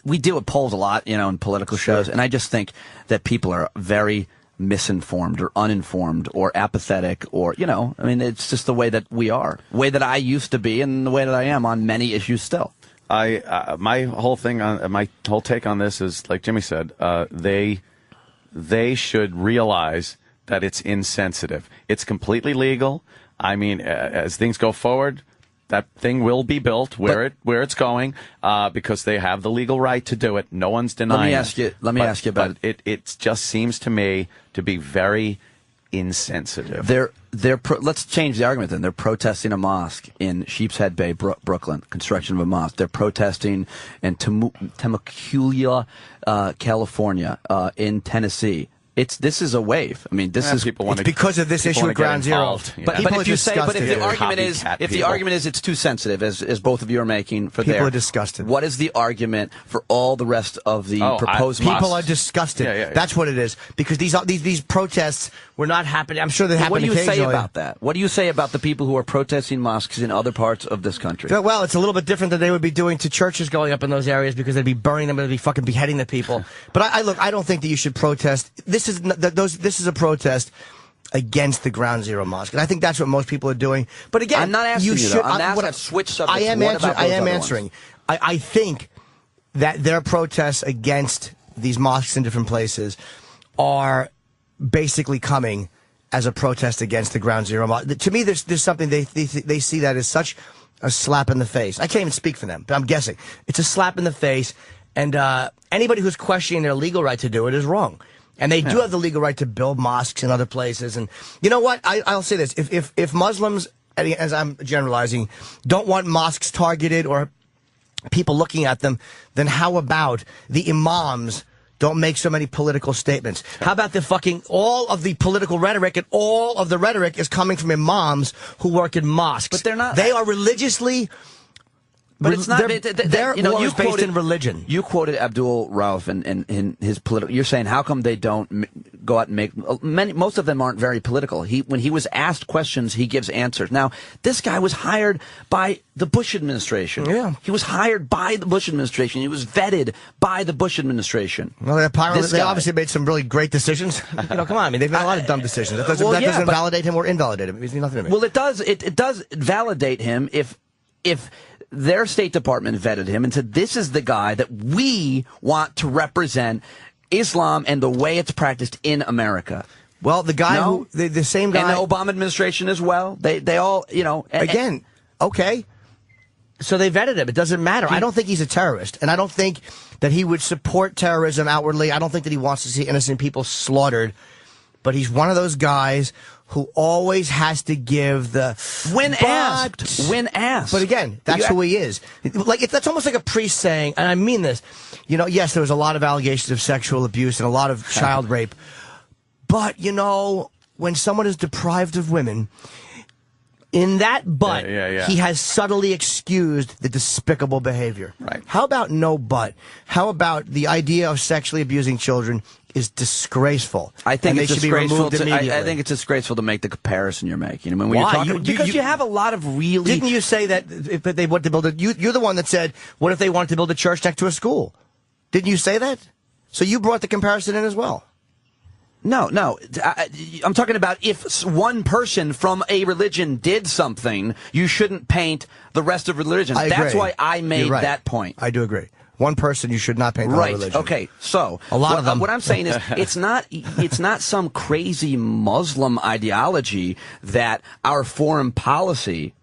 we deal with polls a lot, you know, in political shows, and I just think that people are very misinformed or uninformed or apathetic or, you know, I mean, it's just the way that we are, the way that I used to be and the way that I am on many issues still. My whole take on this is, like Jimmy said, they should realize that it's insensitive. It's completely legal. I mean, as things go forward, that thing will be built where it's going because they have the legal right to do it. No one's denying it. Let me ask you about it. It just seems to me to be very insensitive. Let's change the argument then. They're protesting a mosque in Sheepshead Bay, Brooklyn, construction of a mosque. They're protesting in Temecula, California, in Tennessee. This is a wave. I mean, this is people want it's because of this issue at Ground Zero. But if the argument is it's too sensitive, as both of you are making for people are disgusted. What is the argument for all the rest of the proposed mosques? People are disgusted. Yeah. That's what it is. Because these protests were not happening. I'm sure they happen occasionally. What do you say about that? What do you say about the people who are protesting mosques in other parts of this country? Well, it's a little bit different than they would be doing to churches going up in those areas because they'd be burning them and they'd be fucking beheading the people. But I don't think that you should protest. This is a protest against the Ground Zero mosque, and I think that's what most people are doing. But again, I'm not asking you. Should, I'm asking. I've switched subjects. I am answering. I think that their protests against these mosques in different places are basically coming as a protest against the Ground Zero mosque. To me, there's something they see that as such a slap in the face. I can't even speak for them, but I'm guessing it's a slap in the face. And anybody who's questioning their legal right to do it is wrong. And they do have the legal right to build mosques in other places. And you know what? I'll say this. If Muslims, as I'm generalizing, don't want mosques targeted or people looking at them, then how about the imams don't make so many political statements? How about all of the political rhetoric and all of the rhetoric is coming from imams who work in mosques? But they're not. They are religiously... But it's not. Their war is based in religion. You quoted Abdul Rauf in his political. You're saying how come they don't go out and make most of them aren't very political. When he was asked questions, he gives answers. Now this guy was hired by the Bush administration. Yeah, he was hired by the Bush administration. He was vetted by the Bush administration. Well, they obviously made some really great decisions. You know, come on. I mean, they've made a lot of dumb decisions. That doesn't validate him or invalidate him. It means nothing to me. Well, it does. It does validate him if their State Department vetted him and said, this is the guy that we want to represent Islam and the way it's practiced in America. Well, the guy the same guy. And the Obama administration as well. They all, you know. Again, okay. So they vetted him. It doesn't matter. I don't think he's a terrorist. And I don't think that he would support terrorism outwardly. I don't think that he wants to see innocent people slaughtered. But he's one of those guys who always has to give the when asked. But again, that's who he is. That's almost like a priest saying, and I mean this. You know, yes, there was a lot of allegations of sexual abuse and a lot of child rape. But you know, when someone is deprived of women, in that he has subtly excused the despicable behavior. Right. How about no but? How about the idea of sexually abusing children is disgraceful? I think it's disgraceful. I think it's disgraceful to make the comparison you're making. I mean, when Why? you're talking, because you have a lot of really. Didn't you say that if they want to build you're the one that said, what if they wanted to build a church next to a school? Didn't you say that? So you brought the comparison in as well. No. I'm talking about if one person from a religion did something, you shouldn't paint the rest of religion. That's why I made that point. I do agree. One person you should not paint the whole religion. Okay. So a lot of them. What I'm saying is, it's not some crazy Muslim ideology that our foreign policy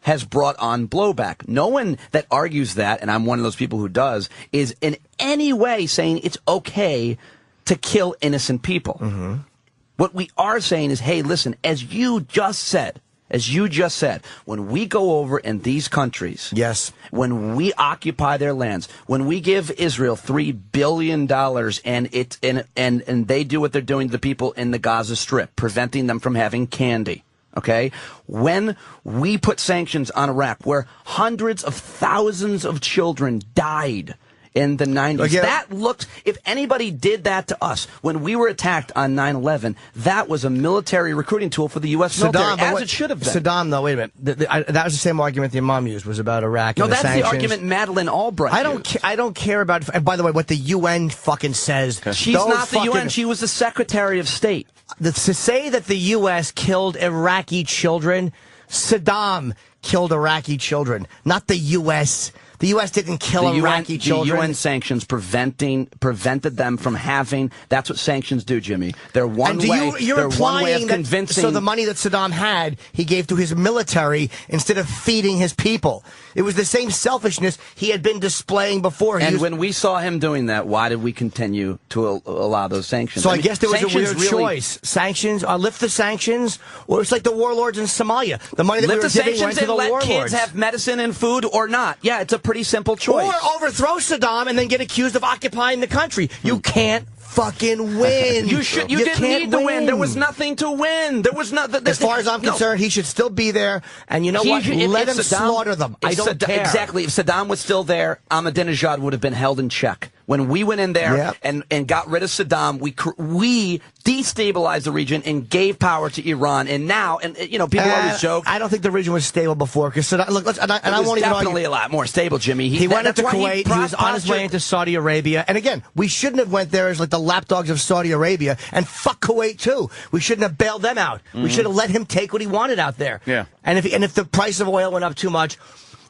has brought on blowback. No one that argues that, and I'm one of those people who does, is in any way saying it's okay to kill innocent people. Mm-hmm. What we are saying is, hey, listen, as you just said, when we go over in these countries, yes, when we occupy their lands, when we give Israel $3 billion and they do what they're doing to the people in the Gaza Strip, preventing them from having candy. Okay? When we put sanctions on Iraq, where hundreds of thousands of children died in the 90s, that looked, if anybody did that to us when we were attacked on 9/11, that was a military recruiting tool for the U.S. military, as it should have been. Saddam, though, wait a minute. That was the same argument the Imam used, was about Iraq. No, and that's the sanctions. the argument Madeleine Albright I don't care about, and by the way, what the UN fucking says. She's not the UN. She was the Secretary of State. To say that the U.S. killed Iraqi children, Saddam killed Iraqi children, not the U.S. The U.S. didn't kill Iraqi children. The UN sanctions prevented them from having. That's what sanctions do, Jimmy. They're one way. You're they're one way of implying convincing. So the money that Saddam had, he gave to his military instead of feeding his people. It was the same selfishness he had been displaying before. And when we saw him doing that, why did we continue to allow those sanctions? So I guess there was a weird choice. Sanctions, lift the sanctions, or it's like the warlords in Somalia. The money that we were giving went to the warlords. Let kids have medicine and food or not. Yeah, it's a pretty simple choice. Or overthrow Saddam and then get accused of occupying the country. You can't fucking win. You didn't need to win. There was nothing to win. There was nothing. As far as I'm concerned, he should still be there. And you know what? Let him slaughter them. I don't care. Exactly. If Saddam was still there, Ahmadinejad would have been held in check. When we went in there and got rid of Saddam, we destabilized the region and gave power to Iran. And now, people always joke. I don't think the region was stable before. Because Saddam, look, I won't even definitely a lot more stable, Jimmy. He went into Kuwait. He was on his way into Saudi Arabia. And again, we shouldn't have went there as like the lapdogs of Saudi Arabia. And fuck Kuwait too. We shouldn't have bailed them out. We should have let him take what he wanted out there. Yeah. And if the price of oil went up too much,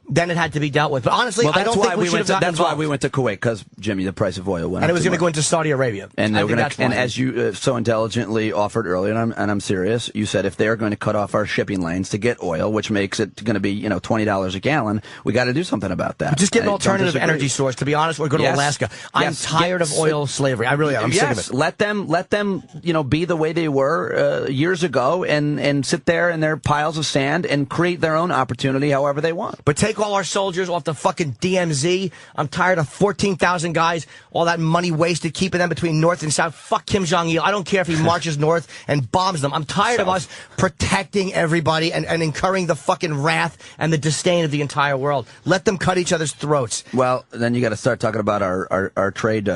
then it had to be dealt with. But honestly, I don't think we should have gotten involved. That's why we went to Kuwait, because, Jimmy, the price of oil went up. And it was going to go into Saudi Arabia. And as you so intelligently offered earlier, and I'm serious, you said if they're going to cut off our shipping lanes to get oil, which makes it going to be $20 a gallon, we got to do something about that. Just get an alternative energy source. To be honest, or go to Alaska. I'm tired of oil slavery. I really am. I'm sick of it. Let them be the way they were years ago, and sit there in their piles of sand and create their own opportunity however they want. But take all our soldiers off the fucking DMZ. I'm tired of 14,000 guys, all that money wasted, keeping them between North and South. Fuck Kim Jong-il. I don't care if he marches north and bombs them. I'm tired of us protecting everybody and incurring the fucking wrath and the disdain of the entire world. Let them cut each other's throats. Well, then you got to start talking about our trade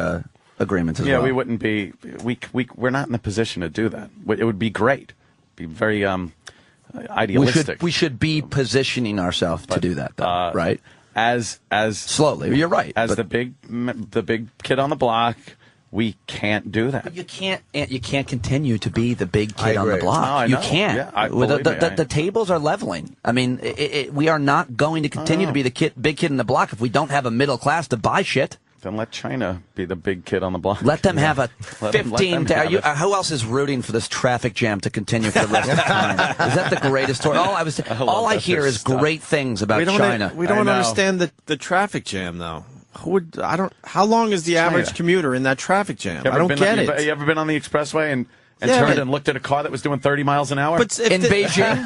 agreements as well. Yeah, we wouldn't be. We're not in a position to do that. It would be great. Be very idealistic. We should be positioning ourselves to do that, though, right? As slowly, you're right. As the big kid on the block, we can't do that. But you can't continue to be the big kid on the block. No, you can't. Yeah, the tables are leveling. I mean, we are not going to continue to be the big kid in the block if we don't have a middle class to buy shit. Then let China be the big kid on the block. Let them have a 15. Who else is rooting for this traffic jam to continue for the rest of time? Is that the greatest story? All I hear is great things about China. We don't understand the traffic jam, though. How long is the average commuter in that traffic jam? I don't get it. You ever been on the expressway and turned and looked at a car that was doing 30 miles an hour? In Beijing?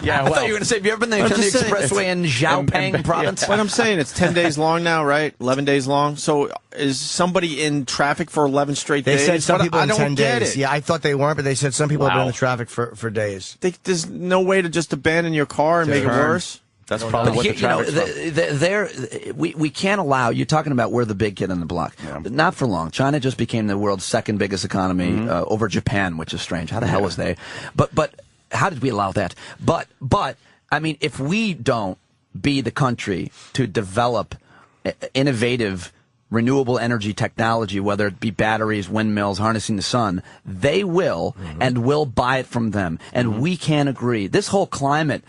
Yeah, I thought you were going to say, have you ever been on the expressway in Xiaopeng province? What I'm saying, it's 10 days long now, right? 11 days long. So is somebody in traffic for 11 straight days? They said some people in 10 days. It. Yeah, I thought they weren't, but they said some people have been in the traffic for days. There's no way to just abandon your car and make it worse? That's probably what the traffic's we can't allow. You're talking about we're the big kid on the block. Yeah. Not for long. China just became the world's second biggest economy over Japan, which is strange. How the hell was they? But how did we allow that? But I mean, if we don't be the country to develop innovative renewable energy technology, whether it be batteries, windmills, harnessing the sun, they will and will buy it from them. And we can't agree. This whole climate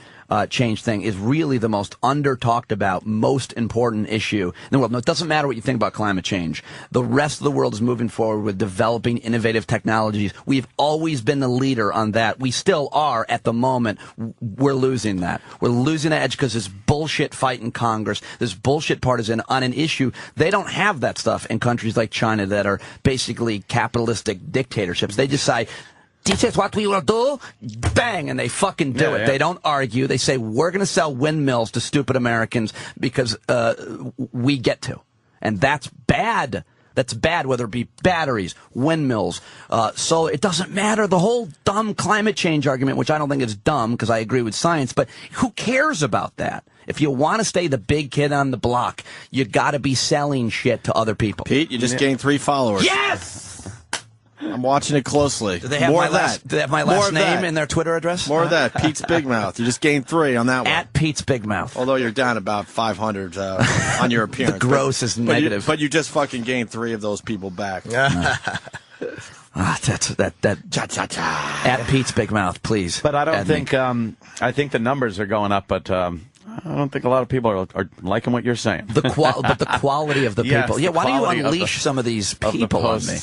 change thing is really the most under-talked about, most important issue in the world. No, it doesn't matter what you think about climate change. The rest of the world is moving forward with developing innovative technologies. We've always been the leader on that. We still are at the moment. We're losing that. We're losing the edge because this bullshit fight in Congress, this bullshit partisan on an issue. They don't have that stuff in countries like China that are basically capitalistic dictatorships. They just say, this is what we will do, bang, and they fucking do it. They don't argue. They say, we're going to sell windmills to stupid Americans because we get to. And that's bad. That's bad, whether it be batteries, windmills. So it doesn't matter. The whole dumb climate change argument, which I don't think is dumb because I agree with science, but who cares about that? If you want to stay the big kid on the block, you got to be selling shit to other people. Pete, you just gained 3 followers. Yes! I'm watching it closely. Do they have do they have my last name in their Twitter address? More of that. Pete's Big Mouth. You just gained 3 on that one. At Pete's Big Mouth. Although you're down about 500 on your appearance. The gross is negative. But you just fucking gained 3 of those people back. At Pete's Big Mouth, please. But I don't think I think the numbers are going up, but I don't think a lot of people are liking what you're saying. But the quality of the people. Yeah, why don't you unleash some of these people on me?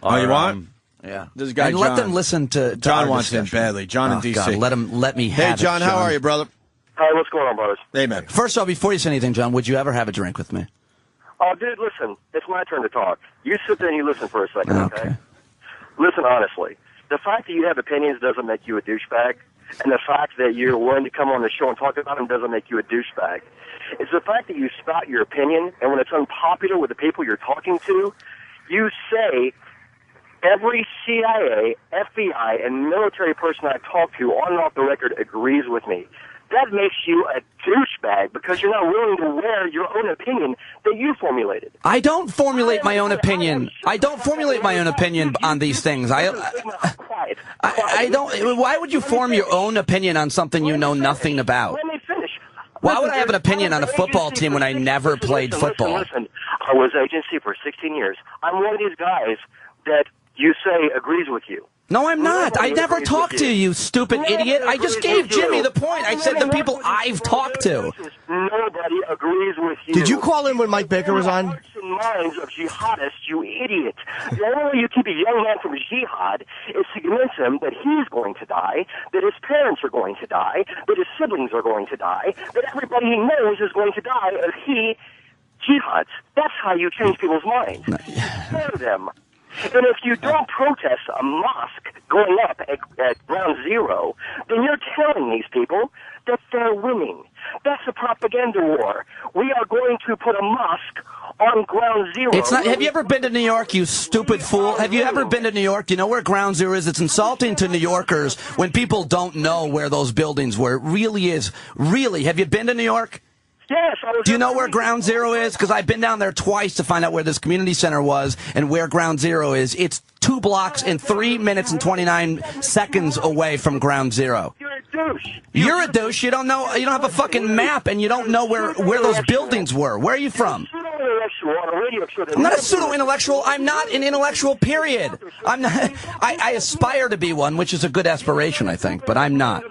Oh, you want? Yeah. This guy, and John. let them listen to John our wants him discussion. badly. John in D.C. God, let me have Hey, John, it, how are you, brother? Hi, what's going on, brothers? Hey, man. First of all, before you say anything, John, would you ever have a drink with me? Oh, dude, listen. It's my turn to talk. You sit there and you listen for a second, okay? Listen honestly. The fact that you have opinions doesn't make you a douchebag, and the fact that you're willing to come on the show and talk about them doesn't make you a douchebag. It's the fact that you spout your opinion, and when it's unpopular with the people you're talking to, you say, every CIA, FBI, and military person I talk to on and off the record agrees with me. That makes you a douchebag because you're not willing to wear your own opinion that you formulated. I don't formulate my own opinion. I don't formulate my own opinion on these things. I don't. Why would you form your own opinion on something you know nothing about? Let me finish. Why would I have an opinion on a football team when I never played football? Listen, I was agency for 16 years. I'm one of these guys that you say agrees with you. No, I'm not. I never talked to you, stupid idiot. I just gave Jimmy the point. I said the people I've talked to. Nobody agrees with you. Did you call in when Mike Baker was on? Hearts and minds of jihadists, you idiot. The only way you keep a young man from jihad is to convince him that he's going to die, that his parents are going to die, that his siblings are going to die, that everybody he knows is going to die if he jihads. That's how you change people's minds. Scare them. And if you don't protest a mosque going up at ground zero, then you're telling these people that they're winning. That's a propaganda war. We are going to put a mosque on ground zero. It's not. Have you ever been to New York, you stupid fool? Have you ever been to New York? Do you know where ground zero is? It's insulting to New Yorkers when people don't know where those buildings were. It really is. Really. Have you been to New York? Yes. Do you know where Ground Zero is? Because I've been down there twice to find out where this community center was and where Ground Zero is. It's 2 blocks and 3 minutes and 29 seconds away from Ground Zero. You're a douche. You're a douche. You don't know. You don't have a fucking map, and you don't know where those buildings were. Where are you from? I'm not a pseudo-intellectual. I'm not an intellectual, period. I'm not. I aspire to be one, which is a good aspiration, I think, but I'm not.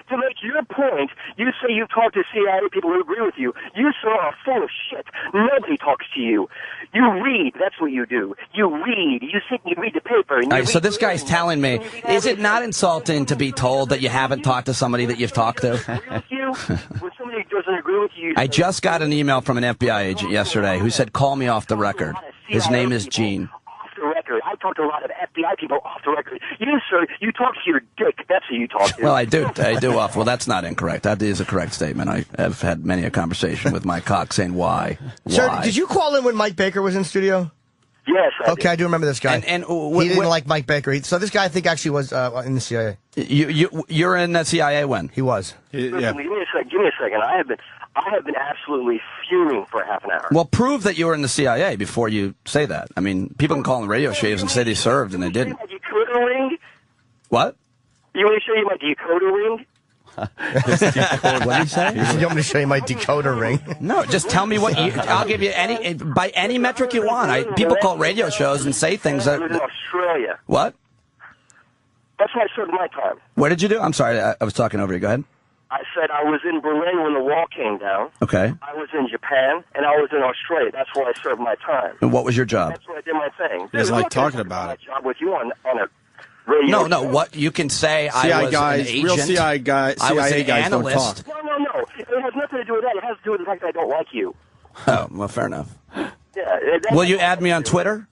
To make your point, you say you talk to CIA people who agree with you. You sir are full of shit. Nobody talks to you. You read. That's what you do. You read. You sit and you read the paper. And All right, so this guy's telling me, is it not insulting to be told that you haven't talked to somebody that you've talked to? When somebody doesn't agree with you, I just got an email from an FBI agent yesterday who said, call me off the record. His name is Gene. record. I talk to a lot of FBI people off the record. You, sir, you talk to your dick. That's who you talk to. Well, I do off. Well, that's not incorrect. That is a correct statement. I have had many a conversation with my cock saying why. Sir, did you call in when Mike Baker was in studio? Yes. Okay, I do remember this guy. And he didn't like Mike Baker. So this guy, I think, actually was in the CIA. You're in the CIA when? He was. Listen, give me a second. I have been absolutely fuming for half an hour. Well, prove that you were in the CIA before you say that. I mean, people can call on radio shows and say they served and they didn't. My decoder ring? What? You want me to show you my decoder ring? What did he say? You want me to show you my decoder ring? No, just tell me what you. I'll give you by any metric you want. People call radio shows and say things that. In Australia. What? That's why I served my time. What did you do? I'm sorry, I was talking over you. Go ahead. I said I was in Berlin when the wall came down. Okay. I was in Japan, and I was in Australia. That's where I served my time. And what was your job? That's where I did my thing. He doesn't Dude, like talking about my it. job with you on a radio. No. What you can say? CIA I was guys, an agent. real CIA guys I was an guys don't analyst. talk. No. It has nothing to do with that. It has to do with the fact that I don't like you. Oh, well, fair enough. Yeah. Will you add me on Twitter?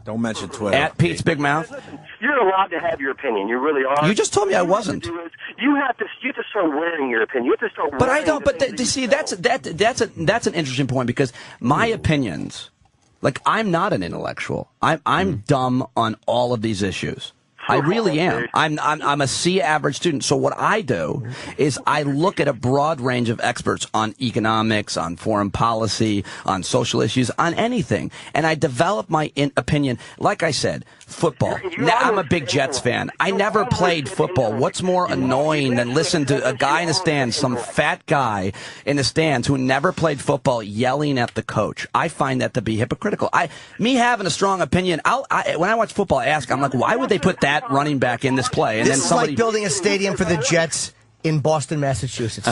Don't mention Twitter. At Pete's Big Mouth. You're allowed to have your opinion. You really are. You just told me I wasn't. You have to start wearing your opinion. You have to start. But I wearing don't. the But things that see, that's an interesting point because my opinions, like I'm not an intellectual. I'm dumb on all of these issues. I really am. I'm a C average student. So what I do is I look at a broad range of experts on economics, on foreign policy, on social issues, on anything, and I develop my opinion. Like I said, football. Now, I'm a big Jets fan. I never played football. What's more annoying than listen to a guy in the stands, some fat guy in the stands who never played football, yelling at the coach? I find that to be hypocritical. Me having a strong opinion, when I watch football, I ask, I'm like, why would they put that running back in this play? And This then is somebody like building a stadium for the Jets in Boston, Massachusetts.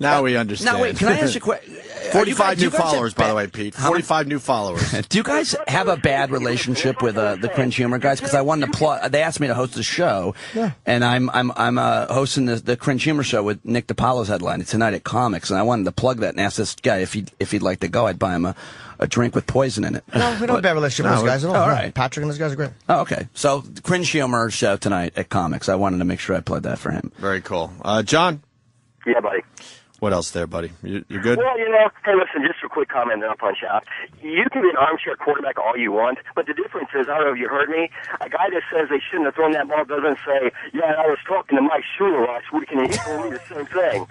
Now we understand. Now wait, can I ask you a question? 45 new followers, by the way, Pete. 45 new followers. Do you guys have a bad relationship with the Cringe Humor guys? Because I wanted to plug. They asked me to host a show, and I'm hosting the Cringe Humor show with Nick DiPaolo's headline tonight at Comics, and I wanted to plug that and ask this guy if he'd like to go. I'd buy him a drink with poison in it. No, we don't have a bad relationship with those guys at all. All right. Patrick and those guys are great. Oh, okay. So Cringe Humor show tonight at Comics. I wanted to make sure I plugged that for him. Very cool. John? Yeah, buddy. What else there, buddy? You good? Well, hey, listen, just a quick comment, then I'll punch out. You can be an armchair quarterback all you want, but the difference is, I don't know if you heard me, a guy that says they shouldn't have thrown that ball doesn't say, yeah, I was talking to Mike Schuler last week, and he told me the same thing.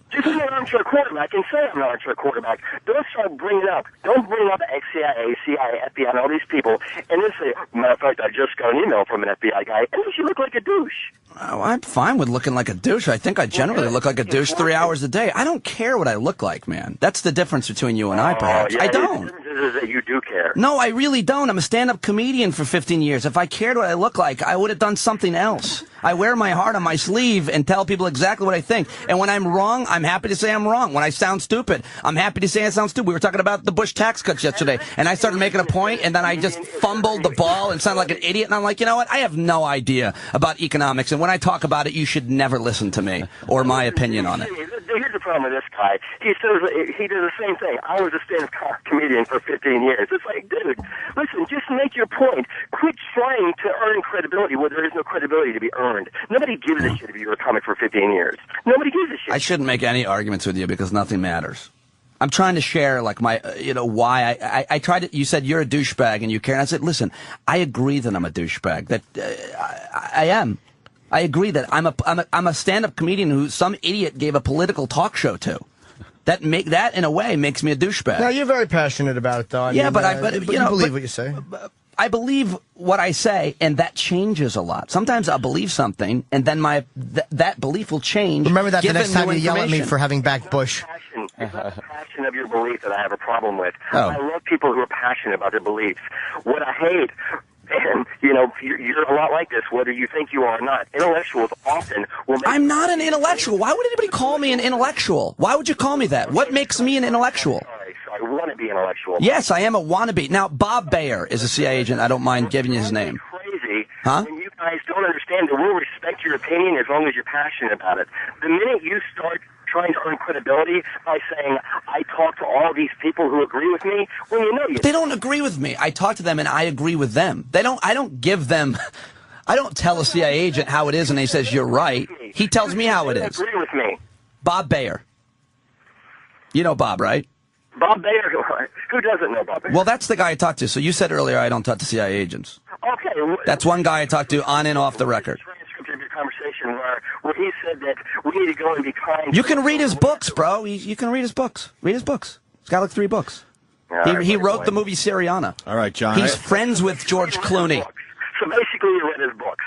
Just be an armchair quarterback and say I'm an armchair quarterback. Don't start bringing up. Don't bring up ex-CIA, CIA, FBI, and all these people, and then say, matter of fact, I just got an email from an FBI guy, and then you look like a douche. Oh, I'm fine with looking like a douche. I think I generally look like a douche 3 hours a day. I don't care what I look like, man. That's the difference between you and I, perhaps. Yeah, I don't. The difference is that you do care. No, I really don't. I'm a stand-up comedian for 15 years. If I cared what I look like, I would have done something else. I wear my heart on my sleeve and tell people exactly what I think. And when I'm wrong, I'm happy to say I'm wrong. When I sound stupid, I'm happy to say I sound stupid. We were talking about the Bush tax cuts yesterday, and I started making a point, and then I just fumbled the ball and sounded like an idiot. And I'm like, you know what? I have no idea about economics, and when I talk about it, you should never listen to me or my opinion on it. Here's the problem with this guy. He says he does the same thing. I was a stand-up comedian for 15 years. It's like, dude, listen, just make your point. Quit trying to earn credibility where there is no credibility to be earned. Nobody gives a shit if you were a comic for 15 years. Nobody gives a shit. I shouldn't make any arguments with you because nothing matters. I'm trying to share, like, my, why I tried to, you said you're a douchebag and you care. And I said, listen, I agree that I'm a douchebag. That I am. I agree that I'm a stand-up comedian who some idiot gave a political talk show to. That in a way makes me a douchebag. No, you're very passionate about it, though. I mean, but you believe what you say. I believe what I say, and that changes a lot. Sometimes I'll believe something, and then that belief will change. Remember that the given next time new you yell at me information. for having backed Bush. It's not the passion of your belief that I have a problem with. Oh. I love people who are passionate about their beliefs. What I hate, and you're a lot like this, whether you think you are or not. Intellectuals often will make... I'm not an intellectual. Why would anybody call me an intellectual? Why would you call me that? What makes me an intellectual? I want to be intellectual. Yes, I am a wannabe. Now, Bob Bayer is a CIA agent. I don't mind giving you his name. Crazy. Huh? When you guys don't understand that we'll respect your opinion as long as you're passionate about it. The minute you start trying to earn credibility by saying, I talk to all these people who agree with me, well, you know you... They don't agree with me. I talk to them and I agree with them. I don't give them... I don't tell a CIA agent how it is and he says, you're right. He tells me how it is. Agree with me. Bob Bayer. You know Bob, right? Bob Bayer, who doesn't know Bob Bayer? Well, that's the guy I talked to. So you said earlier I don't talk to CIA agents. Okay. That's one guy I talked to on and off the record. Transcript of your conversation where he said that we need to go and be kind. You can read his books, bro. You can read his books. Read his books. He's got like 3 books. He wrote the movie Syriana. All right, John. He's friends with George Clooney. So basically, you read his books.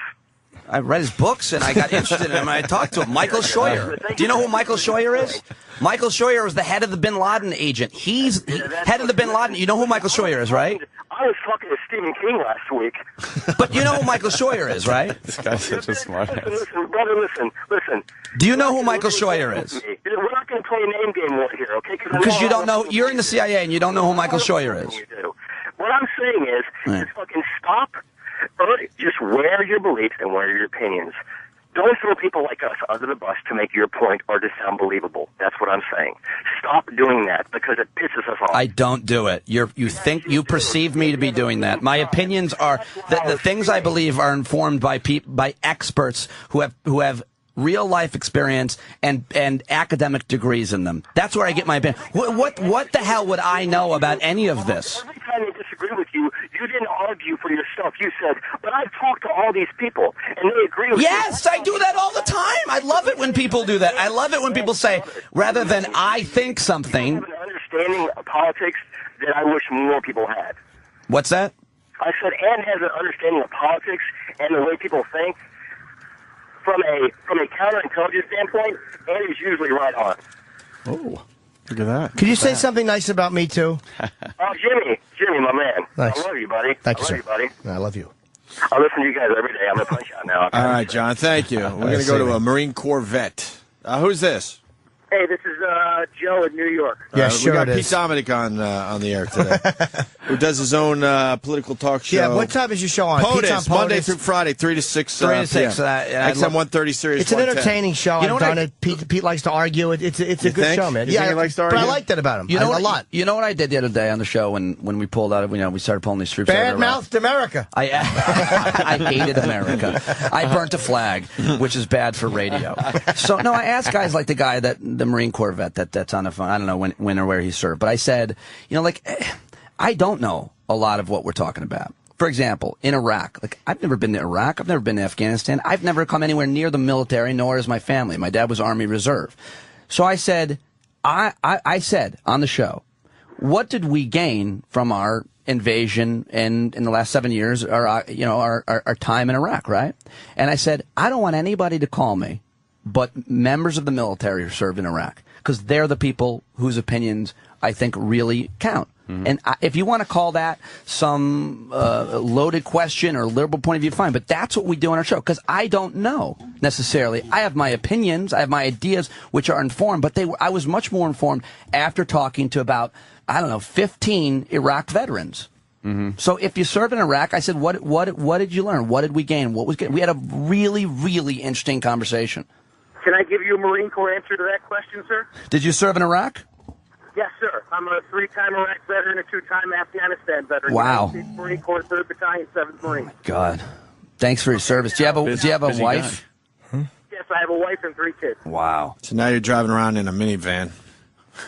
I read his books and I got interested in him and I talked to him. Michael Scheuer. Do you know who Michael Scheuer is? Michael Scheuer was the head of the Bin Laden agent. He's head of the Bin Laden. You know who Michael Scheuer is, right? I was talking to Stephen King last week. But you know who Michael Scheuer is, right? This guy's such a smart ass. Listen, brother, listen. Do you know who Michael Scheuer is? We're not going to play a name game here, okay? Because you don't know. You're in the CIA and you don't know who Michael Scheuer is. You do. What I'm saying is fucking stop. Just wear your beliefs and wear your opinions. Don't throw people like us under the bus to make your point or to sound believable. That's what I'm saying. Stop doing that because it pisses us off. I don't do it. You perceive me to be doing that. My opinions are the things I believe are informed by experts who have real life experience and academic degrees in them. That's where I get my opinion. What the hell would I know about any of this? Every time they disagree with you, you didn't argue for yourself. You said, but I've talked to all these people, and they agree with you. Yes, I do that all the time. I love it when people do that. I love it when people say, rather than I think something. You have an understanding of politics that I wish more people had. What's that? I said, Ann has an understanding of politics and the way people think. From a counterintelligence standpoint, Ann is usually right on. Oh, look at that. Could you say something nice about me, too? Oh, Jimmy, my man. Nice. I love you, buddy. Thank you, I love sir. you, buddy. I love you. I listen to you guys every day. I'm going to punch out now. All right, John, thank you. We're going to go to a Marine Corps vet. Who's this? Hey, this is Joe in New York. Yeah, sure we got it Pete is. Dominic on the air today, who does his own political talk show. Yeah, what time is your show on? Pete's on POTUS, Monday POTUS. through Friday, 3 to 6 3 to 6. PM. XM 130 Series It's an 110. entertaining show. You know I've what done it. Pete likes to argue. It's a good think? show, man. You think he likes to argue? But I like that about him. You know a lot. You know what I did the other day on the show when we pulled out of, we started pulling these troops out of Iraq? Bad-mouthed America. I hated America. I burnt a flag, which is bad for radio. So, no, I asked guys like the Marine Corps vet that's on the phone. I don't know when or where he served. But I said, I don't know a lot of what we're talking about. For example, in Iraq, I've never been to Iraq. I've never been to Afghanistan. I've never come anywhere near the military, nor has my family. My dad was Army Reserve. So I said, I said on the show, what did we gain from our invasion in the last 7 years, our time in Iraq, right? And I said, I don't want anybody to call me but members of the military who served in Iraq, because they're the people whose opinions I think really count. Mm-hmm. And if you want to call that some loaded question or liberal point of view, fine. But that's what we do on our show, because I don't know necessarily. I have my opinions, I have my ideas, which are informed. But I was much more informed after talking to about 15 Iraq veterans. Mm-hmm. So if you served in Iraq, I said, what did you learn? What did we gain? We had a really, really interesting conversation. Can I give you a Marine Corps answer to that question, sir? Did you serve in Iraq? Yes, sir. I'm a 3-time Iraq veteran, a 2-time Afghanistan veteran. Wow. United States Marine Corps, 3rd Battalion, 7th Marine. God. Thanks for your service. Do you have a wife? Yes, I have a wife and 3 kids. Wow. So now you're driving around in a minivan.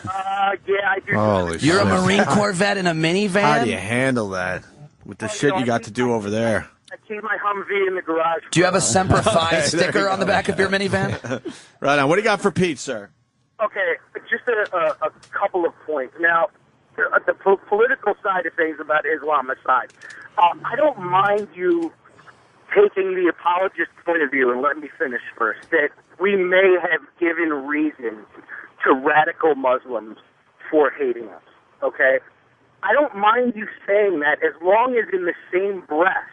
Yeah, I do. Holy You're shit. a Marine Corps vet in a minivan? How do you handle that with the shit you got to do over there? I keep my Humvee in the garage. Do you have a Semper Fi sticker on the back of your minivan? Right on. What do you got for Pete, sir? Okay, just a couple of points. Now, the political side of things about Islam aside, I don't mind you taking the apologist point of view, and let me finish first, that we may have given reasons to radical Muslims for hating us, okay? I don't mind you saying that as long as in the same breath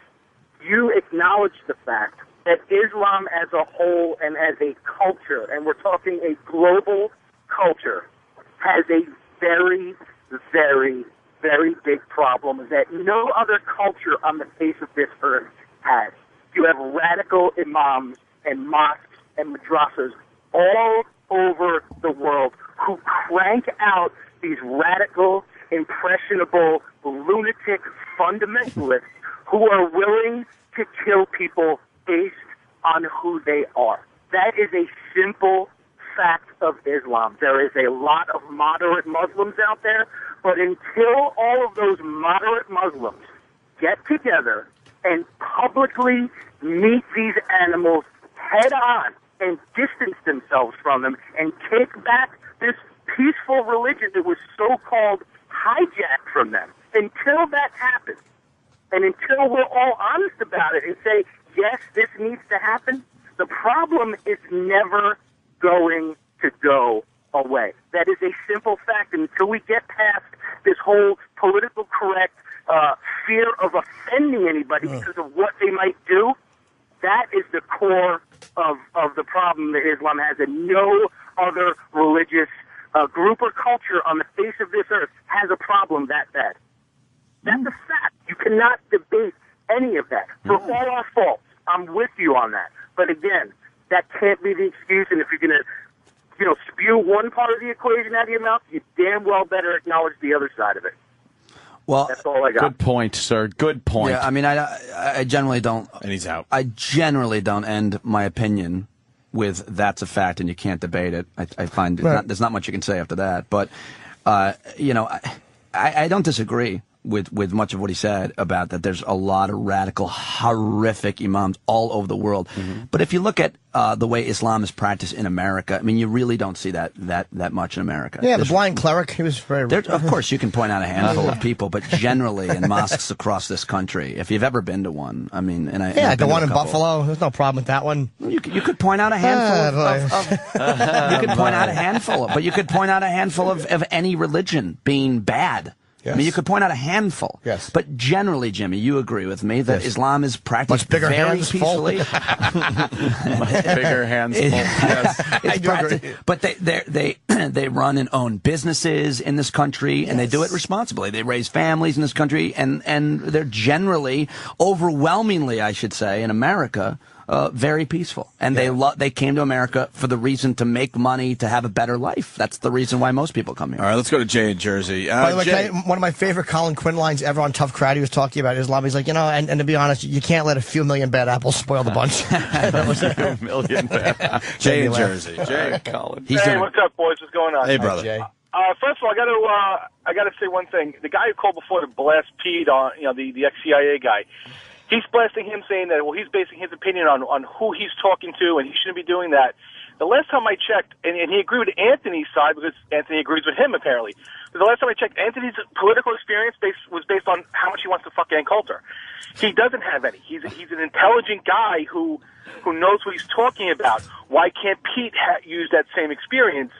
you acknowledge the fact that Islam as a whole and as a culture, and we're talking a global culture, has a very, very, very big problem that no other culture on the face of this earth has. You have radical imams and mosques and madrasas all over the world who crank out these radical, impressionable, lunatic fundamentalists who are willing to kill people based on who they are. That is a simple fact of Islam. There is a lot of moderate Muslims out there, but until all of those moderate Muslims get together and publicly meet these animals head on and distance themselves from them and take back this peaceful religion that was so-called hijacked from them, until that happens, and until we're all honest about it and say, yes, this needs to happen, the problem is never going to go away. That is a simple fact. And until we get past this whole political correct fear of offending anybody because of what they might do, that is the core of the problem that Islam has, and no other religious group or culture on the face of this earth has a problem that bad. That's a fact. You cannot debate any of that. For all our faults, I'm with you on that. But again, that can't be the excuse, and if you're going to spew one part of the equation out of your mouth, you damn well better acknowledge the other side of it. Well, that's all I got. Good point, sir. Good point. Yeah, I mean, I generally don't. And he's out. I generally don't end my opinion with "that's a fact" and you can't debate it. I find there's not much you can say after that. But I don't disagree with much of what he said about that. There's a lot of radical, horrific imams all over the world. But if you look at the way Islam is practiced in America, I mean, you really don't see that much in America. Yeah, the blind cleric, he was very... Of course, you can point out a handful of people, but generally in mosques across this country, if you've ever been to one, I mean... the one in Buffalo, there's no problem with that one. You could point out a handful you could point out a handful, but you could point out a handful of any religion being bad. Yes. I mean, you could point out a handful. Yes. But generally, Jimmy, you agree with me that Islam is practiced much bigger very hands peacefully. Much bigger hands full. Yes. But they run and own businesses in this country, and they do it responsibly. They raise families in this country, and they're generally, overwhelmingly, I should say, in America, very peaceful. And they came to America for the reason to make money, to have a better life. That's the reason why most people come here. All right, let's go to Jay in Jersey. By the way, Jay. one of my favorite Colin Quinn lines ever on Tough Crowd, he was talking about Islam. He's like, and to be honest, you can't let a few million bad apples spoil the bunch. That was a few million bad apples. Jay in Jersey. Jay. Colin. Hey, what's up, boys? What's going on? Hey, brother. First of all, I got to say one thing. The guy who called before to blast Pete on, the ex-CIA guy, he's blasting him, saying that, well, he's basing his opinion on who he's talking to, and he shouldn't be doing that. The last time I checked, and he agreed with Anthony's side because Anthony agrees with him, apparently. But the last time I checked, Anthony's political experience was based on how much he wants to fuck Ann Coulter. He doesn't have any. He's an intelligent guy who knows what he's talking about. Why can't Pete use that same experience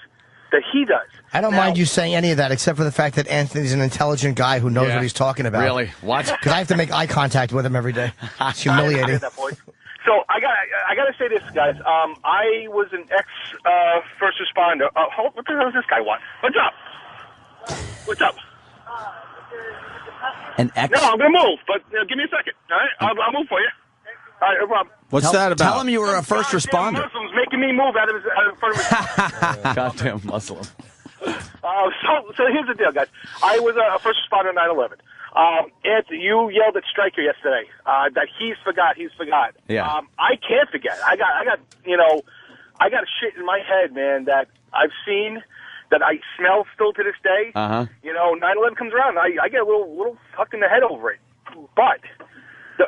that he does? I don't mind you saying any of that, except for the fact that Anthony's an intelligent guy who knows what he's talking about. Really? What? Because I have to make eye contact with him every day. It's humiliating. So I got to say this, guys. I was an ex-first responder. What the hell does this guy want? What's up? What's up? An ex? No, I'm going to move, but give me a second. All right? I'll move for you. All right, no problem. What's that about? Tell him you were a first responder. Muslims making me move out of front of his... Goddamn Muslim. So here's the deal, guys. I was a first responder on 9/11. Anthony, you yelled at Stryker yesterday that he's forgot. Yeah. I can't forget. I got shit in my head, man, that I've seen, that I smell still to this day. 9/11 comes around, I get a little fucked in the head over it. But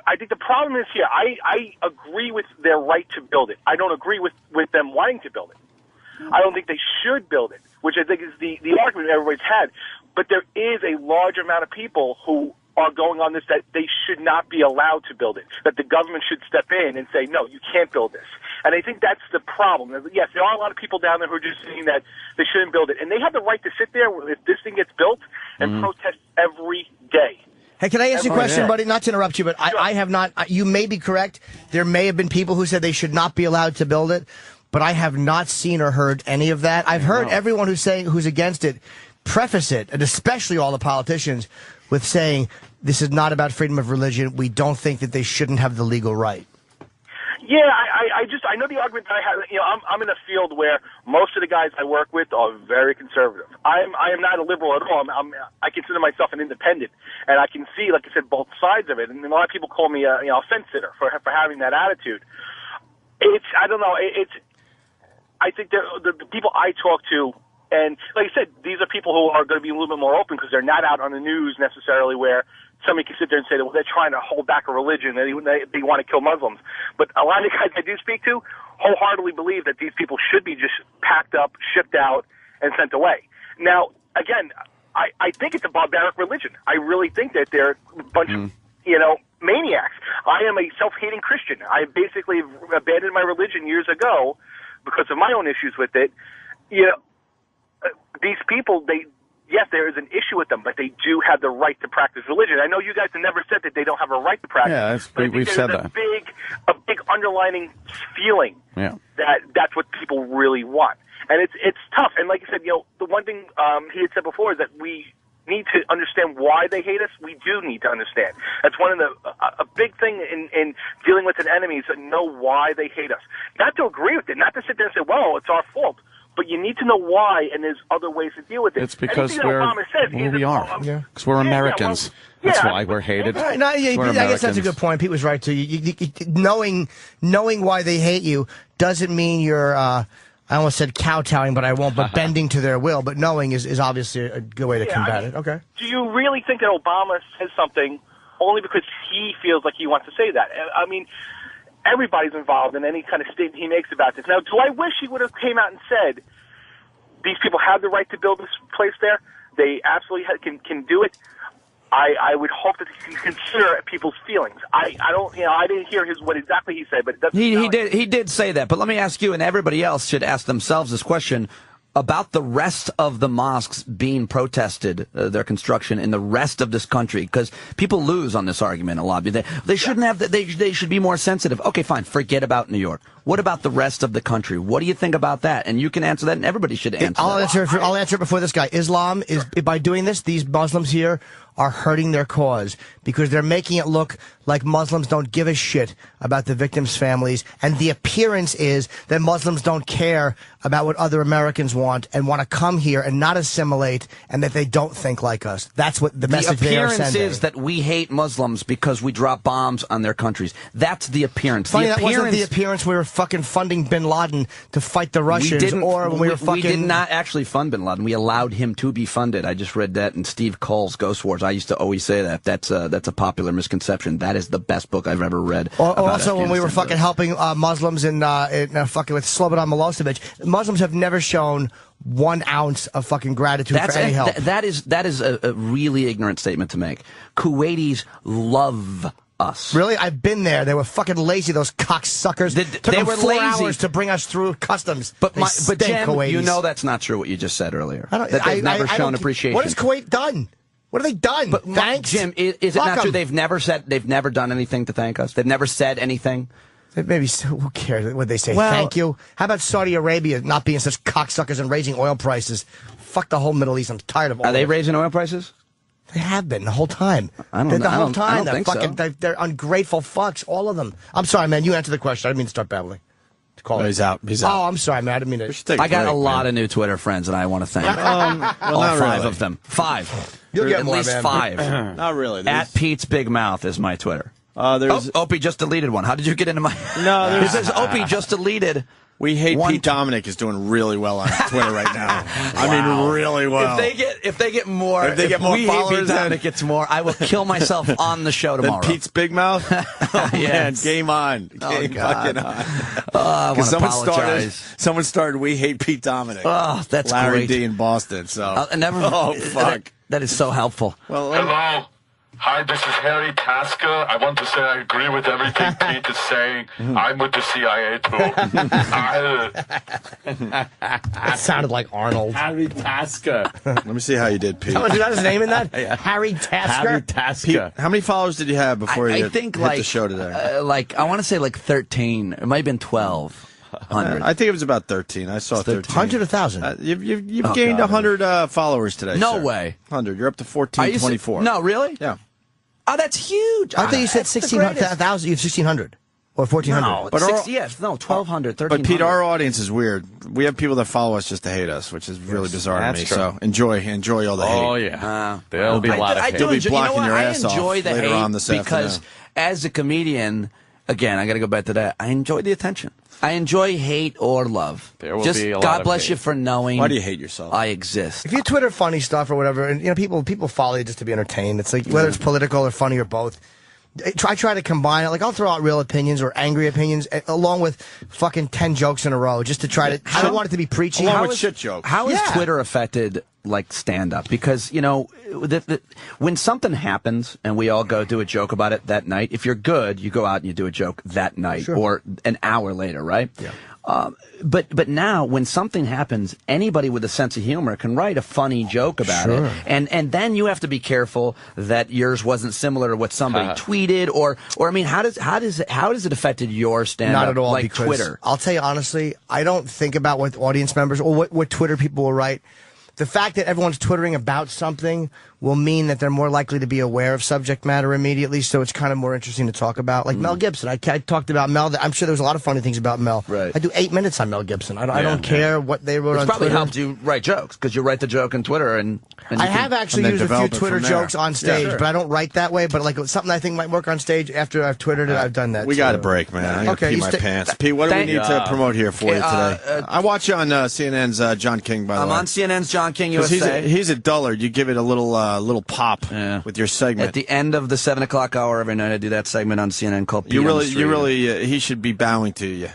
I think the problem is here. I agree with their right to build it. I don't agree with them wanting to build it. I don't think they should build it, which I think is the argument everybody's had. But there is a large amount of people who are going on this that they should not be allowed to build it, that the government should step in and say, no, you can't build this. And I think that's the problem. Yes, there are a lot of people down there who are just saying that they shouldn't build it. And they have the right to sit there if this thing gets built and protest every day. Hey, can I ask you a question, buddy? Not to interrupt you, but I have not. You may be correct. There may have been people who said they should not be allowed to build it, but I have not seen or heard any of that. I've heard everyone who's against it preface it, and especially all the politicians, with saying this is not about freedom of religion. We don't think that they shouldn't have the legal right. Yeah, I know the argument that I have. I'm in a field where most of the guys I work with are very conservative. I am not a liberal at all. I consider myself an independent, and I can see, like I said, both sides of it. And a lot of people call me a fence sitter for having that attitude. I don't know. I think the people I talk to, and like I said, these are people who are going to be a little bit more open because they're not out on the news necessarily where somebody can sit there and say that, well, they're trying to hold back a religion, they want to kill Muslims. But a lot of the guys I do speak to wholeheartedly believe that these people should be just packed up, shipped out, and sent away. Now, again, I think it's a barbaric religion. I really think that they're a bunch of, maniacs. I am a self-hating Christian. I basically abandoned my religion years ago because of my own issues with it. These people, yes, there is an issue with them, but they do have the right to practice religion. I know you guys have never said that they don't have a right to practice. Yeah, but I think we've said there's that. a big underlining feeling Yeah. that that's what people really want, and it's tough. And like you said, the one thing he had said before is that we need to understand why they hate us. We do need to understand. That's one of a big thing in dealing with an enemy is to know why they hate us. Not to agree with it, not to sit there and say, well, it's our fault. But you need to know why, and there's other ways to deal with it. It's because Anything that Obama says who is we are. Because we're Americans. That's why we're hated. Right, no, yeah, We're I guess that's a Americans. good point. Pete was right too. Knowing why they hate you doesn't mean you're. I almost said kowtowing, but I won't. But bending to their will. But knowing is obviously a good way to combat it. Okay. Do you really think that Obama says something only because he feels like he wants to say that? I mean, everybody's involved in any kind of statement he makes about this. Now, do I wish he would have came out and said, these people have the right to build this place there? They absolutely can do it. I would hope that he can consider people's feelings. I don't, I didn't hear what exactly he said, but it doesn't. He did say that. But let me ask you, and everybody else should ask themselves this question about the rest of the mosques being protested, their construction in the rest of this country, because people lose on this argument a lot. They shouldn't have. They should be more sensitive. Okay, fine. Forget about New York. What about the rest of the country? What do you think about that? And you can answer that, and everybody should answer. I'll answer it before this guy. Islam is, by doing this, these Muslims here are hurting their cause because they're making it look like Muslims don't give a shit about the victims' families, and the appearance is that Muslims don't care about what other Americans want and want to come here and not assimilate, and that they don't think like us. That's what the message they are appearance sending. is that we hate Muslims because we drop bombs on their countries. That's the appearance. Funny, the that wasn't the appearance we were fucking funding Bin Laden to fight the Russians, we didn't, or when we were fucking. We did not actually fund Bin Laden. We allowed him to be funded. I just read that in Steve Cole's Ghost Wars. I used to always say that. That's a popular misconception. That is the best book I've ever read. Or also, when we were fucking helping Muslims in fucking with Slobodan Milosevic, Muslims have never shown 1 ounce of fucking gratitude for any help. That is a really ignorant statement to make. Kuwaitis love us. Really? I've been there. They were fucking lazy, those cocksuckers. Took them 4 hours to bring us through customs. But Jim, Kuwaitis. You know that's not true what you just said earlier. They've never shown appreciation. What has Kuwait done? What have they done? But thanks? Jim, is it not true they've never done anything to thank us? They've never said anything? Maybe, who cares what they say? Well, thank you. How about Saudi Arabia not being such cocksuckers and raising oil prices? Fuck the whole Middle East. I'm tired of all Are they of it. raising oil prices? They have been the whole time. I don't know. The whole time. I don't think so. They're ungrateful fucks, all of them. I'm sorry, man. You answer the question. I didn't mean to start babbling. He's out. He's out. Oh, I'm sorry, man. I didn't mean to. I got a lot of new Twitter friends, and I want to thank all not 5 really. of them. 5. You'll get at more, least man. 5. Not really. At Pete's Big Mouth is my Twitter. There's Opie just deleted one. How did you get into my? No, it says Opie just deleted. We hate one. Pete Dominic is doing really well on Twitter right now. I mean, really well. If they get more we hate followers, Pete Dominic gets more. I will kill myself on the show tomorrow. Then Pete's Big Mouth. Oh, man, game on. Game fucking on. I want to apologize. Someone started. We hate Pete Dominic. Oh, that's Larry great. D in Boston. So oh fuck. That is so helpful. Well, hello. Hi, this is Harry Tasker. I want to say I agree with everything Pete is saying. I'm with the CIA too. That sounded like Arnold. Harry Tasker. Let me see how you did, Pete. Oh, is that his name in that? Harry Tasker? Harry Tasker. Pete, how many followers did you have before you think hit the show today? I want to say 13. It might have been 12. 100. I think it was about 13. I saw 13. 100 or 1,000? You've gained 100 followers today. No sir. way. 100. You're up to 1424. No, really? Yeah. Oh, that's huge. I thought you said 1,600. You have 1,600 or 1,400. No, But 1,200, 1,300. But Pete, our audience is weird. We have people that follow us just to hate us, which is really bizarre to me. that's true. So enjoy all the hate. Oh, yeah. There'll be a lot of hate. You'll be blocking your ass I enjoy off the later hate on this because afternoon. as a comedian, again, I got to go back to that. I enjoy the attention. I enjoy hate or love. There will Just be a lot God of bless hate. you for knowing. Why do you hate yourself? I exist. If you Twitter funny stuff or whatever, and people follow you just to be entertained. It's like whether it's political or funny or both. I try to combine it. Like I'll throw out real opinions or angry opinions along with fucking 10 jokes in a row just to try to. I don't want it to be preachy. Along with shit jokes. How has Twitter affected stand up? Because when something happens and we all go do a joke about it that night, if you're good, you go out and you do a joke that night or an hour later, right? Yeah. But now, when something happens, anybody with a sense of humor can write a funny joke about it, and then you have to be careful that yours wasn't similar to what somebody tweeted, or I mean, how does it affected your stand-up? Not at all, like because Twitter. I'll tell you honestly, I don't think about what audience members or what Twitter people will write. The fact that everyone's twittering about something will mean that they're more likely to be aware of subject matter immediately, so it's kind of more interesting to talk about. Like Mel Gibson. I talked about Mel. I'm sure there was a lot of funny things about Mel. Right. I do 8 minutes on Mel Gibson. I don't care what they wrote on probably Twitter. helped you write jokes, because you write the joke on Twitter. And I have actually used a few Twitter jokes on stage, sure. but I don't write that way. But like something I think might work on stage after I've Twittered it, I've done that. We got a break, man. I gotta pee my pants. Pete, what do we need to promote here for you today? I watch you on CNN's John King, by the way. I'm on CNN's John King USA. He's a dullard. You give it a little pop with your segment. At the end of the 7 o'clock hour every night, I do that segment on CNN called Pete on the Street. He should be bowing to you.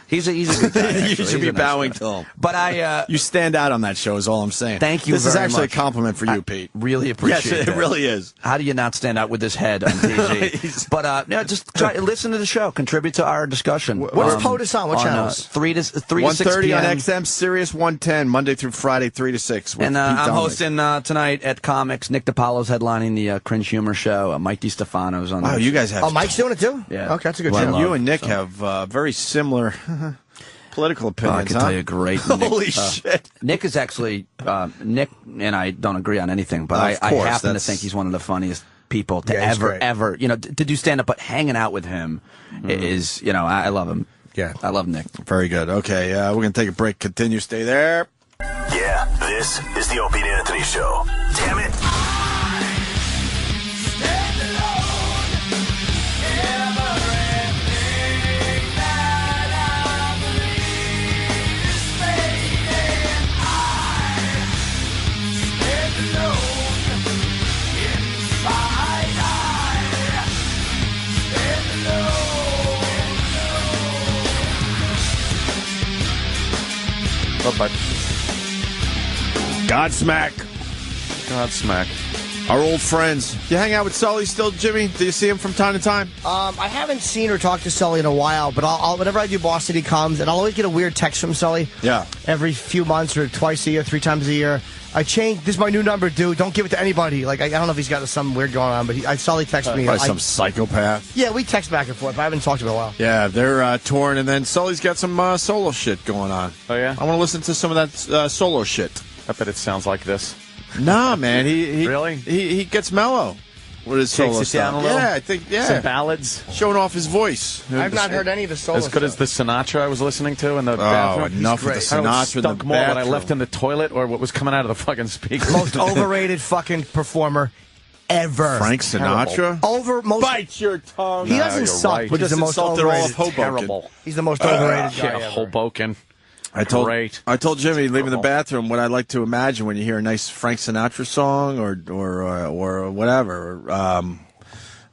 He's a good guy. You actually. should be bowing to him. But you stand out on that show is all I'm saying. Thank you This very is actually much. a compliment for you, Pete. Really appreciate it. Yes, it really is. How do you not stand out with this head on TV? But just try listen to the show. Contribute to our discussion. What's POTUS on? What channels? 3 to 6 1:30 p.m. on XM, Sirius 110, Monday through Friday, 3 to 6. And I'm hosting tonight at Comics. Nick DiPaolo's headlining the Cringe Humor Show. Mike DiStefano's on. Wow, you guys have. Oh, Mike's doing it too? Yeah. Okay, that's a good Well, channel. you and Nick have very similar political opinions. I can tell you a great. Holy shit! Nick is actually Nick and I don't agree on anything, but I happen to think he's one of the funniest people to ever to do stand up. But hanging out with him is I love him. Yeah, I love Nick. Very good. Okay, we're gonna take a break. Continue. Stay there. Yeah, this is the Opie and Anthony Show. Damn it. Bye-bye. Godsmack. Our old friends. You hang out with Sully still, Jimmy? Do you see him from time to time? I haven't seen or talked to Sully in a while, but I'll whenever I do Boston, he comes, and I'll always get a weird text from Sully. Yeah. Every few months or twice a year, 3 times a year. I changed. This is my new number, dude. Don't give it to anybody. Like I don't know if he's got some weird going on, but Sully texted me. Probably some psychopath. Yeah, we text back and forth. But I haven't talked to him in a while. Yeah, they're touring, and then Sully's got some solo shit going on. Oh yeah. I want to listen to some of that solo shit. I bet it sounds like this. Nah, man. He really he gets mellow with his solo Takes it down stuff. a little. Yeah, I think Some ballads. showing off his voice. I've not heard any of the solo As good stuff. as the Sinatra I was listening to in the bathroom. Enough with the I don't know, Sinatra in the stunk more when I bathroom. left in the toilet or what was coming out of the fucking speaker. Most overrated fucking performer ever. Frank Sinatra? Most. Bite your tongue. He doesn't suck, right. but he's the most insulted all of overrated. Hoboken. Terrible. He's the most overrated guy Yeah, ever. Hoboken. I told Jimmy leaving the Terrible. bathroom what I'd like to imagine when you hear a nice Frank Sinatra song or whatever.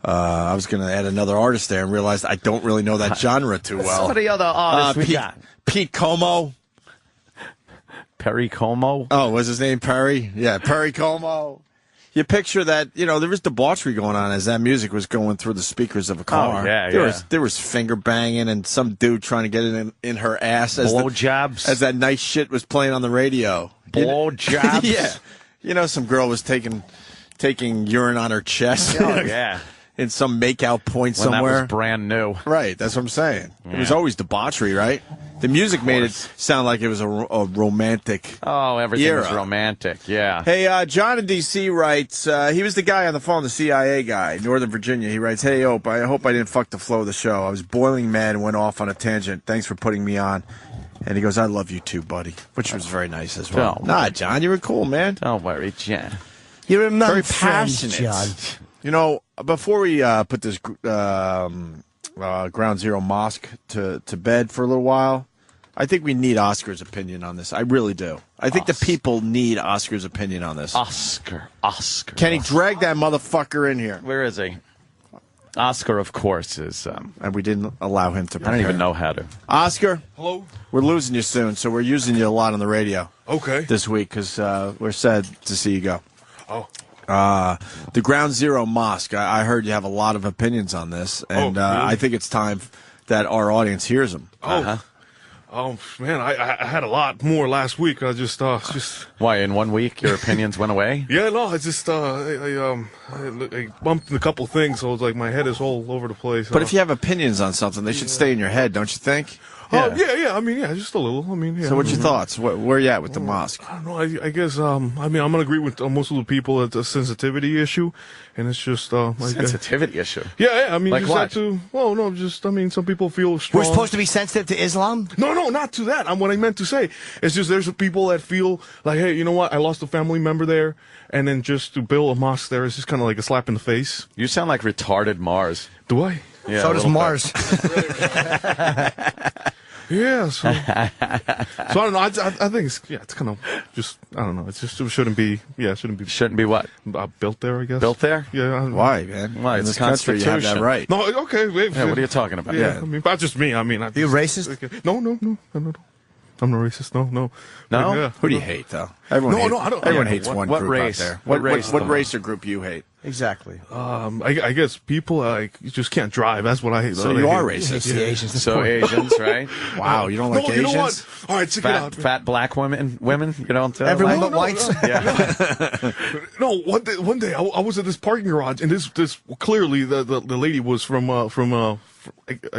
I was going to add another artist there and realized I don't really know that genre too well. Some of the other artists we got. Pete Como. Perry Como. Oh, was his name Perry? Yeah, Perry Como. You picture that, there was debauchery going on as that music was going through the speakers of a car. Oh, yeah, There was finger banging and some dude trying to get it in her ass Blowjobs. as that nice shit was playing on the radio. Blowjobs. Yeah. Some girl was taking urine on her chest. Oh, yeah. In some makeout point When somewhere. that was brand new. Right, that's what I'm saying. It was Yeah. always debauchery, right? The music made it sound like it was a romantic Oh, everything was era. romantic. Yeah. Hey, John in D.C. writes, he was the guy on the phone, the CIA guy, Northern Virginia. He writes, hey, Ope, I hope I didn't fuck the flow of the show. I was boiling mad and went off on a tangent. Thanks for putting me on. And he goes, I love you too, buddy, which was very nice as well. Don't Nah, worry. John, you were cool, man. Don't worry, Jen. You're a man Very friend, passionate. John. Before we put this Ground Zero Mosque to bed for a little while, I think we need Oscar's opinion on this. I really do. I think the people need Oscar's opinion on this. Oscar. Can he drag that motherfucker in here? Where is he? Oscar, of course, is. And we didn't allow him to I prepare. don't even know how to. Oscar? Hello? We're losing you soon, so we're using you a lot on the radio. Okay. This week, because we're sad to see you go. Oh. The Ground Zero Mosque. I heard you have a lot of opinions on this, and really? I think it's time that our audience hears them. Oh. Oh man, I had a lot more last week. I just Why, in 1 week your opinions went away? Yeah, no, I just I bumped in a couple things, so it's like my head is all over the place. But if you have opinions on something, they should stay in your head, don't you think? Yeah. I mean, just a little. I mean, yeah. So what's your thoughts? Where are you at with the mosque? I don't know. I guess. I mean, I'm gonna agree with most of the people. It's a sensitivity issue, and it's just sensitivity issue. Yeah. I mean, like just what? have to. Well, no, just. I mean, some people feel strong. We're supposed to be sensitive to Islam? No, not to that. What I meant to say is just there's people that feel like, hey, you know what? I lost a family member there, and then just to build a mosque there is just kind of like a slap in the face. You sound like retarded Mars. Do I? Yeah, so does Mars. Yeah, so I don't know. I think it's kind of just, I don't know. It shouldn't be. Yeah, it shouldn't be. Shouldn't be what? Built there, I guess. Built there? Yeah. Why, man? Why? In this country, you have that right. No, okay. Wait, yeah, what are you talking about? Yeah, I mean, not just me. I mean, you racist? No. I'm not racist. No. No? Yeah, Who do you hate, though? Everyone hates one what group race? out there. What race or group you hate? Exactly. I guess people you just can't drive. That's what I hate. So you are racist. It's the Asians. So Asians, right? Wow, you don't like Asians? You know what? All right, check it out. Fat black women, you don't. Everyone but whites. Yeah. No, one day I was at this parking garage, and this clearly the lady was from I'm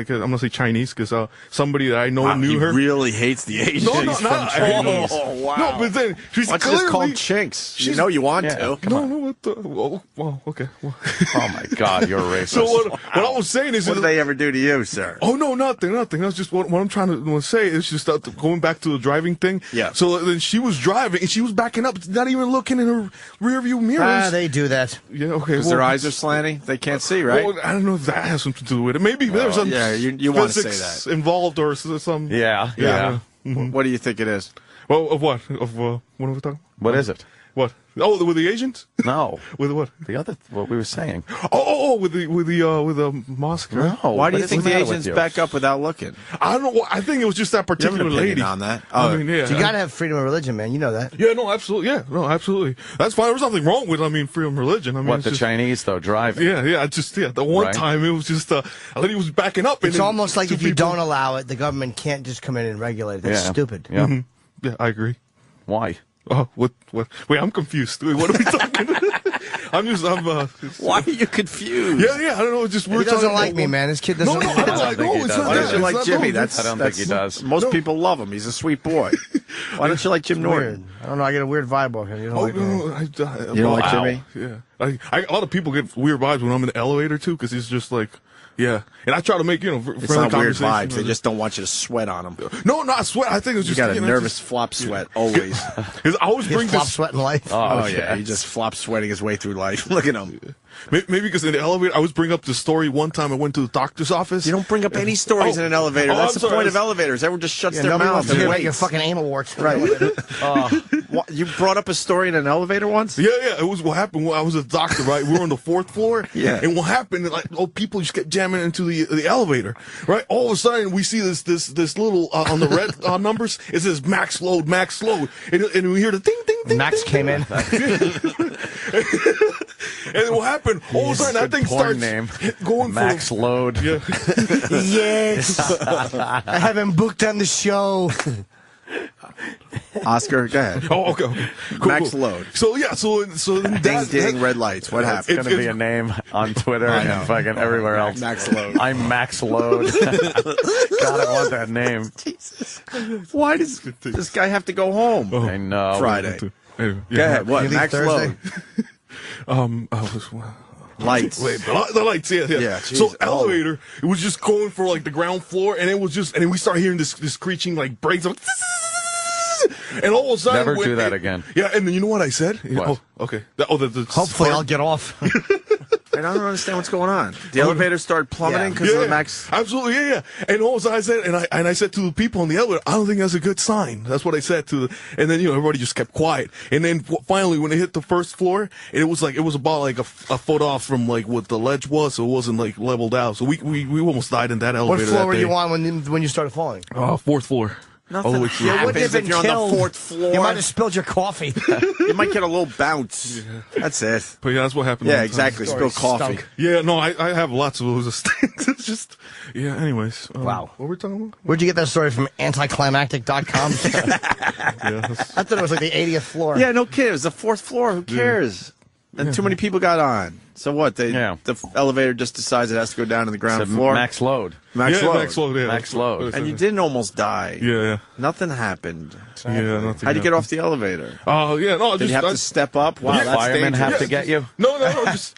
gonna say Chinese because somebody that I know knew her. He really hates the Asians. No, not Chinese. Oh, wow. No, but then she's Why don't you clearly just call them chinks? You know you want to. No, what the? Well, okay. Well. Oh my God, you're a racist. So what I was saying is, what did they ever do to you, sir? Oh no, nothing. That's just what I'm trying to say is just going back to the driving thing. Yeah. So then she was driving and she was backing up, not even looking in her rearview mirrors. They do that. Yeah. Okay. Because their eyes are slanting, they can't see, right? Well, I don't know if that has something to do with it. Maybe there's some. Yeah, you want to say physics that involved or some. Yeah. Mm-hmm. What do you think it is? Well, of what? Of what are we talking? What is it? What? Oh, with the Asians? No. With what? The other, what we were saying. Oh, with the mosque. Right? No. Why do you think the Asians back up without looking? I don't know. I think it was just that particular lady. On that? I mean, yeah. You gotta have freedom of religion, man. You know that. Yeah, no, absolutely. Yeah, no, absolutely. That's fine. There's nothing wrong with, freedom of religion. I mean, What, the Chinese, though, driving? Yeah. The one time it was just, a lady was backing up. It's almost like if you don't allow it, the government can't just come in and regulate it. That's stupid. Yeah. Mm-hmm. Yeah, I agree. Why? Oh, what? Wait, I'm confused. Wait, what are we talking about? Why are you confused? Yeah, I don't know. Just he doesn't like me, man. This kid doesn't. No, I don't like. No, it's not. Why don't you like Jimmy? I don't think he does. Most people love him. He's a sweet boy. Why don't you like Jim Norton? I don't know. I get a weird vibe off him. You don't like me. You don't like Jimmy? Yeah. A lot of people get weird vibes when I'm in the elevator too, because he's just like. Yeah, and I try to make it's not weird vibes. They just don't want you to sweat on them. No, not sweat. I think it's just you got a nervous flop sweat always. I always bring flop sweat in life. Oh yeah, he just flops sweating his way through life. Look at him. Maybe because in the elevator, I always bring up the story. One time I went to the doctor's office. You don't bring up any stories in an elevator. That's the point of elevators. Everyone just shuts their mouth and waits. Your fucking anal warts. Right. You brought up a story in an elevator once? Yeah. It was what happened. I was a doctor, right? We were on the 4th floor. Yeah. And what happened? People just kept jamming into the elevator, right? All of a sudden, we see this little on the red numbers. It says max load, and we hear the ding ding ding. Max came in. And what happened? All of a sudden, that thing starts going max for load. Yeah. Yes. I haven't booked on the show. Oscar, go ahead. Oh, okay. Cool, max load. So yeah, so ding red lights. What happened? It's going to be a name on Twitter and fucking everywhere else. Max load. I'm Max Load. God, I want that name. Jesus. Why does this guy have to go home? I know. Friday. Anyway, go ahead. What? Max Thursday? Load. Lights. Wait, the lights, yeah. So elevator, it was just going for like the ground floor, and it was just, and then we start hearing this screeching like brakes, and all of a sudden, never do that again. Yeah, and then you know what I said? What? Oh, okay. Hopefully, I'll get off. I don't understand what's going on. The elevator started plummeting because of the max. Absolutely, yeah. And all of a sudden I said, and I said to the people on the elevator, I don't think that's a good sign. That's what I said to and then everybody just kept quiet. And then finally, when they hit the 1st floor, it was about like a foot off from like what the ledge was, so it wasn't like leveled out. So we almost died in that elevator. What floor were you on when you started falling? 4th floor. all the way through. You wouldn't have been if you're on killed. the 4th floor. You might have spilled your coffee. You might get a little bounce. That's it. But yeah, that's what happened. Yeah, one time. exactly. Spill coffee. Stunk. Yeah, no, I have lots of those things. It's just, yeah, anyways. Wow. What were we talking about? Where'd you get that story from? Anticlimactic.com? Yeah, I thought it was like the 80th floor. Yeah, no kidding. It was the 4th floor. Who cares? And too many people got on. So what? The elevator just decides it has to go down to the ground floor. Max load. Max load. Yeah, Max load. And you didn't almost die. Yeah. Nothing happened. Yeah, nothing. How'd you get off the elevator? Oh, yeah, no, Did you have to step up? Wow, Did that's firemen dangerous. have to get you? No, just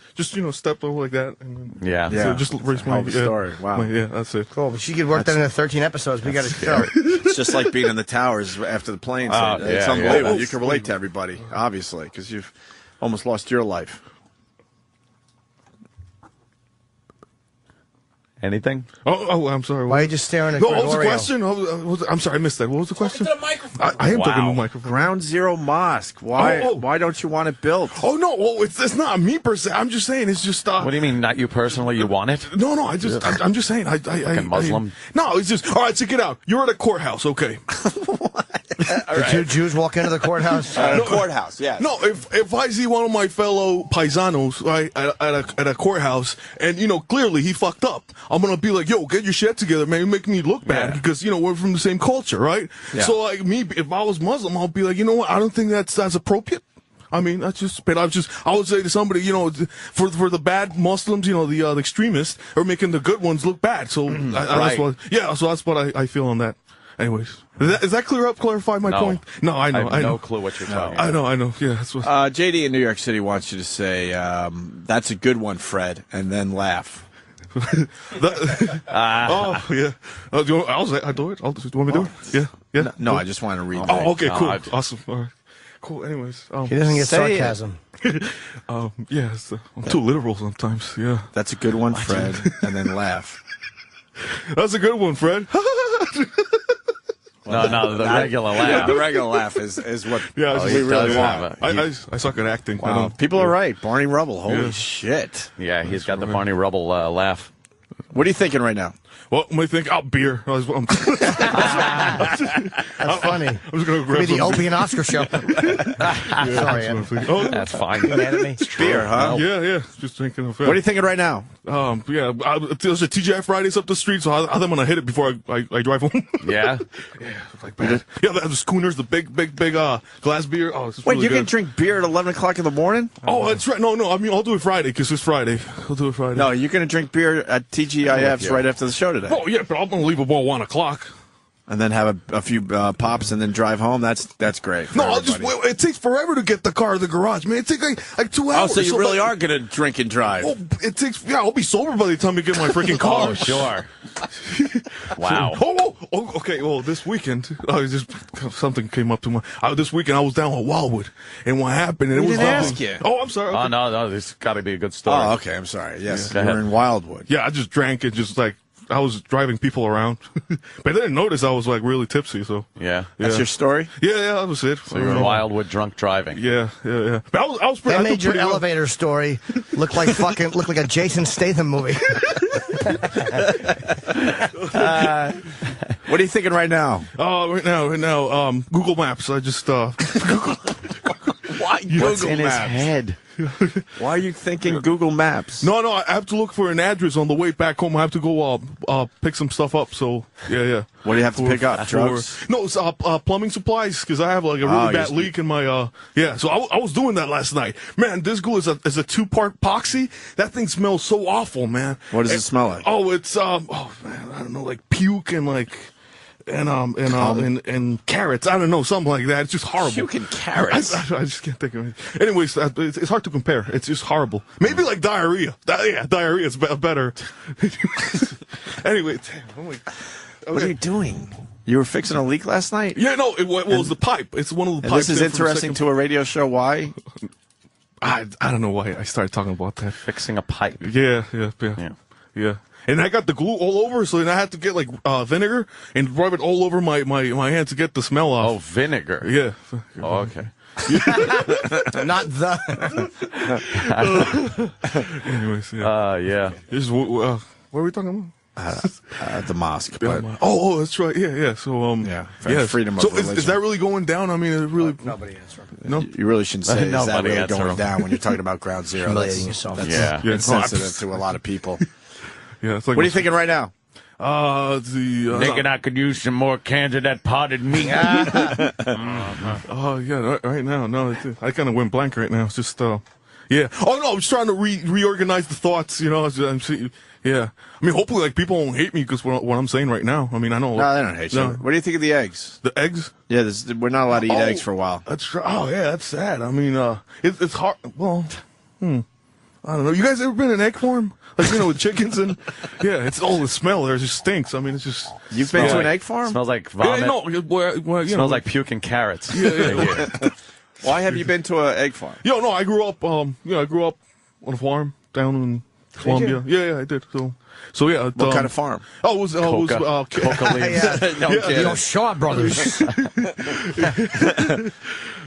step over like that. And then, Yeah. So just raise my story. Wow. Yeah, that's it. Cool, but she could work that into 13 episodes. We got to show. It's just like being in the towers after the planes. It's unbelievable. You can relate to everybody, obviously, because you've almost lost your life. Anything? Oh, I'm sorry. Why are you just staring at No, what was the Oreo? question? I'm sorry, I missed that. What was the question? I am talking to the microphone. Ground Zero Mosque. Why don't you want it built? Oh no, it's not me per se. I'm just saying it's just. What do you mean, not you personally? You want it? No, I'm just saying. Fucking Muslim. No, it's just all right. Check it out. You're at a courthouse, okay? The two Jews walk into the courthouse. Courthouse, yeah. No, if I see one of my fellow paisanos right at a courthouse, and clearly he fucked up, I'm gonna be like, yo, get your shit together, man. You make me look bad because we're from the same culture, right? Yeah. So like me, if I was Muslim, I'll be like, you know what? I don't think that's appropriate. I mean, I would say to somebody, for the bad Muslims, the extremists are making the good ones look bad. So that's what I feel on that. Anyways, is that clarify my point? No, I know. I have no clue what you're talking about. I know. Yeah, that's what. JD in New York City wants you to say, that's a good one, Fred, and then laugh. Oh, yeah. I'll do it. Do you want me to do it? Yeah. No, I just want to read that. Oh, okay, cool. Awesome. All right. Cool. Anyways. He doesn't get sarcasm. Yeah, I'm too literal sometimes. Yeah. That's a good one, Fred, and then laugh. That's a good one, Fred. No, the regular laugh. Yeah, the regular laugh is what we really want. I suck at acting. Wow. People are right. Barney Rubble. Holy shit. Yeah, he's got the Barney Rubble laugh. What are you thinking right now? What am I thinking? Oh, beer. That's funny. I'm just going to grab Maybe the Opie and Oscar show. Sorry, that's fine. Beer, huh? Yeah. Just drinking. What are you thinking right now? There's a TGI Fridays up the street, so I'm going to hit it before I drive home. Yeah? The schooners, the big glass beer. Oh, it's Wait, really you good. can drink beer at 11 o'clock in the morning? Oh, that's right. No, I mean, I'll do it Friday because it's Friday. I'll do it Friday. No, you're going to drink beer at TGIF's right after the show today. Oh, yeah, but I'm going to leave about 1 o'clock. And then have a few pops and then drive home. That's great. No, it takes forever to get the car to the garage, man. It takes like 2 hours. Oh, so you really are going to drink and drive? Oh, it takes. Yeah, I'll be sober by the time I get my freaking car. Oh, sure. Wow. Oh, okay. Well, this weekend, something came up to my. This weekend, I was down at Wildwood, and what happened? And We it was didn't ask you. Oh, I'm sorry. Okay. Oh, no, this got to be a good story. Oh, okay. I'm sorry. Yes, Yeah. we're in Wildwood. Yeah, I just drank it, just like. I was driving people around, but I didn't notice I was like really tipsy. So Yeah. That's your story? Yeah, that was it. So you're in Wildwood drunk driving. Yeah. But I was pretty. That I made did your pretty well. elevator story look like a Jason Statham movie. What are you thinking right now? Right now, Google Maps. I just Why What's Google in his Maps? head? Why are you thinking Google Maps? No, I have to look for an address on the way back home. I have to go pick some stuff up. So yeah. What do you have to pick up? Drugs? No, it's plumbing supplies because I have like a really bad leak in my yeah. So I was doing that last night. Man, this glue is a 2-part epoxy. That thing smells so awful, man. What does it smell like? Oh, it's man, I don't know, like puke and like. And carrots. I don't know, something like that. It's just horrible. Puke and carrots. I just can't think of it. Anyways, it's hard to compare. It's just horrible. Maybe like diarrhea. Diarrhea is better. Anyway, What are you doing? You were fixing a leak last night? Yeah, no, it was the pipe. It's one of the And pipes. this is in for the interesting second- to a radio show. Why? I don't know why I started talking about that. Fixing a pipe. Yeah. And I got the glue all over, so then I had to get like vinegar and rub it all over my hand to get the smell off. Oh, vinegar. Yeah. Oh, okay. Not the. Anyways, yeah. Yeah. This is, what are we talking about? at the mosque. But Oh, that's right. Yeah. So freedom of so religion. is that really going down? I mean, it really nobody answers. No, you really shouldn't say is that Nobody really answer going them. down when you're talking about Ground Zero. Humiliating yourself. That's insensitive to a lot of people. Yeah, it's like What are you thinking right now? Thinking I could use some more cans of that potted meat. Oh yeah, right now. No, I kind of went blank right now. It's just yeah. Oh no, I was trying to reorganize the thoughts. You know, yeah. I mean, hopefully, like people won't hate me because what I'm saying right now. I mean, I know. No, they don't hate you. What do you think of the eggs? The eggs? Yeah, we're not allowed to eat eggs for a while. That's oh yeah, that's sad. I mean, it's hard. Well, I don't know. You guys ever been in egg farm? Like, you know, with chickens and yeah, it's all the smell there just stinks. I mean, it's just. You've been to an egg farm? Smells like vomit. Yeah, no, well, you Smells know, like puke and carrots. Yeah. Why have you been to an egg farm? Yo, no, I grew up. I grew up on a farm down in Colombia. Yeah, I did. So yeah. What kind of farm? Oh, it was Coca leaves. Yo, Shaw Brothers.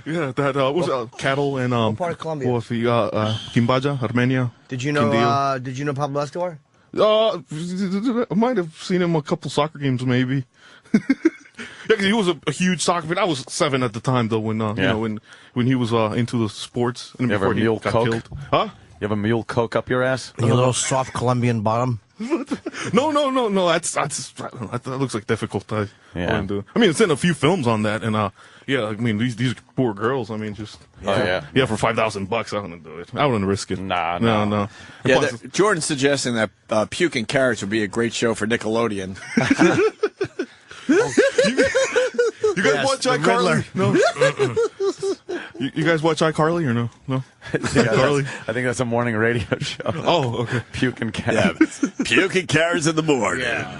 Yeah, that was cattle and What part of Colombia? was the Quimbaja, Armenia. Did you know? Did you know Pablo Escobar? I might have seen him a couple soccer games, maybe. Yeah, because he was a huge soccer fan. I was 7 at the time, though, when you know when he was into the sports and You have before a he mule got Coke? killed. Huh? You have a mule Coke up your ass? Your little soft Colombian bottom. No. That looks like difficult. I Yeah. mean, it's in a few films on that, and yeah. I mean, these poor girls. I mean, just yeah. for $5,000, I wouldn't do it. I wouldn't risk it. No. And Yeah, plus- Jordan's suggesting that Puke and Carrots would be a great show for Nickelodeon. You guys watch iCarly? No. You guys watch iCarly or no? No. iCarly. I think that's a morning radio show. Oh, okay. Puke and carrots. Puke and Carrots in the morning. Yeah.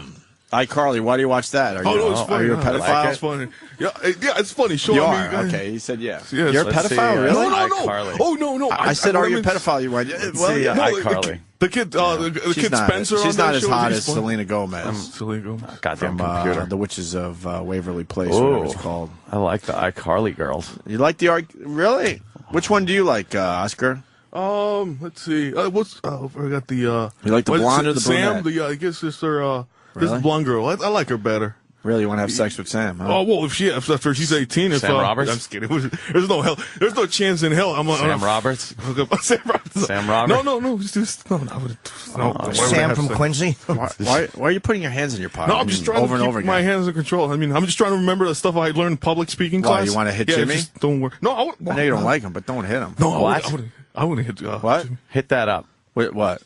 iCarly, why do you watch that? Are It's funny. you a pedophile? It's funny. Yeah, it's funny. Show You me, are? guys. Okay, you said yes. Yes. You're a Let's see, pedophile, really? No. iCarly. Oh, no. I said, are you a pedophile? You went, well, see, yeah. iCarly. The kid, the She's kid not, Spencer. she's on that not as show, hot he's as funny. Selena Gomez Selena Gomez. Goddamn from computer. The Witches of Waverly Place, whatever it's Ooh, called. I like the iCarly girls. You like the really? Which one do you like, Oscar? Let's see. I got the. You like the what is blonde it? or the Sam? brunette? I guess it's her. This Really? is blonde girl. I like her better. Really, you want to have sex with Sam? Huh? Oh well, if after she's 18, Sam Roberts? I'm just kidding. There's no chance in hell. Sam Roberts? Sam Roberts. Sam Roberts? No. Just, no. Sam from Quincy. Why are you putting your hands in your pocket? No, I'm just trying over to and keep over again. my hands in control. I mean, I'm just trying to remember the stuff I learned in public speaking Why, class. you wanna hit yeah, Jimmy? Just don't worry. No, I know you don't like him, but don't hit him. No, What? I wouldn't hit. What? Hit that up. Wait, what?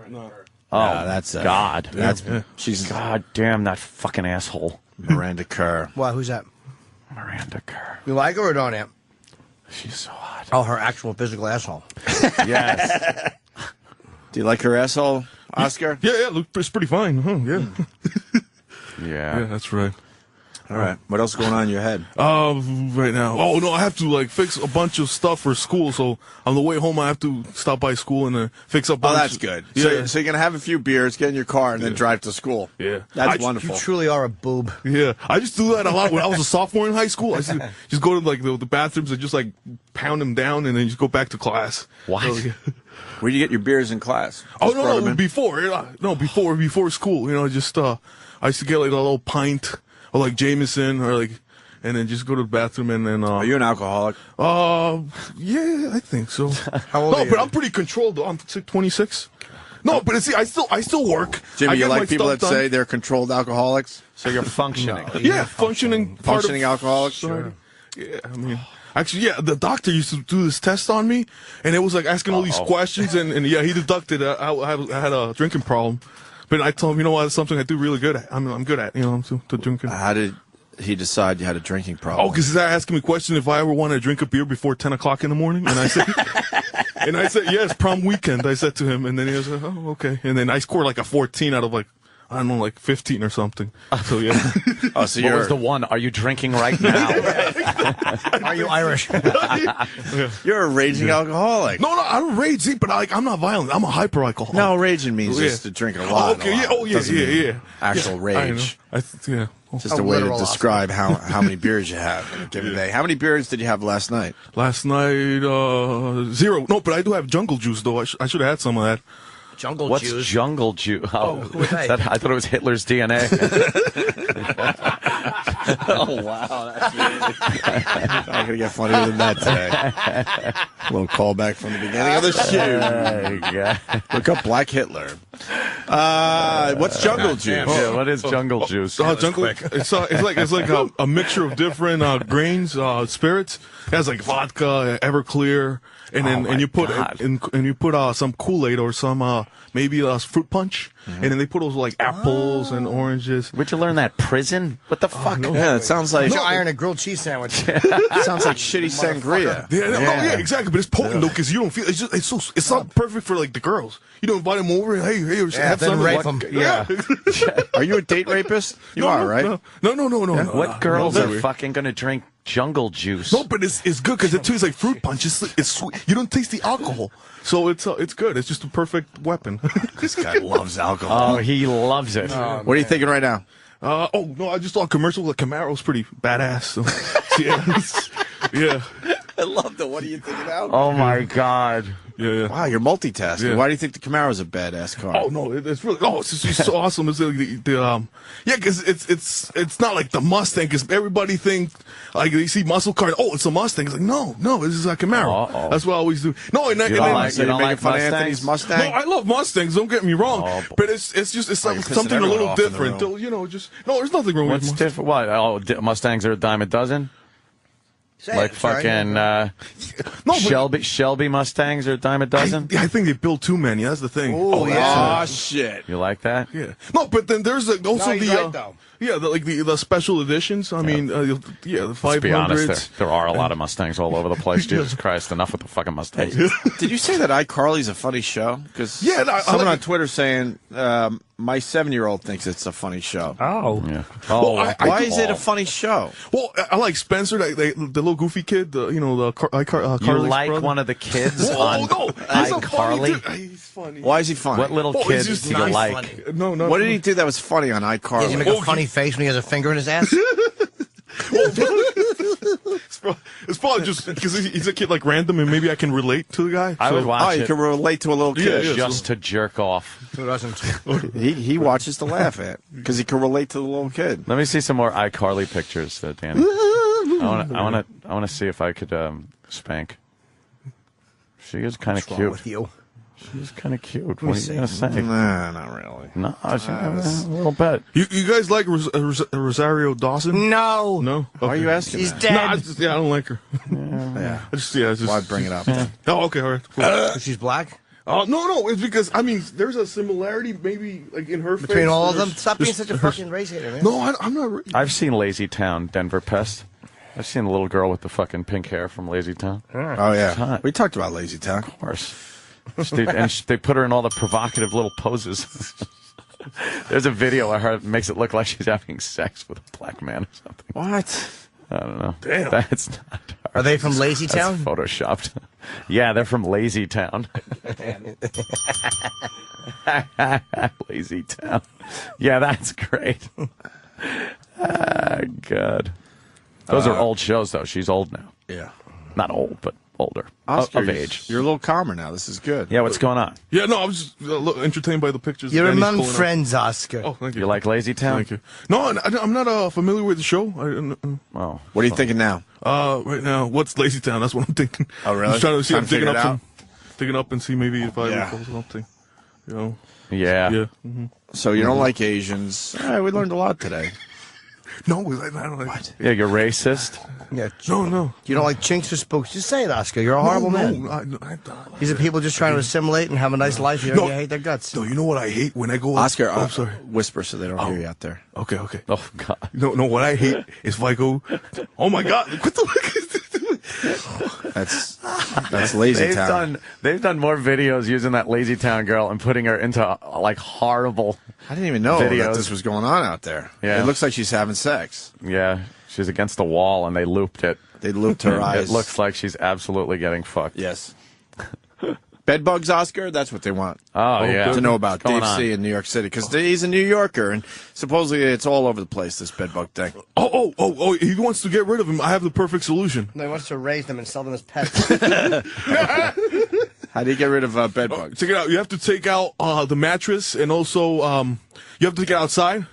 No. Oh, that's God. That's she's God damn that fucking asshole. Miranda Kerr. Why? Who's that? Miranda Kerr. You like her or don't you? She's so hot. Oh, her actual physical asshole. Yes. Do you like her asshole, Oscar? Yeah, it's pretty fine. Huh? Yeah. Yeah. That's right. All right. What else is going on in your head? Right now. Oh no, I have to fix a bunch of stuff for school. So on the way home, I have to stop by school and fix up. Oh, that's good. Yeah. So you're gonna have a few beers, get in your car, and then drive to school. Yeah. That's wonderful. You truly are a boob. Yeah, I just do that a lot when I was a sophomore in high school. I used to just go to the bathrooms and just pound them down and then just go back to class. What? So, yeah. Where do you get your beers in class? Oh Just brought 'em no, in? before school. You know, just I used to get a little pint or Jameson or and then just go to the bathroom and then. Are you an alcoholic? Yeah, I think so. How old are you? But I'm pretty controlled though. I'm 26. No, but see, I still work. Jimmy, I you get my like people stuff that done. say they're controlled alcoholics? So you're functioning. Yeah, functioning alcoholics. Sure. Yeah, I mean, actually, yeah, the doctor used to do this test on me, and it was asking all these questions, and yeah, he deducted I had a drinking problem, but I told him, you know what, it's something I do really good at. I'm good at, I'm to drinking. How did he decide you had a drinking problem? Oh, because he's asking me questions if I ever want to drink a beer before 10 o'clock in the morning, and I said, yes, prom weekend. I said to him, and then he was like, oh, okay, and then I scored a 14 out of I don't know, 15 or something. So yeah. Oh, so what was the one? Are you drinking right now? Are you Irish? You're a raging alcoholic. No, I don't rage, but I'm not violent. I'm a hyper alcoholic. No, raging means just to drink a lot. Okay, yeah, Doesn't mean yeah. Actual rage. Yeah. Just a way to describe how many beers you have in a given day. How many beers did you have last night? Last night, 0. No, but I do have jungle juice though. I should have had some of that. Jungle What's Jews. jungle Jew? Oh, who are they? I thought it was Hitler's DNA. Oh, wow. That's not going to get funnier than that today. A little callback from the beginning of the show. Look up Black Hitler. What's jungle juice? Yeah, what is jungle juice? Jungle. It's like a mixture of different grains, spirits. It has like vodka, Everclear, and then and you put some Kool-Aid or some maybe fruit punch, and then they put those like apples and oranges. Where'd you learn that? Prison? What the fuck? Yeah, it sounds like iron a grilled cheese sandwich. sounds like shitty sangria. Yeah, exactly. But it's potent though because you don't feel it's not perfect for like the girls. You don't invite them over and hey, have then some. rape them. Yeah. Are you a date rapist? You are, right? No. What girls are fucking gonna drink jungle juice? No, but it's good because it tastes like fruit punch. It's sweet. You don't taste the alcohol, so it's good. It's just a perfect weapon. This guy loves alcohol. Oh, he loves it. What are you thinking right now? I just saw a commercial. The Camaro's pretty badass. So, yeah. I love the. What are you thinking now? Oh my God. Yeah. Wow, you're multitasking. Yeah. Why do you think the Camaro's a badass car? Oh no, it's really it's just so awesome. It's like because it's not like the Mustang. Because everybody think like they see muscle car. Oh, it's a Mustang. It's like no, this is a Camaro. Uh-oh. That's what I always do. No, You don't like fun of Mustangs? Anthony's Mustang? No, I love Mustangs. Don't get me wrong, but it's you're something pissing a little everyone off in the different. room. You know, there's nothing wrong with What's Mustangs. different? What? Oh, Mustangs are a dime a dozen. Like fucking Shelby Mustangs are a dime a dozen. I think they build too many. That's the thing. Oh, shit. You like that? Yeah. No, but then there's also he's right, though. the special editions. I mean, the Let's be 500s. honest, there are a lot of Mustangs all over the place. Jesus Christ, enough with the fucking Mustangs. Did you say that iCarly's a funny show? Because someone on Twitter saying my 7-year-old thinks it's a funny show. Oh. Yeah. Well, Why is it a funny show? Well, I like Spencer, the little goofy kid. You Carly's like brother. one of the kids Oh, on no, he's a funny iCarly? dude. He's funny. Why is he funny? What little Oh, kid he's just do you nice like? funny. No. What did he do that was funny on Does he iCarly? make a funny face when he has a finger in his ass? It's probably just because he's a kid like random, and maybe I can relate to the guy. I would watch you it can relate to a little kid. Yeah, just to jerk off. Who doesn't? He watches to laugh at because he can relate to the little kid. Let me see some more iCarly pictures, Danny. I want to see if I could spank. She is kind of What's wrong cute. with you? She's kind of cute. What are you gonna say? Nah, not really. No, a little bit. You guys like Rosario Dawson? No. No. Why are you asking? She's that? dead. No, I don't like her. Yeah. I just Why bring it up? Oh, okay, all right. Cool. She's black? No, it's because I mean, there's a similarity maybe like in her Between face. all of them? There's- Stop being there's- such a fucking race hater, man. No, I'm not. I've seen Lazy Town, Denver Pest. I've seen the little girl with the fucking pink hair from Lazy Town. Oh yeah, hot. we talked about Lazy Town. Of course. They put her in all the provocative little poses. There's a video of her that makes it look like she's having sex with a black man or something. What? I don't know. Damn. That's not her. Are they from Lazy That's Town? photoshopped. Yeah, they're from Lazy Town. Lazy Town. Yeah, that's great. God. Those are old shows, though. She's old now. Yeah. Not old, but older. Oscar, of age. You're a little calmer now. This is good. Yeah, what's going on? Yeah, no, I was just entertained by the pictures. You're Danny's among pulling up. friends, Oscar. Oh, thank you. You like Lazy Town? Thank you. No, I'm not familiar with the show. Oh. What are you thinking now? Right now, what's Lazy Town? That's what I'm thinking. Oh, really? I'm just trying to see. Trying I'm to digging figure it up digging up and see maybe if I Yeah. recall something. You know. Yeah. Yeah. Mm-hmm. So you don't like Asians? All right, we learned a lot today. No, I don't like. What? Yeah, you're racist. Yeah. No. You don't like chinks or spooks? Just say it, Oscar. You're a horrible man. These are people just trying to assimilate and have a nice life. You hate their guts. No, you know what I hate when I go. Oscar, I'm sorry. whisper so they don't hear you out there. Okay. Oh God. No, what I hate is if I go. Oh my God! What the? That's Lazy Town. They've done more videos using that Lazy Town girl and putting her into like horrible. I didn't even know videos. that this was going on out there. Yeah. It looks like she's having sex. Yeah, she's against the wall and they looped it. They looped her eyes. It looks like she's absolutely getting fucked. Yes. Bed bugs, Oscar? That's what they want. Oh, yeah. To know about What's going Dave on? C. in New York City. Because he's a New Yorker, and supposedly it's all over the place, this bed bug thing. Oh, he wants to get rid of him. I have the perfect solution. No, he wants to raise them and sell them as pets. How do you get rid of bed bugs? Check it out. You have to take out the mattress, and also you have to take it outside.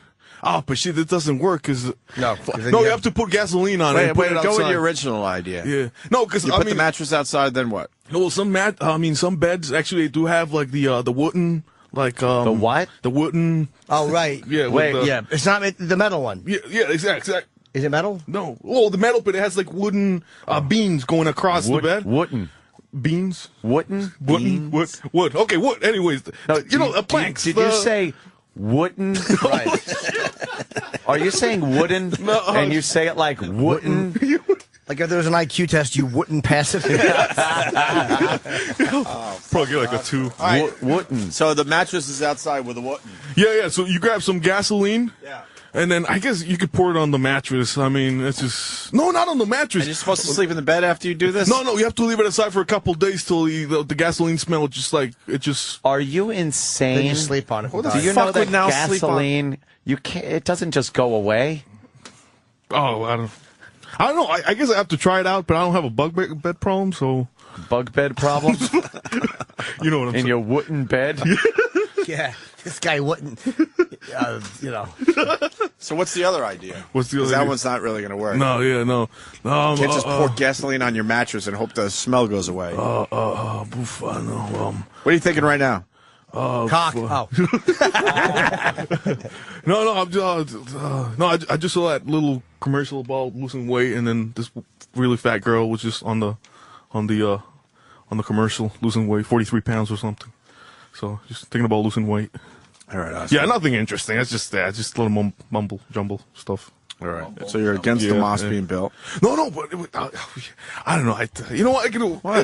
Oh, but shit, that doesn't work because no, you have to put gasoline on it. Wait, And put it go with outside. your original idea. Yeah, no, because you put the mattress outside. Then what? No, some beds actually they do have like the wooden. Like the what? The wooden. Oh right. Yeah. Yeah. It's not the metal one. Yeah. Exactly. Is it metal? No. Oh, the metal, but it has like wooden beams going across the bed. Wooden. Beams. Wooden. Wood. Okay. Wood. Anyways, planks. Did you say wooden? Right. Are you saying wooden? No. And you say it like wooden? Like if there was an IQ test, you wouldn't pass it. Probably get like a 2. Right. Wooden. So the mattress is outside with a wooden. Yeah. So you grab some gasoline. Yeah. And then I guess you could pour it on the mattress. I mean, it's just not on the mattress. And you're supposed to sleep in the bed after you do this? No, you have to leave it aside for a couple of days till the gasoline smell just. Are you insane? Then you sleep on it. Do you know that gasoline? You can't. It doesn't just go away. Oh, I don't know. I guess I have to try it out, but I don't have a bug bed problem, so. Bug bed problem? You know what I'm saying? In your wooden bed? Yeah, this guy wouldn't. So what's the other idea? What's the other? That idea? one's not really going to work. No. You can't just pour gasoline on your mattress and hope the smell goes away. Boof, I know. What are you thinking right now? Cock. I just saw that little commercial about losing weight, and then this really fat girl was just on the commercial losing weight, 43 pounds or something. So just thinking about losing weight. All right. Oscar. Yeah, nothing interesting. That's just that. Just a little mumble jumble stuff. All right. So you're against the mosque being built? No, but I don't know. You know what?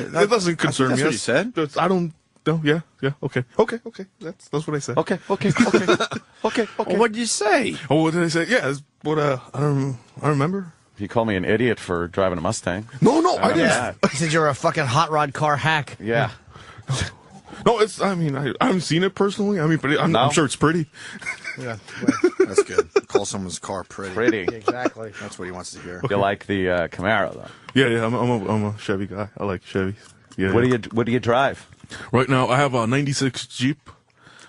It doesn't concern me. That's what you said? I don't. No, yeah, okay. That's what I said. Okay. Well, what did you say? Oh, what did I say? Yeah, what I don't remember. He called me an idiot for driving a Mustang. No, I didn't. He said you're a fucking hot rod car hack. Yeah. No, I haven't seen it personally. But I'm sure it's pretty. Yeah, that's good. Call someone's car pretty. Pretty. Exactly. That's what he wants to hear. You like the Camaro though? Yeah. I'm a Chevy guy. I like Chevys. Yeah. What do you drive? Right now, I have a '96 Jeep.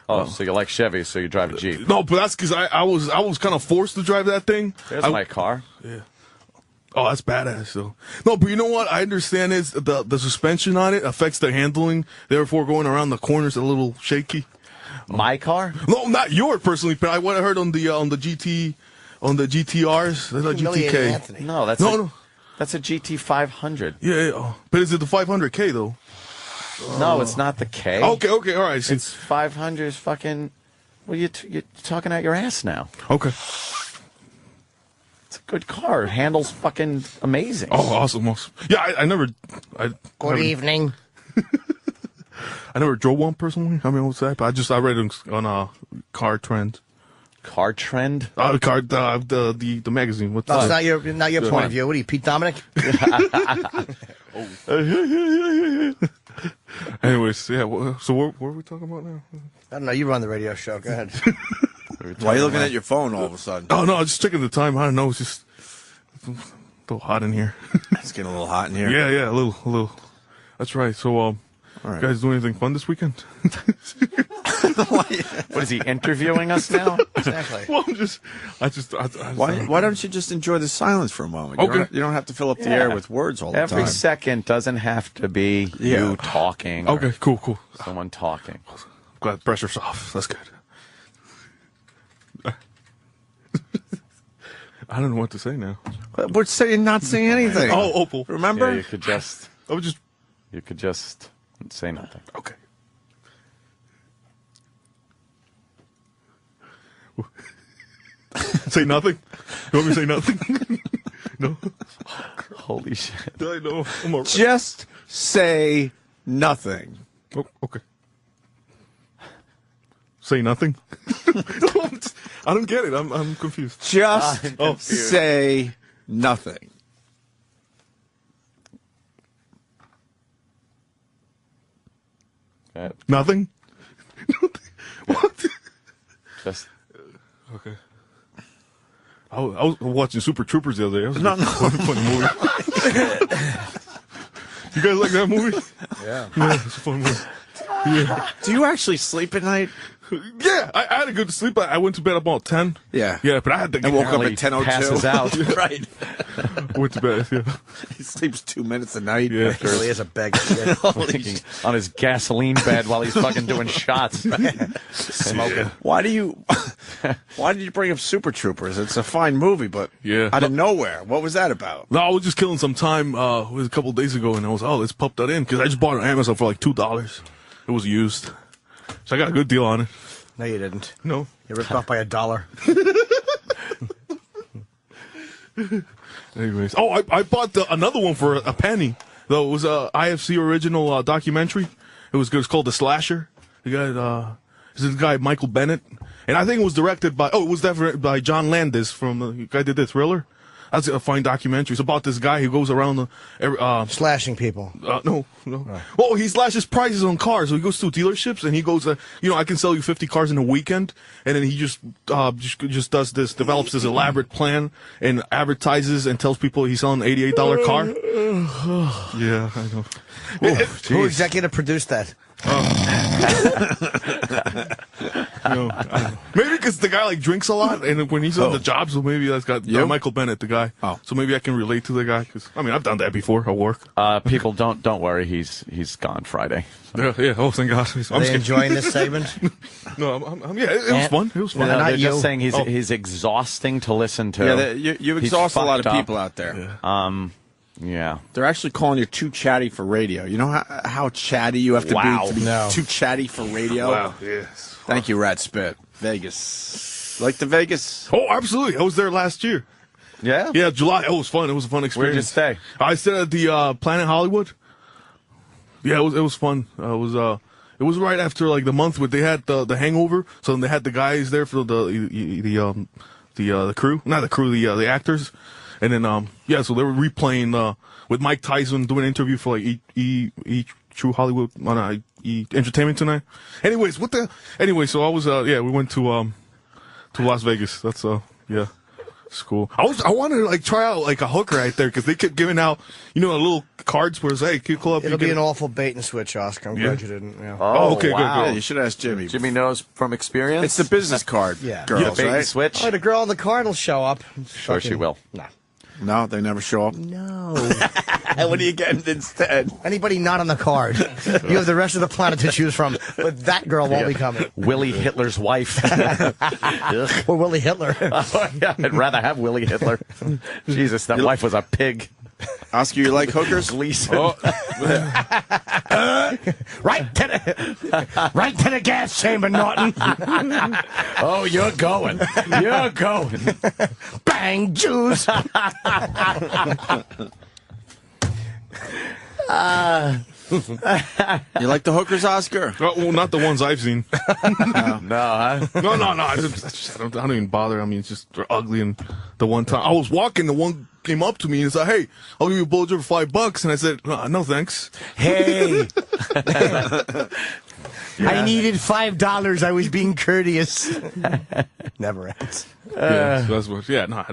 Oh, so you like Chevy, so you drive a Jeep? No, but that's because I was kind of forced to drive that thing. There's my car. Yeah. Oh, that's badass, though. No, but you know what? I understand is the suspension on it affects the handling. Therefore, going around the corners a little shaky. My car? No, not yours personally, but what I heard on the GTRs, that's not GTK. Anthony. No, that's a GT 500. Yeah, but is it the 500K though? No, it's not the K. Okay, all right. It's 500 is fucking. Well, you're talking out your ass now. Okay. It's a good car. It handles fucking amazing. Oh, awesome. Yeah, I never. Good evening. I never drove one personally. What's that? But I read it on Car Trend. Car Trend? The magazine. What's that? It's not your point of view. What are you, Pete Dominic? Anyways, yeah. So what are we talking about now? I don't know. You run the radio show. Go ahead. Why are you looking at your phone all of a sudden? Oh, no, I'm just checking the time. I don't know. It's just a little hot in here. It's getting a little hot in here. Yeah, a little. That's right. So, all right. You guys do anything fun this weekend? What is he interviewing us now? Exactly. Well, Why don't you just enjoy the silence for a moment? Okay. You don't have to fill up the air with words all the time. Every second doesn't have to be you talking. Okay, cool. Someone talking. Glad the pressure's off. That's good. I don't know what to say now. We're saying not saying anything. Oh, Opal. Remember? Yeah, you could just say nothing. Okay. Say nothing? You want me to say nothing? No? Holy shit. I know. Just say nothing. Oh, okay. Say nothing? I don't get it. I'm confused. Just say nothing. Nothing? What? Just okay. I was watching Super Troopers the other day. It was a funny movie. You guys like that movie? Yeah. Yeah, it's a fun movie. Yeah. Do you actually sleep at night? Yeah, I had a good sleep. I went to bed about 10. Yeah. Yeah, but I had to get And woke up early. at 10:02. Passes out. Right. Went to bed, yeah. He sleeps 2 minutes a night. Yeah. He really is a bag of shit. On his gasoline bed while he's fucking doing shots. Smoking. Why did you bring up Super Troopers? It's a fine movie, but Yeah. out of nowhere. What was that about? No, I was just killing some time. It was a couple of days ago, and I was, let's pump that in, because I just bought it on Amazon for like $2. It was used. So I got a good deal on it. No, you didn't. No. You ripped off by $1. Anyways. Oh, I bought another one for a penny. Though it was a IFC original documentary. It was good. It's called The Slasher. The guy, this guy Michael Bennett. And I think it was directed by, it was directed by John Landis from the guy that did The Thriller. That's a fine documentary. It's about this guy who goes around slashing people. No. Well, he slashes prices on cars. So he goes to dealerships and he goes, I can sell you 50 cars in a weekend. And then he just does this, develops this elaborate plan and advertises and tells people he's selling an $88 car. Yeah, I know. Who executive produced that? Maybe because the guy drinks a lot, and when he's on the job, so maybe that's got Michael Bennett, the guy. Oh, so maybe I can relate to the guy. Cause I've done that before at work. People don't worry. He's gone Friday. So. Yeah. Oh, thank God. Are they enjoying this segment? No, it was fun. It was fun. They're just saying he's exhausting to listen to. Yeah, you exhaust a lot of people out there. Yeah. Yeah. They're actually calling you too chatty for radio. You know how chatty you have to be too chatty for radio? Wow, yes. Thank you, Rat Spit. Vegas. Like the Vegas? Oh, absolutely. I was there last year. Yeah? Yeah, July. It was fun. It was a fun experience. Where'd you stay? I stayed at the Planet Hollywood. Yeah, it was fun. It was right after the month where they had the Hangover, so then they had the guys there for the crew, not the crew, the actors. And then, so they were replaying, with Mike Tyson doing an interview for, True Hollywood, Entertainment Tonight. Anyways, so I was, we went to Las Vegas. That's, it's cool. I wanted to, try out, a hooker right there, because they kept giving out, little cards where it's, hey, can you call up? It'll be an awful bait and switch, Oscar. I'm glad you didn't. Yeah. Oh, okay, wow. good. Yeah, you should ask Jimmy. Jimmy knows from experience. It's the business card, girls, bait right? and switch. Oh, the girl on the card will show up. Sure she will. No, they never show up. No. What are you getting instead? Anybody not on the card. You have the rest of the planet to choose from, but that girl won't be coming. Willie Hitler's wife. Or Willie Hitler. I'd rather have Willie Hitler. Jesus, that wife was a pig. Oscar, you like hookers? Gleason. Right to the gas chamber, Norton. Oh, you're going. You're going. Bang, Jews. You like the hookers, Oscar? Well, not the ones I've seen. No, huh? No. I don't even bother. It's just they're ugly. And the one time I was walking, the one came up to me and said, "Hey, I'll give you a blowjob for $5." And I said, "No, thanks." Hey. I needed $5. I was being courteous. Never ends. That's what. Yeah, no.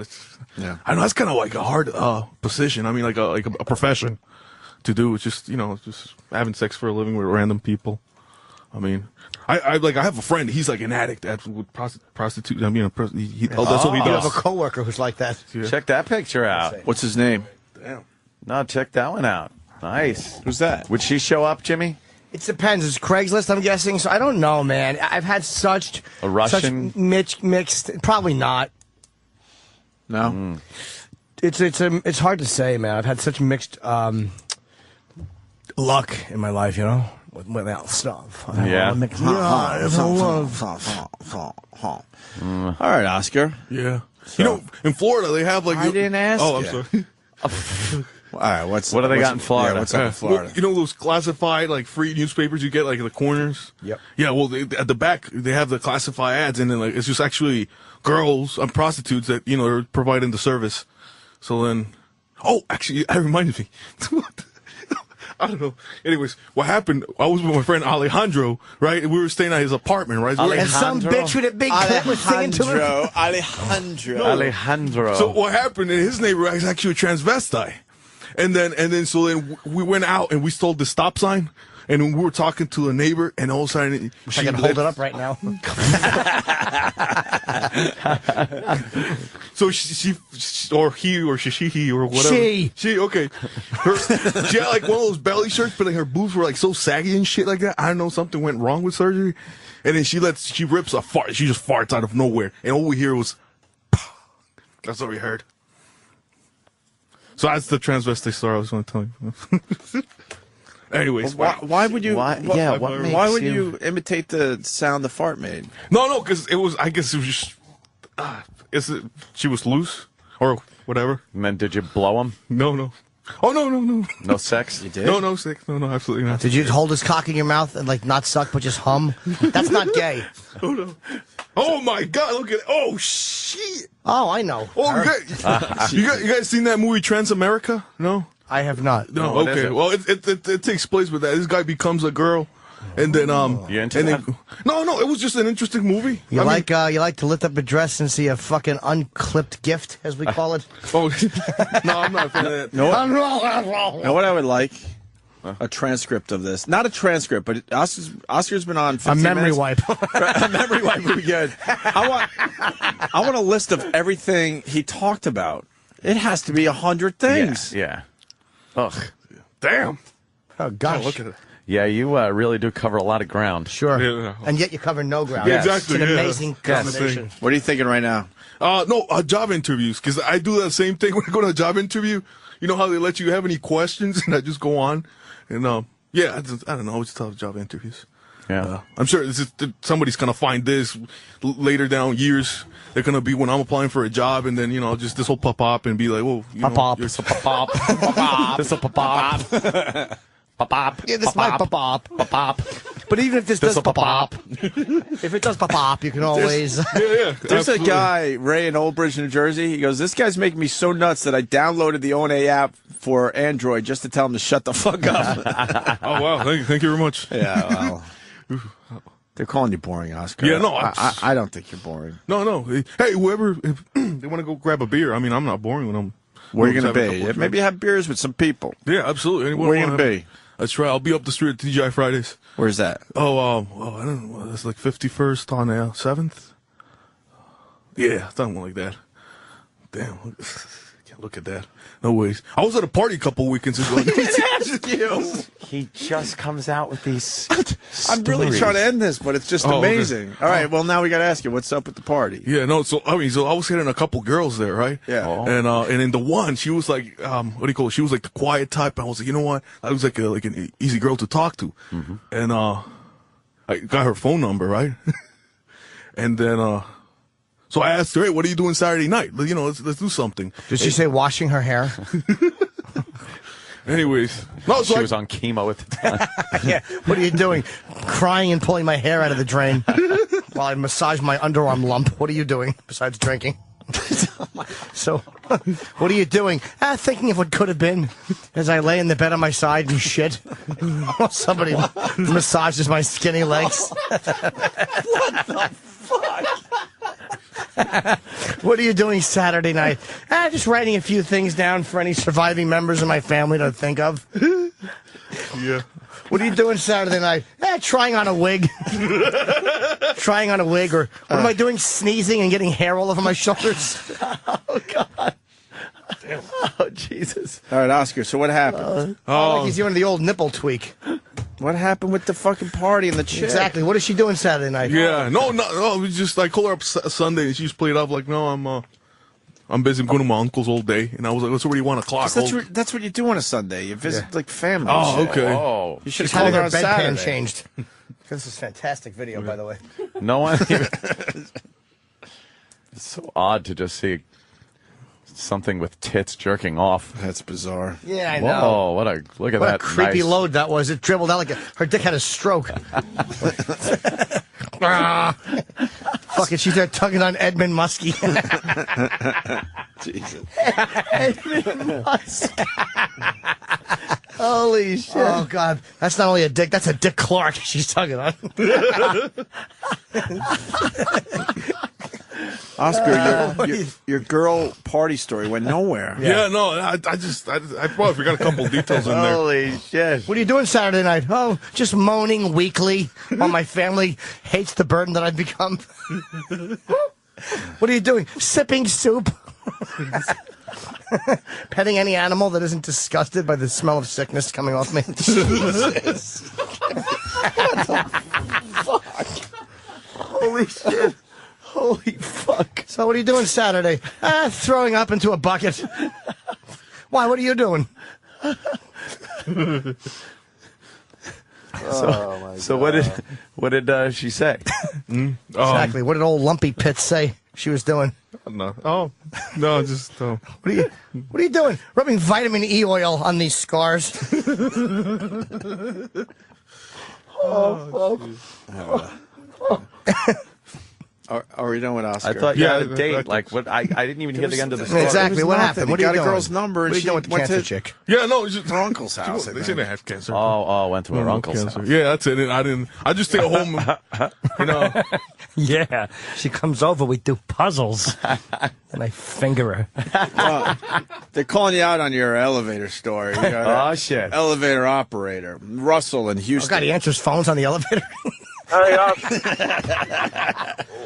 I know that's kind of like a hard position. Like a profession to do. It's just just having sex for a living with random people. I have a friend. He's an addict with prostitute. That's what he does. You have a coworker who's like that. Yeah. Check that picture out. What's his name? Damn. No, check that one out. Nice. Who's that? Would she show up, Jimmy? It depends. It's Craigslist, I'm guessing. So I don't know, man. I've had such a Russian mixed. Probably not. No. It's hard to say, man. I've had such mixed luck in my life, with that stuff. Yeah. All right, Oscar. Yeah. In Florida they have I didn't ask. Oh, I'm you. sorry. All right, what do they got in Florida? Yeah, what's up in Florida? Well, those classified free newspapers you get in the corners. Yep. Yeah. Well, at the back they have the classified ads, and then it's just actually girls and prostitutes that are providing the service. So then, actually, that reminded me. I don't know. Anyways, what happened? I was with my friend Alejandro, right? And we were staying at his apartment, right? And some bitch with a big clit was singing to him. Alejandro. Alejandro. So what happened in his neighborhood is actually a transvestite. And then we went out and we stole the stop sign. And we were talking to a neighbor, and all of a sudden, I can hold it up right now. So she or he or she or whatever. She okay. She had like one of those belly shirts, but like her boobs were like so saggy and shit like that. I don't know, something went wrong with surgery. And then she rips a fart. She just farts out of nowhere, and all we hear was. That's what we heard. So that's the transvestite story I was going to tell you. Anyways, why would you? Why would you imitate the sound the fart made? No, because it was. I guess it was just. She was loose or whatever. And then did you blow him? No. Oh no. No sex? You did? No sex. No, absolutely not. Did you hold his cock in your mouth and like not suck but just hum? That's not gay. Oh no. Oh my God! Look at it. Oh shit. Oh, I know. Oh, you guys seen that movie Transamerica? No. I have not. No, okay. Well, it takes place with that. This guy becomes a girl, and then You into that? No, it was just an interesting movie. You like to lift up a dress and see a fucking unclipped gift, as we call it. Oh, no, I'm not a fan of that. Know what I would like? A transcript of this. Not a transcript, but Oscar's been on 15 a memory minutes. wipe. A memory wipe would be good. I want a list of everything he talked about. It has to be 100 things. Yeah. Ugh. Damn. Oh, gosh. Look at it. Yeah, you really do cover a lot of ground. Sure. Yeah. And yet you cover no ground. Yeah, exactly. It's an yeah. amazing combination. What are you thinking right now? Job interviews, because I do that same thing when I go to a job interview. You know how they let you have any questions, and I just go on. And, I don't know. I just tell job interviews. Yeah. I'm sure somebody's going to find this later down years. They're going to be when I'm applying for a job, and then, just this will pop up and be like, whoa. Pop-up. This will pop-up. This will pop-up. Pop-up. Yeah, this might pop-up. Pop-up. But even if this does pop-up, if it does pop-up, you can always... There's a guy, Ray in Old Bridge, New Jersey. He goes, this guy's making me so nuts that I downloaded the ONA app for Android just to tell him to shut the fuck up. Oh, wow. Thank you very much. Yeah, well... They're calling you boring, Oscar. Yeah, no. I don't think you're boring. No. Hey, whoever, if they want to go grab a beer, I mean, I'm not boring when I'm... Where are you going to be? Maybe have beers with some people. Yeah, absolutely. Where are you going to be? That's right. I'll be up the street at TGI Fridays. Where's that? I don't know. That's like 51st on 7th. Yeah, something like that. Damn. Can't look at that. No ways. I was at a party a couple weekends ago. He just comes out with these I'm really trying to end this, but it's just amazing. Okay. All right, well, now we got to ask you, what's up at the party? Yeah, no, so I was hitting a couple girls there, right? Yeah. And in the one, she was like, what do you call it? She was like the quiet type. I was like, you know what? I was like an easy girl to talk to. Mm-hmm. And I got her phone number, right? And then so I asked her, hey, what are you doing Saturday night? Let's do something. Did she say washing her hair? Anyways. No, so she was on chemo at the time. Yeah. What are you doing? Crying and pulling my hair out of the drain while I massage my underarm lump. What are you doing besides drinking? So, what are you doing? Thinking of what could have been as I lay in the bed on my side and shit. Somebody massages my skinny legs. What the fuck? What are you doing Saturday night? Just writing a few things down for any surviving members of my family to think of. Yeah. What are you doing Saturday night? Trying on a wig. Trying on a wig, or what am I doing? Sneezing and getting hair all over my shoulders. Oh, God. Damn. Oh, Jesus. All right, Oscar, so what happened? Like he's doing the old nipple tweak. What happened with the fucking party and the chick? Exactly. What is she doing Saturday night? Yeah. No. We just, I called her up Sunday, and she just played up like, no, I'm busy. I'm going to my uncle's all day. And I was like, it's already 1 o'clock. That's what you do on a Sunday. You visit, like, family. Oh, okay. Oh. You should She's have having called her her on bedpan Saturday. changed. This is a fantastic video, by the way. No one even... It's so odd to just see something with tits jerking off. That's bizarre. Yeah, I know. know. Look at what that. A creepy nice... load that was. It dribbled out like her dick had a stroke. Fuck it, she's there tugging on Edmund Muskie. Jesus. Edmund Muskie. Holy shit. Oh, God. That's not only a dick, that's a Dick Clark she's tugging on. Oscar, your girl party story went nowhere. Yeah, no, I probably forgot a couple details in there. Holy shit. What are you doing Saturday night? Oh, just moaning weekly while my family hates the burden that I've become. What are you doing? Sipping soup? Petting any animal that isn't disgusted by the smell of sickness coming off me? Jesus. What the fuck? Holy shit. Holy fuck. So what are you doing Saturday? Throwing up into a bucket. Why? What are you doing? So what did she say? Exactly. What did old Lumpy Pitts say she was doing? No. Oh, no, just. What are you doing? Rubbing vitamin E oil on these scars. Are we done with Oscar? I thought you had a date. Like what? I didn't even hear the end of the story. Exactly. What happened? What are you got doing? a girl's number. What are you doing with the cancer chick? Yeah, no, it's just her uncle's house. They didn't have cancer. Oh, went to her uncle's cancer. house. Yeah, that's it. I just stay at home. You know. Yeah, she comes over. We do puzzles, and I finger her. They're calling you out on your elevator story. Oh shit! Elevator operator Russell in Houston. Oh God, he answers phones on the elevator. Hey,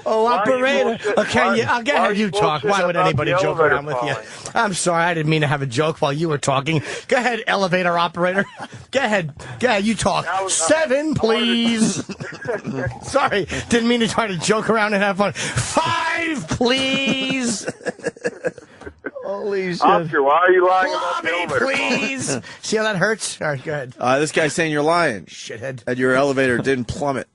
operator. Okay, I'll have you talk. Why would anybody joke around with you? I'm sorry, I didn't mean to have a joke while you were talking. Go ahead, elevator operator. Go ahead, you talk. 7, please. Sorry, didn't mean to try to joke around and have fun. 5, please. Holy shit. Oscar, why are you lying about the me, elevator? Please. See how that hurts? All right, go ahead. This guy's saying you're lying. Shithead. That your elevator didn't plummet.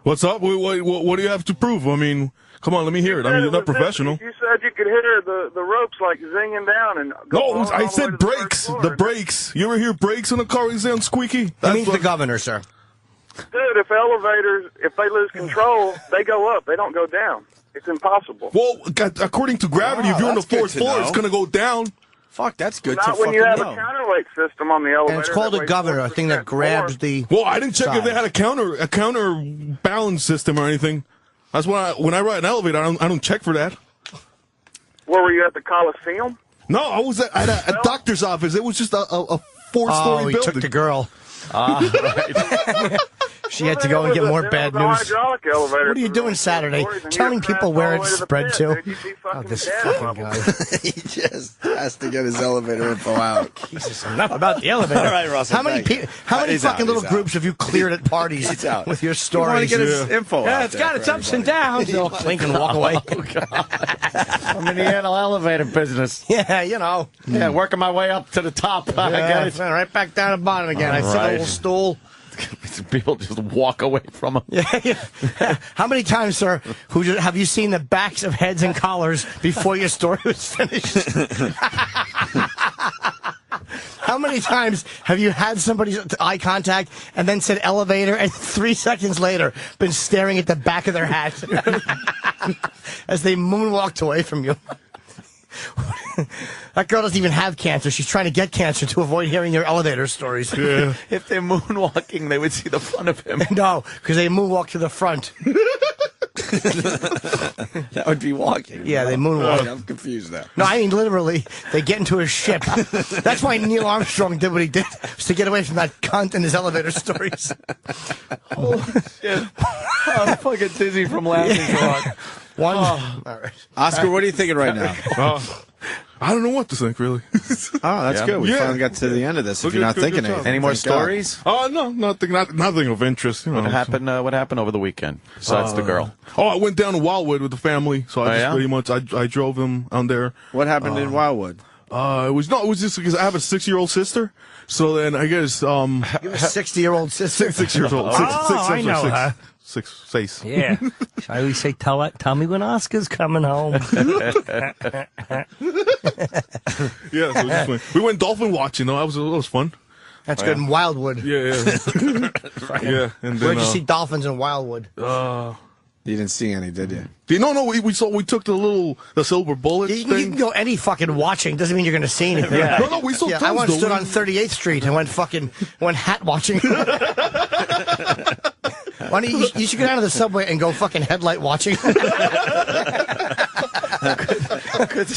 What's up? What do you have to prove? I mean, come on, let me hear it. I mean, you're not professional. You said you could hear the ropes like zinging down and go No, I said brakes. The brakes. You ever hear brakes in a car? Is sound squeaky? That means the governor, sir. Dude, if elevators, if they lose control, they go up. They don't go down. It's impossible. Well, according to gravity, if you're on the 4th floor, it's going to go down. Fuck, that's good Not when you have a counterweight system on the elevator. And it's called a governor, a thing that grabs the. Well, I didn't check if they had a counterbalance system or anything. That's why when I ride an elevator, I don't check for that. Where were you at the Coliseum? No, I was at a doctor's office. It was just a 4-story building. He took the girl. Right. She had to go and get more bad news. What are you doing Saturday? Telling people where it's spread to. Oh, this fucking guy. He just has to get his elevator info out. Jesus, enough about the elevator. All right, Russell. How many fucking little groups have you cleared at parties with your stories? You want to get his info out. Yeah, it's got its ups and downs. He'll clink and walk away. I'm in the elevator business. Yeah, you know. Yeah, working my way up to the top. I get it. Right back down the bottom again. I sit on a little stool. People just walk away from him. Yeah. How many times, sir, have you seen the backs of heads and collars before your story was finished? How many times have you had somebody's eye contact and then said elevator and 3 seconds later been staring at the back of their hat as they moonwalked away from you? That girl doesn't even have cancer. She's trying to get cancer to avoid hearing your elevator stories. Yeah. If they're moonwalking, they would see the front of him. No, because they moonwalk to the front. That would be walking. Yeah, they moonwalk. I'm confused now. No, I mean literally, they get into a ship. That's why Neil Armstrong did what he did, was to get away from that cunt in his elevator stories. Holy shit. I'm fucking dizzy from laughing so hard. All right. Oscar, what are you thinking right now? I don't know what to think, really. Oh, that's good. We finally got to the end of this. If you're not thinking anything. Any more stories? Oh, no, nothing of interest. You know, What happened over the weekend? Besides the girl. Oh, I went down to Wildwood with the family, so I yeah? pretty much I drove them on there. What happened in Wildwood? It was just because I have a 6-year-old sister. So then I guess You have a 60-year-old sister. 6 years old. I know her. 6. Yeah. I always say, tell me when Oscar's coming home. Yeah, so we went dolphin watching. Though that was fun. That's good in Wildwood. Yeah. Yeah. And then, Where'd you see dolphins in Wildwood? You didn't see any, did you? No. We took the silver bullet. You can go any fucking watching. Doesn't mean you're going to see anything. Yeah. No, we saw tons, I once though. stood on 38th Street and went hat watching. Why don't you should go down to the subway and go fucking headlight watching. Could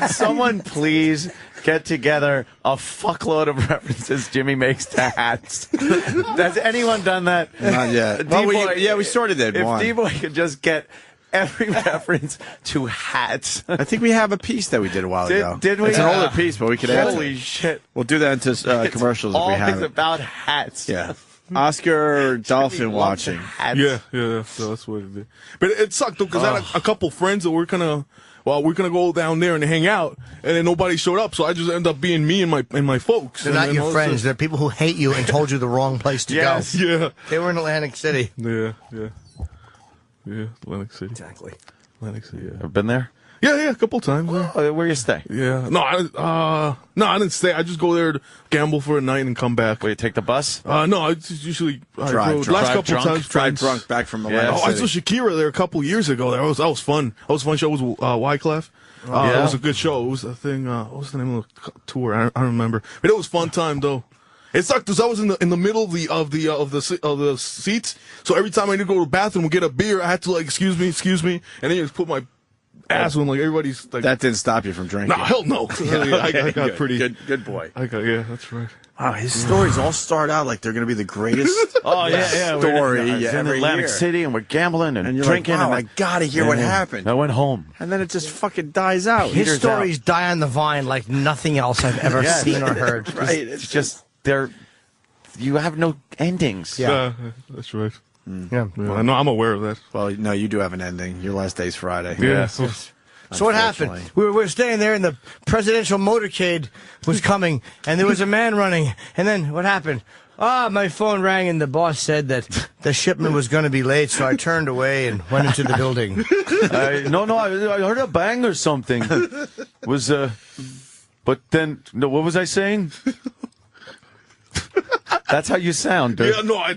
someone please get together a fuckload of references Jimmy makes to hats? Has anyone done that? Not yet. Well, we sort of did If one. D-Boy could just get every reference to hats. I think we have a piece that we did a while ago. Did we? It's an older piece, but we could add it. Holy shit. We'll do that into commercials if we have Always it. about hats. Yeah. Oscar dolphin watching. Yeah, so that's what it did. But it sucked, though, because I had a couple friends that were going to go down there and hang out, and then nobody showed up, so I just ended up being me and my folks. They're not your friends. They're people who hate you and told you the wrong place to go. Yeah. They were in Atlantic City. Yeah, Atlantic City. Exactly. Atlantic City, yeah. Ever been there? Yeah, a couple times. Yeah. Oh, where you stay? Yeah. No, I didn't stay. I just go there to gamble for a night and come back. Where you take the bus? No, I just usually drive last couple drunk, times. drive drunk back from Atlantic I City. saw Shakira there a couple years ago. That was fun. That was a fun show. It was Wyclef. It was a good show. It was a thing. What was the name of the tour? I don't remember. But it was fun time though. It sucked because I was in the middle of the seats. So every time I need to go to the bathroom and get a beer, I had to like excuse me, and then you just put my ass when like everybody's like. That didn't stop you from drinking. No, hell no. I got pretty good boy. That's right. Wow, his stories all start out like they're going to be the greatest story We're in every Atlantic year. City and we're gambling and you're drinking. like, wow, and I got to hear what happened. I went home. And then it just fucking dies out. His stories die on the vine like nothing else I've ever seen or heard. Right. It's just you have no endings. Yeah, that's right. Yeah. I know. I'm aware of that. Well, no, you do have an ending. Your last day's Friday. Yeah. So what happened? We were staying there, and the presidential motorcade was coming, and there was a man running. And then what happened? My phone rang, and the boss said that the shipment was going to be late, so I turned away and went into the building. I heard a bang or something. But then, what was I saying? That's how you sound, dude. Yeah, no, I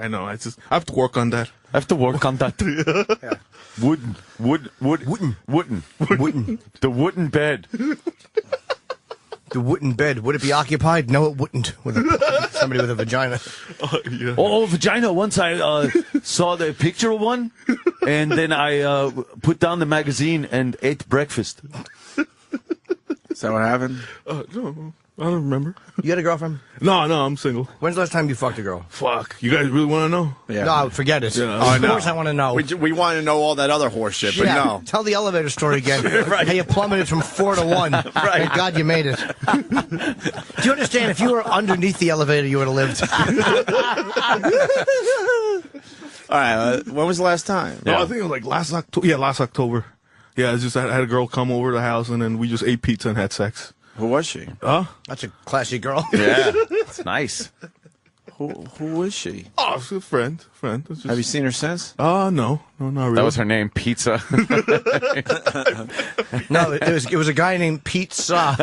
know. I have to work on that. I have to work on that. Yeah. Wooden. The wooden bed. The wooden bed. Would it be occupied? No, it wouldn't. With somebody with a vagina. Oh, vagina. Once I saw the picture of one, and then I put down the magazine and ate breakfast. Is that what happened? No, I don't remember. You got a girlfriend? No, I'm single. When's the last time you fucked a girl? Fuck. You guys really want to know? Yeah. No, forget it. Yeah. Of course I want to know. We want to know all that other horse shit, but no. Tell the elevator story again. Right. How you plummeted from 4 to 1. Right. Thank God you made it. Do you understand? If you were underneath the elevator, you would have lived. All right. When was the last time? No, I think it was like last October. Yeah, last October. Yeah, it's just I had a girl come over to the house, and then we just ate pizza and had sex. Who was she? That's a classy girl. Yeah, it's nice. Who was she? Oh, she's a friend. It's just... Have you seen her since? No, not really. That was her name, Pizza. No, it was a guy named Pizza.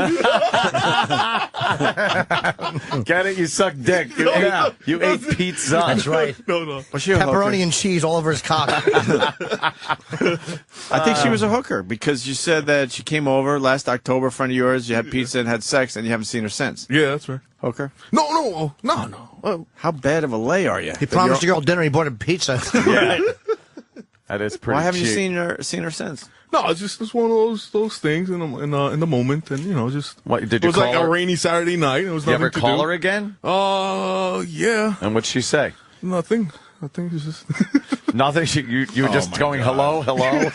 Get it? You suck dick. You ate pizza. That's right. No. Was she a Pepperoni hooker? and cheese all over his cock. I think she was a hooker because you said that she came over last October, a friend of yours. You had pizza and had sex, and you haven't seen her since. Yeah, that's right. Hooker? No. How bad of a lay are you? He promised the girl dinner. He bought her pizza. Yeah. That is pretty. Why haven't you cheap. seen her since? No, it's just one of those things in the moment, and just What did it you was call like her? a rainy Saturday night. And it was You nothing ever to call do. her again? Yeah. And what'd she say? Nothing. It's just Nothing. You were just going hello.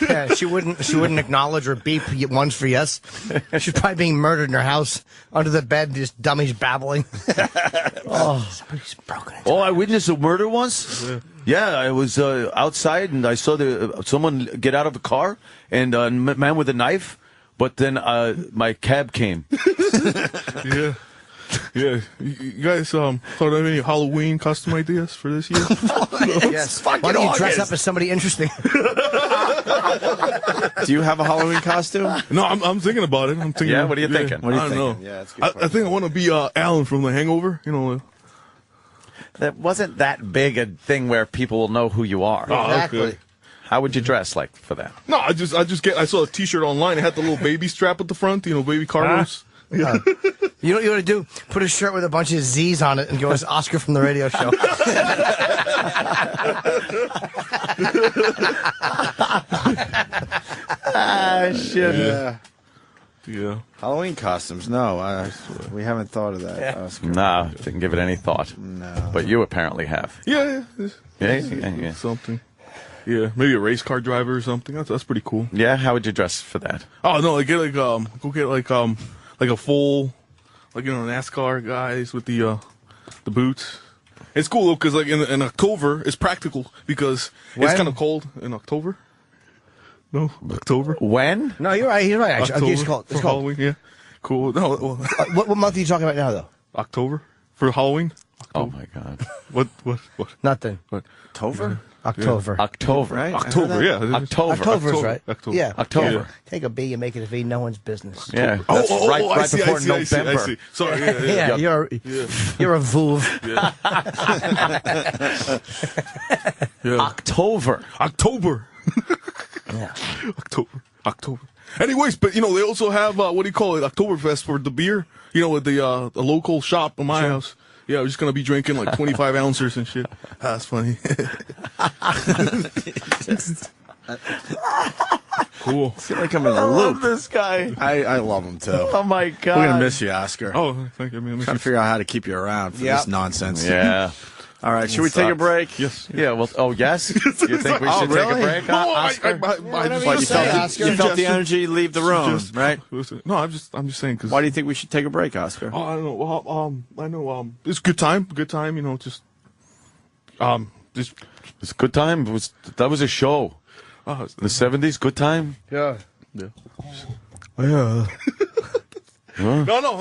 Yeah, she wouldn't acknowledge or beep once for yes. She's probably being murdered in her house under the bed, just dummies babbling. Somebody's broken into I witnessed a murder once. Yeah, I was outside and I saw someone get out of a car and a man with a knife. But then my cab came. Yeah. Yeah, you guys thought of any Halloween costume ideas for this year? Yes. Why don't you dress up as somebody interesting? Do you have a Halloween costume? No, I'm thinking about it. I'm thinking. Yeah, what are you thinking? What are you I thinking? don't know. Yeah, that's good. I think I want to be Alan from The Hangover. That wasn't that big a thing where people will know who you are. Exactly. Okay. How would you dress like for that? No, I saw a T-shirt online. It had the little baby strap at the front. Baby Carlos. You know what you want to do? Put a shirt with a bunch of Z's on it and go as Oscar from the radio show. Shit. Yeah. Halloween costumes? No, we haven't thought of that. Oscar. No, didn't give it any thought. No. But you apparently have. Yeah. Yeah. Something. Yeah, maybe a race car driver or something. That's pretty cool. Yeah, how would you dress for that? Oh no, go get a full, NASCAR guys with the boots. It's cool though because in October it's practical because it's kind of cold in October. No, October. When? No, you're right. You're right. Actually, October it's cold. It's for cold. Halloween. Yeah, cool. No, what month are you talking about now, though? October for Halloween. Oh my God. What? Nothing. What? October? October. Yeah. October. Right? October. Yeah. October's right. October. Yeah. October. Yeah. Take a B and make it a V. No one's business. Yeah. That's right before November. I see. Sorry. Yeah. You're a VOOV. Yeah. October. Yeah. October. Anyways, but they also have Oktoberfest for the beer. At the local shop in my house. Yeah, we're just gonna be drinking like 25 ounces and shit. That's funny. Cool. I feel like I'm in a I loop. love this guy. I love him too. Oh my God. We're gonna miss you, Oscar. Oh, thank you. Trying to figure out how to keep you around for this nonsense. Yeah. All right, should we take a break? Yes. Yeah. Well. Oh yes. You think we should take a break, Oscar? You felt the energy leave the room, right? No, I'm just saying. Cause Why do you think we should take a break, Oscar? I don't know. Well, I know. It's a good time. Just It's a good time. That was a show. The 70s. Good time. Yeah. Yeah. No.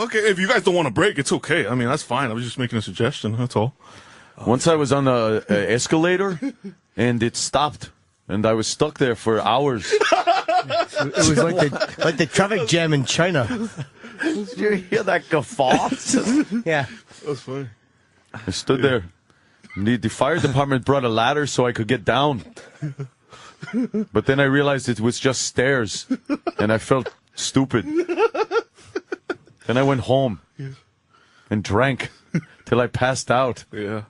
Okay. If you guys don't want to break, it's okay. I mean, that's fine. I was just making a suggestion. That's all. Once I was on the escalator, and it stopped, and I was stuck there for hours. It was like the traffic jam in China. Did you hear that guffaw? Yeah. That's funny. I stood there. The fire department brought a ladder so I could get down. But then I realized it was just stairs, and I felt stupid. Then I went home and drank till I passed out. Yeah.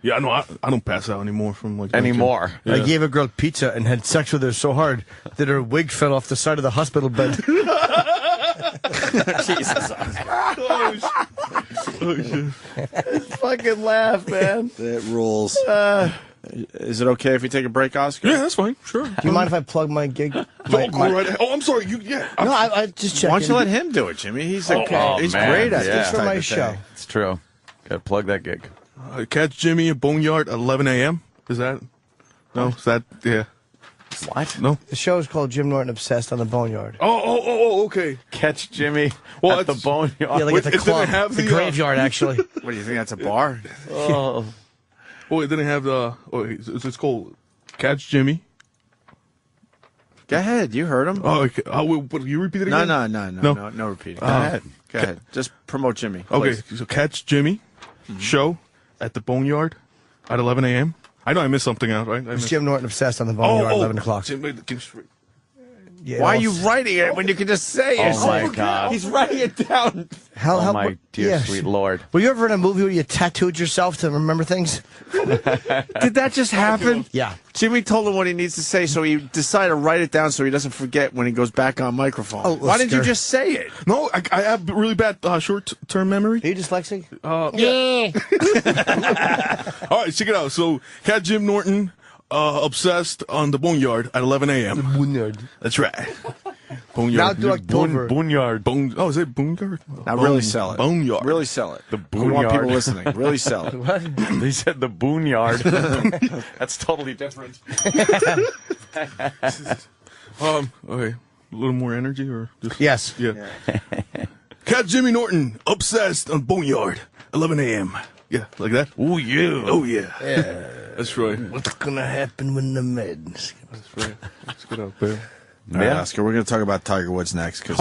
Yeah, no, I don't pass out anymore from anymore. Yeah. I gave a girl pizza and had sex with her so hard that her wig fell off the side of the hospital bed. Jesus. Fucking laugh, man. That rules. Is it okay if we take a break, Oscar? Yeah, that's fine. Sure. Do you mind if I plug my gig? Go right ahead. Oh, I'm sorry. I just checking. Why don't you let him do it, Jimmy? He's okay. He's man. great at Yeah. this for type my of show. thing. It's true. Gotta plug that gig. Catch Jimmy at Boneyard at 11 a.m. Is that? No, is that? Yeah. What? No. The show is called Jim Norton Obsessed on the Boneyard. Oh, okay. Catch Jimmy Well, at the boneyard. Yeah, like at the club. The graveyard, actually. What do you think? That's a bar? Oh. Oh, it didn't have the. Oh, it's called Catch Jimmy. Go ahead. You heard him. Oh, okay. What, you repeat it again? No repeating. Go ahead. Go ahead. Just promote Jimmy. Okay, Please. so Catch Jimmy show at the Boneyard at 11 a.m. I know I missed something out, right? It's Jim Norton Obsessed on the Boneyard at 11 o'clock. Yeah, Why are you writing it when you can just say it? Oh, my God. He's writing it down. Oh, my dear sweet Lord. Were you ever in a movie where you tattooed yourself to remember things? Did that just happen? Yeah. Jimmy told him what he needs to say, so he decided to write it down so he doesn't forget when he goes back on microphone. Oh, Why didn't you just say it? No, I have really bad short-term memory. Are you dyslexic? Yeah. All right, check it out. So, Catch Jim Norton, Obsessed on the Boneyard at 11 a.m. Boneyard. That's right. Boneyard. Now do October. Boneyard. Oh, is it Boneyard? Now really sell it. Boneyard. Really sell it. The We want people Boneyard. listening. Really sell it. They said the Boneyard. That's totally different. Okay. A little more energy or just. Yes. Yeah. Catch Jimmy Norton, Obsessed on Boneyard, 11 a.m. Yeah, like that? Oh, yeah. Oh, yeah. Yeah. That's right. What's gonna happen when the meds? That's right. Let's get out there. All right, Oscar, we're going to talk about Tiger Woods next. Cause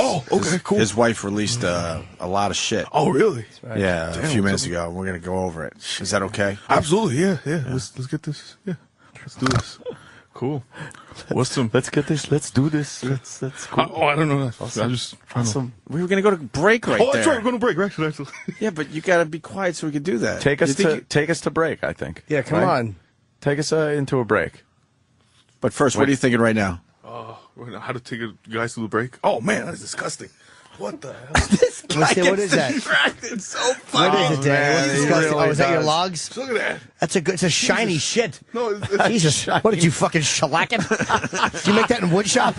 cool. His wife released a lot of shit. Oh, really? Yeah, a few minutes ago. We're going to go over it. Is that okay? Absolutely, yeah. Let's get this. Yeah, let's do this. Cool. What's some? Let's get this. Let's do this. Let's cool. I don't know. Awesome. I just awesome. We were going to go to break right there. Oh, that's right. We're going to break. Actually. Yeah, but you got to be quiet so we can do that. Take us to break, I think. Yeah, come on. Take us into a break. But first, what are you thinking right now? How to take guys to the break? Oh man, that's disgusting. What the hell? This guy what is that? Distracted so What is it, Dan? What's disgusting? really is that your does. logs? Look at that. That's it's a shiny shit. No, it's Jesus, what did you fucking shellac it? Did you make that in wood shop?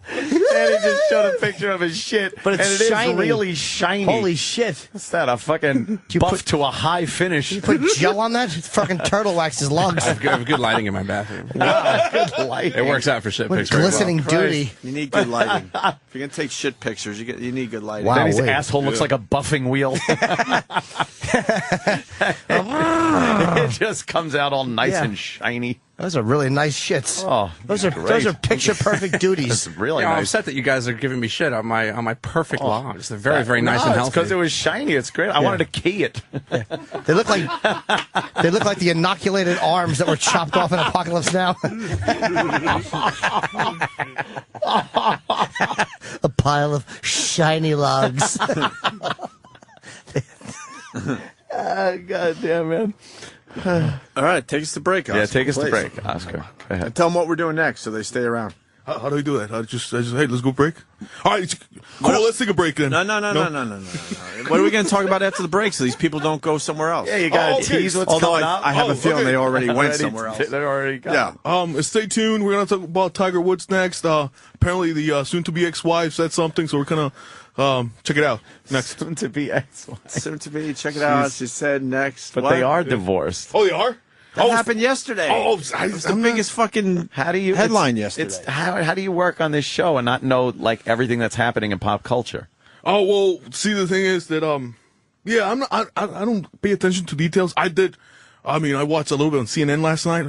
And he just showed a picture of his shit, But it's and it shiny. is really shiny. Holy shit! What's that? A fucking buff to a high finish. You put gel on that? Fucking turtle wax his logs. I have good lighting in my bathroom. Wow, good light. It works out for shit What pictures. very glistening well. duty. You need good lighting. If you're going to take shit pictures, you need good lighting. Wow. Then his wait. asshole looks like a buffing wheel. It just comes out all nice Yeah. and shiny. Those are really nice shits. Oh, those are picture perfect duties. It's really I'm nice. upset that you guys are giving me shit on my perfect logs. They're very, very nice No, and it's healthy. because it was shiny. It's great. I wanted to key it. They look like the inoculated arms that were chopped off in Apocalypse Now. A pile of shiny logs. God damn, man. All right, take us to break, Oscar. Yeah, take us to please. break, Oscar. Go ahead. And tell them what we're doing next so they stay around. How do we do that? I just hey, let's go break. All right, cool. Let's take a break then. No. What are we going to talk about after the break so these people don't go somewhere else? Yeah, you got to tease what's Although coming up. I have a feeling they already went somewhere else. They already got Yeah. Stay tuned. We're gonna talk about Tiger Woods next. Apparently, the soon-to-be ex-wife said something, so we're gonna check it out next. Soon-to-be ex-wife. Soon to be. Check it out. She said next. But What? they are divorced. Oh, they are. That happened yesterday. It's the biggest fucking headline yesterday. It's how do you work on this show and not know like everything that's happening in pop culture? Oh well, see the thing is that yeah, I'm not. I don't pay attention to details. I did. I mean, I watched a little bit on CNN last night,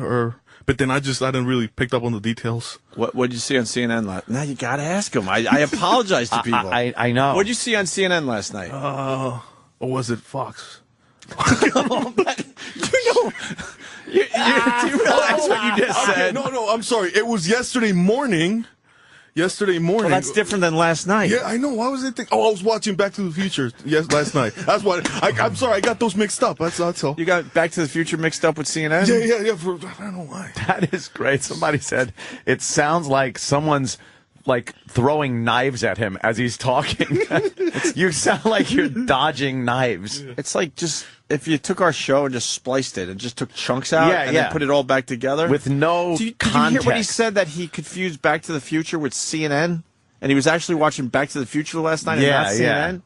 but then I didn't really pick up on the details. What did you see on CNN last? Now you got to ask them. I apologize to people. I know. What did you see on CNN last night? Or was it Fox? Do you realize what you just said? No, I'm sorry. It was yesterday morning. Well, that's different than last night. Yeah, I know. Why was I thinking? Oh, I was watching Back to the Future last night. That's why. I'm sorry. I got those mixed up. That's all. You got Back to the Future mixed up with CNN? Yeah. I don't know why. That is great. Somebody said it sounds like someone's like throwing knives at him as he's talking. You sound like you're dodging knives. It's like just if you took our show and just spliced it and just took chunks out and then put it all back together. With no Did you context. hear what he said, that he confused Back to the Future with CNN? And he was actually watching Back to the Future last night and not CNN?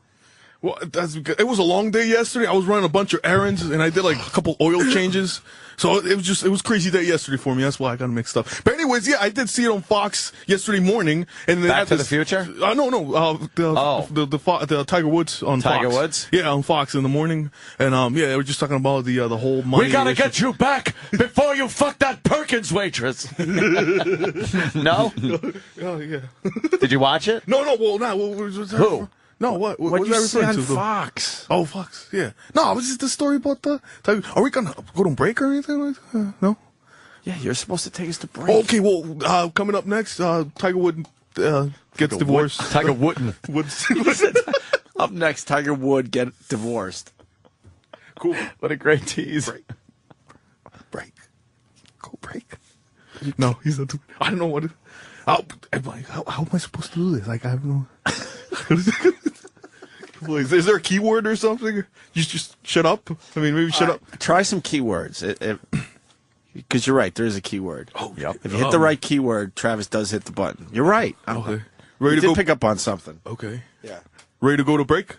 Well, that's because it was a long day yesterday. I was running a bunch of errands and I did like a couple oil changes. So it was crazy day yesterday for me. That's why I got mixed up. But anyways, yeah, I did see it on Fox yesterday morning. And Back to the Future? The Tiger Woods on Fox. Tiger Woods? Yeah, on Fox in the morning. And yeah, they were just talking about the whole money. We gotta issue. get you back before you fuck that Perkins waitress. No? Oh yeah. Did you watch it? No. Well, no. Who? No, what What was did I you say referring on to? Fox? Oh, Fox. Yeah. No, it was just the story about the. Are we gonna go to break or anything like that? No. Yeah, you're supposed to take us to break. Okay. Well, coming up next, Tiger Wood gets divorced. Tiger Wooden. Up next, Tiger Wood get divorced. Cool. What a great tease. Break. Go break. No, he's not. I don't know what. How am I supposed to do this? Like I have no. Is there a keyword or something? You just shut up. I mean, maybe shut up. Try some keywords. Because you're right, there is a keyword. Oh, yep. If you hit the right keyword, Travis does hit the button. You're right. Okay. Ready to to go? pick up on something. Okay. Yeah. Ready to go to break?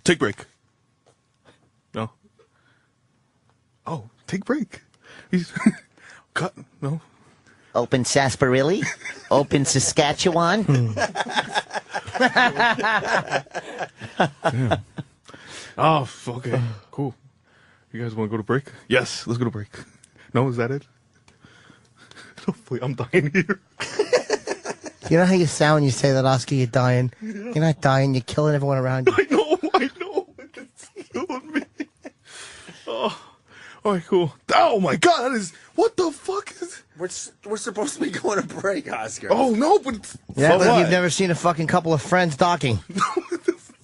Take break. No. Oh, take break. He's cut. No. Open sarsaparilla, open Saskatchewan. Damn. Oh, okay. Cool. You guys want to go to break? Yes, let's go to break. No, is that it? Hopefully, I'm dying here. You know how you sound when you say that, Oscar? You're dying. You're not dying. You're killing everyone around you. I know. It's killing me. Oh. All right, cool. Oh my God, that is what the fuck is? We're supposed to be going to break, Oscar. Oh no, but Yeah, but you've never seen a fucking couple of friends docking.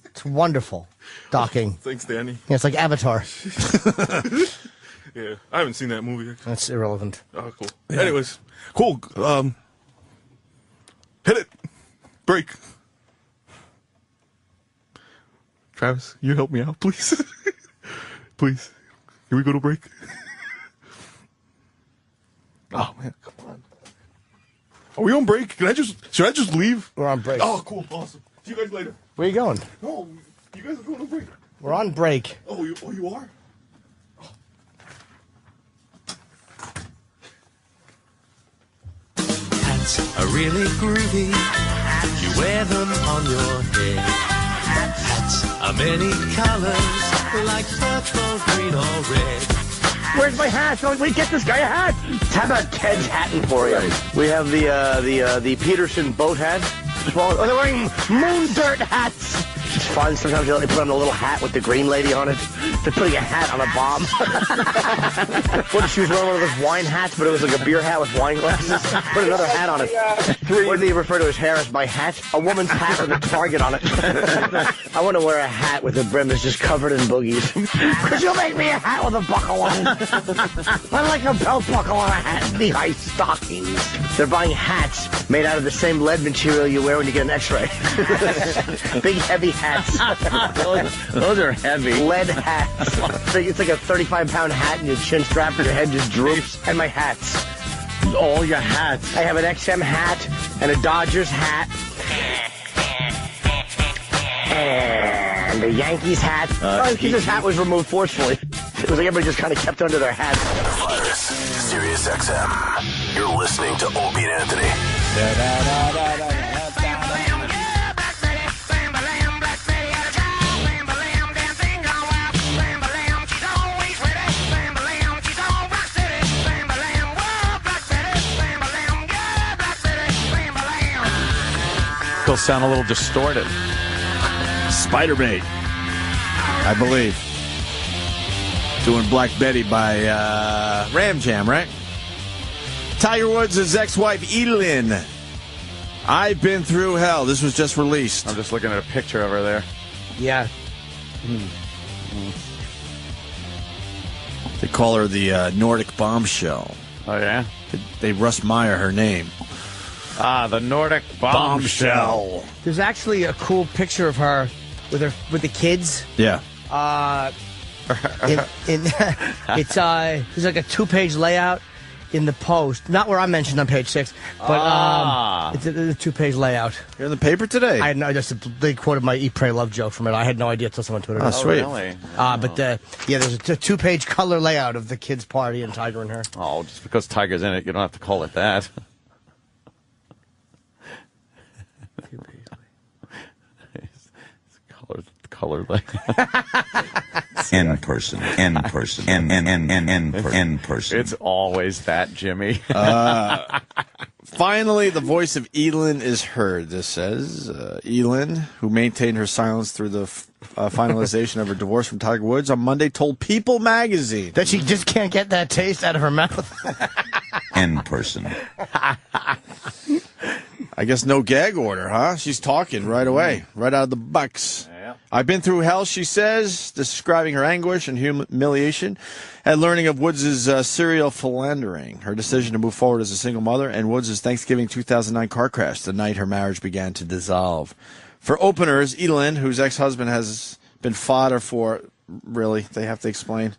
It's wonderful. Docking. Thanks, Danny. Yeah, it's like Avatar. Yeah, I haven't seen that movie. That's irrelevant. Oh, cool. Yeah. Anyways, cool. Hit it. Break. Travis, you help me out, please. Please. Can we go to break? Oh man, come on. Are we on break? Should I just leave? We're on break. Oh, cool. Awesome. See you guys later. Where are you going? No, you guys are going to break. We're on break. Oh, you are? Hats are really groovy. You wear them on your head. Hats are many colors, like purple, green, or red. Where's my hat? Wait, get this guy a hat. How about Ted's hatting for you? We have the Peterson boat hat. Oh, they're wearing moon dirt hats. It's fun. Sometimes they put on a little hat with the green lady on it. They're putting a hat on a bomb. What if she was wearing one of those wine hats, but it was like a beer hat with wine glasses? Put another hat on it. What do they refer to his hair as my hat? A woman's hat with a target on it. I want to wear a hat with the brim that's just covered in boogies. Could you make me a hat with a buckle on? I like a belt buckle on a hat and knee-high stockings. They're buying hats made out of the same lead material you wear when you get an x-ray. Big, heavy hats. Those are heavy. Lead hats. It's like a 35-pound hat and your chin strap and your head just droops. And my hats. All your hats. I have an XM hat and a Dodgers hat. And a Yankees hat. This hat was removed forcefully. It was like everybody just kind of kept under their hats. The Virus, Sirius XM. You're listening to Opie and Anthony. Still sound a little distorted. Spider-Bait, I believe. Doing Black Betty by Ram Jam, right? Tiger Woods' ex-wife, Elin. I've been through hell. This was just released. I'm just looking at a picture of her there. Yeah. They call her the Nordic Bombshell. Oh, yeah? They Russ Meyer her name. Ah, the Nordic Bombshell. There's actually a cool picture of her with the kids. Yeah. It's there's like a 2-page layout in the Post, not where I mentioned on page 6, but it's a 2-page layout. You're in the paper today. I know. They quoted my "Eat, Pray, Love" joke from it. I had no idea until someone tweeted it. Oh, sweet. Really? But there's a 2-page color layout of the kids' party and Tiger and her. Oh, just because Tiger's in it, you don't have to call it that. Color like in person. It's always that, Jimmy. Finally, the voice of Elin is heard. This says Elin, who maintained her silence through the finalization of her divorce from Tiger Woods on Monday, told People magazine that she just can't get that taste out of her mouth. In person. I guess no gag order, huh? She's talking right away, right out of the box. Yeah. I've been through hell, she says, describing her anguish and humiliation at learning of Woods' serial philandering, her decision to move forward as a single mother, and Woods' Thanksgiving 2009 car crash, the night her marriage began to dissolve. For openers, Elin, whose ex-husband has been fodder for... Really? They have to explain?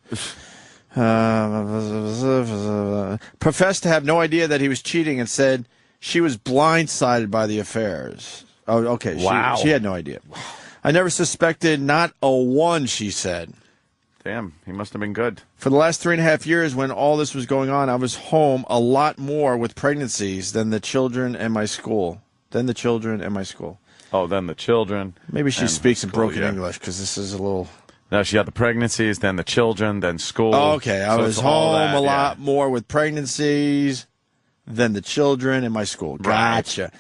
Professed to have no idea that he was cheating and said... She was blindsided by the affairs. Oh, okay. Wow. She had no idea. I never suspected not a one, she said. Damn, he must have been good. For the last 3.5 years, when all this was going on, I was home a lot more with pregnancies than the children and my school. Oh, then the children. Maybe she speaks in broken English, because this is a little... No, she had the pregnancies, then the children, then school. Oh, okay. I was home a lot more with pregnancies than the children in my school. Gotcha. Right.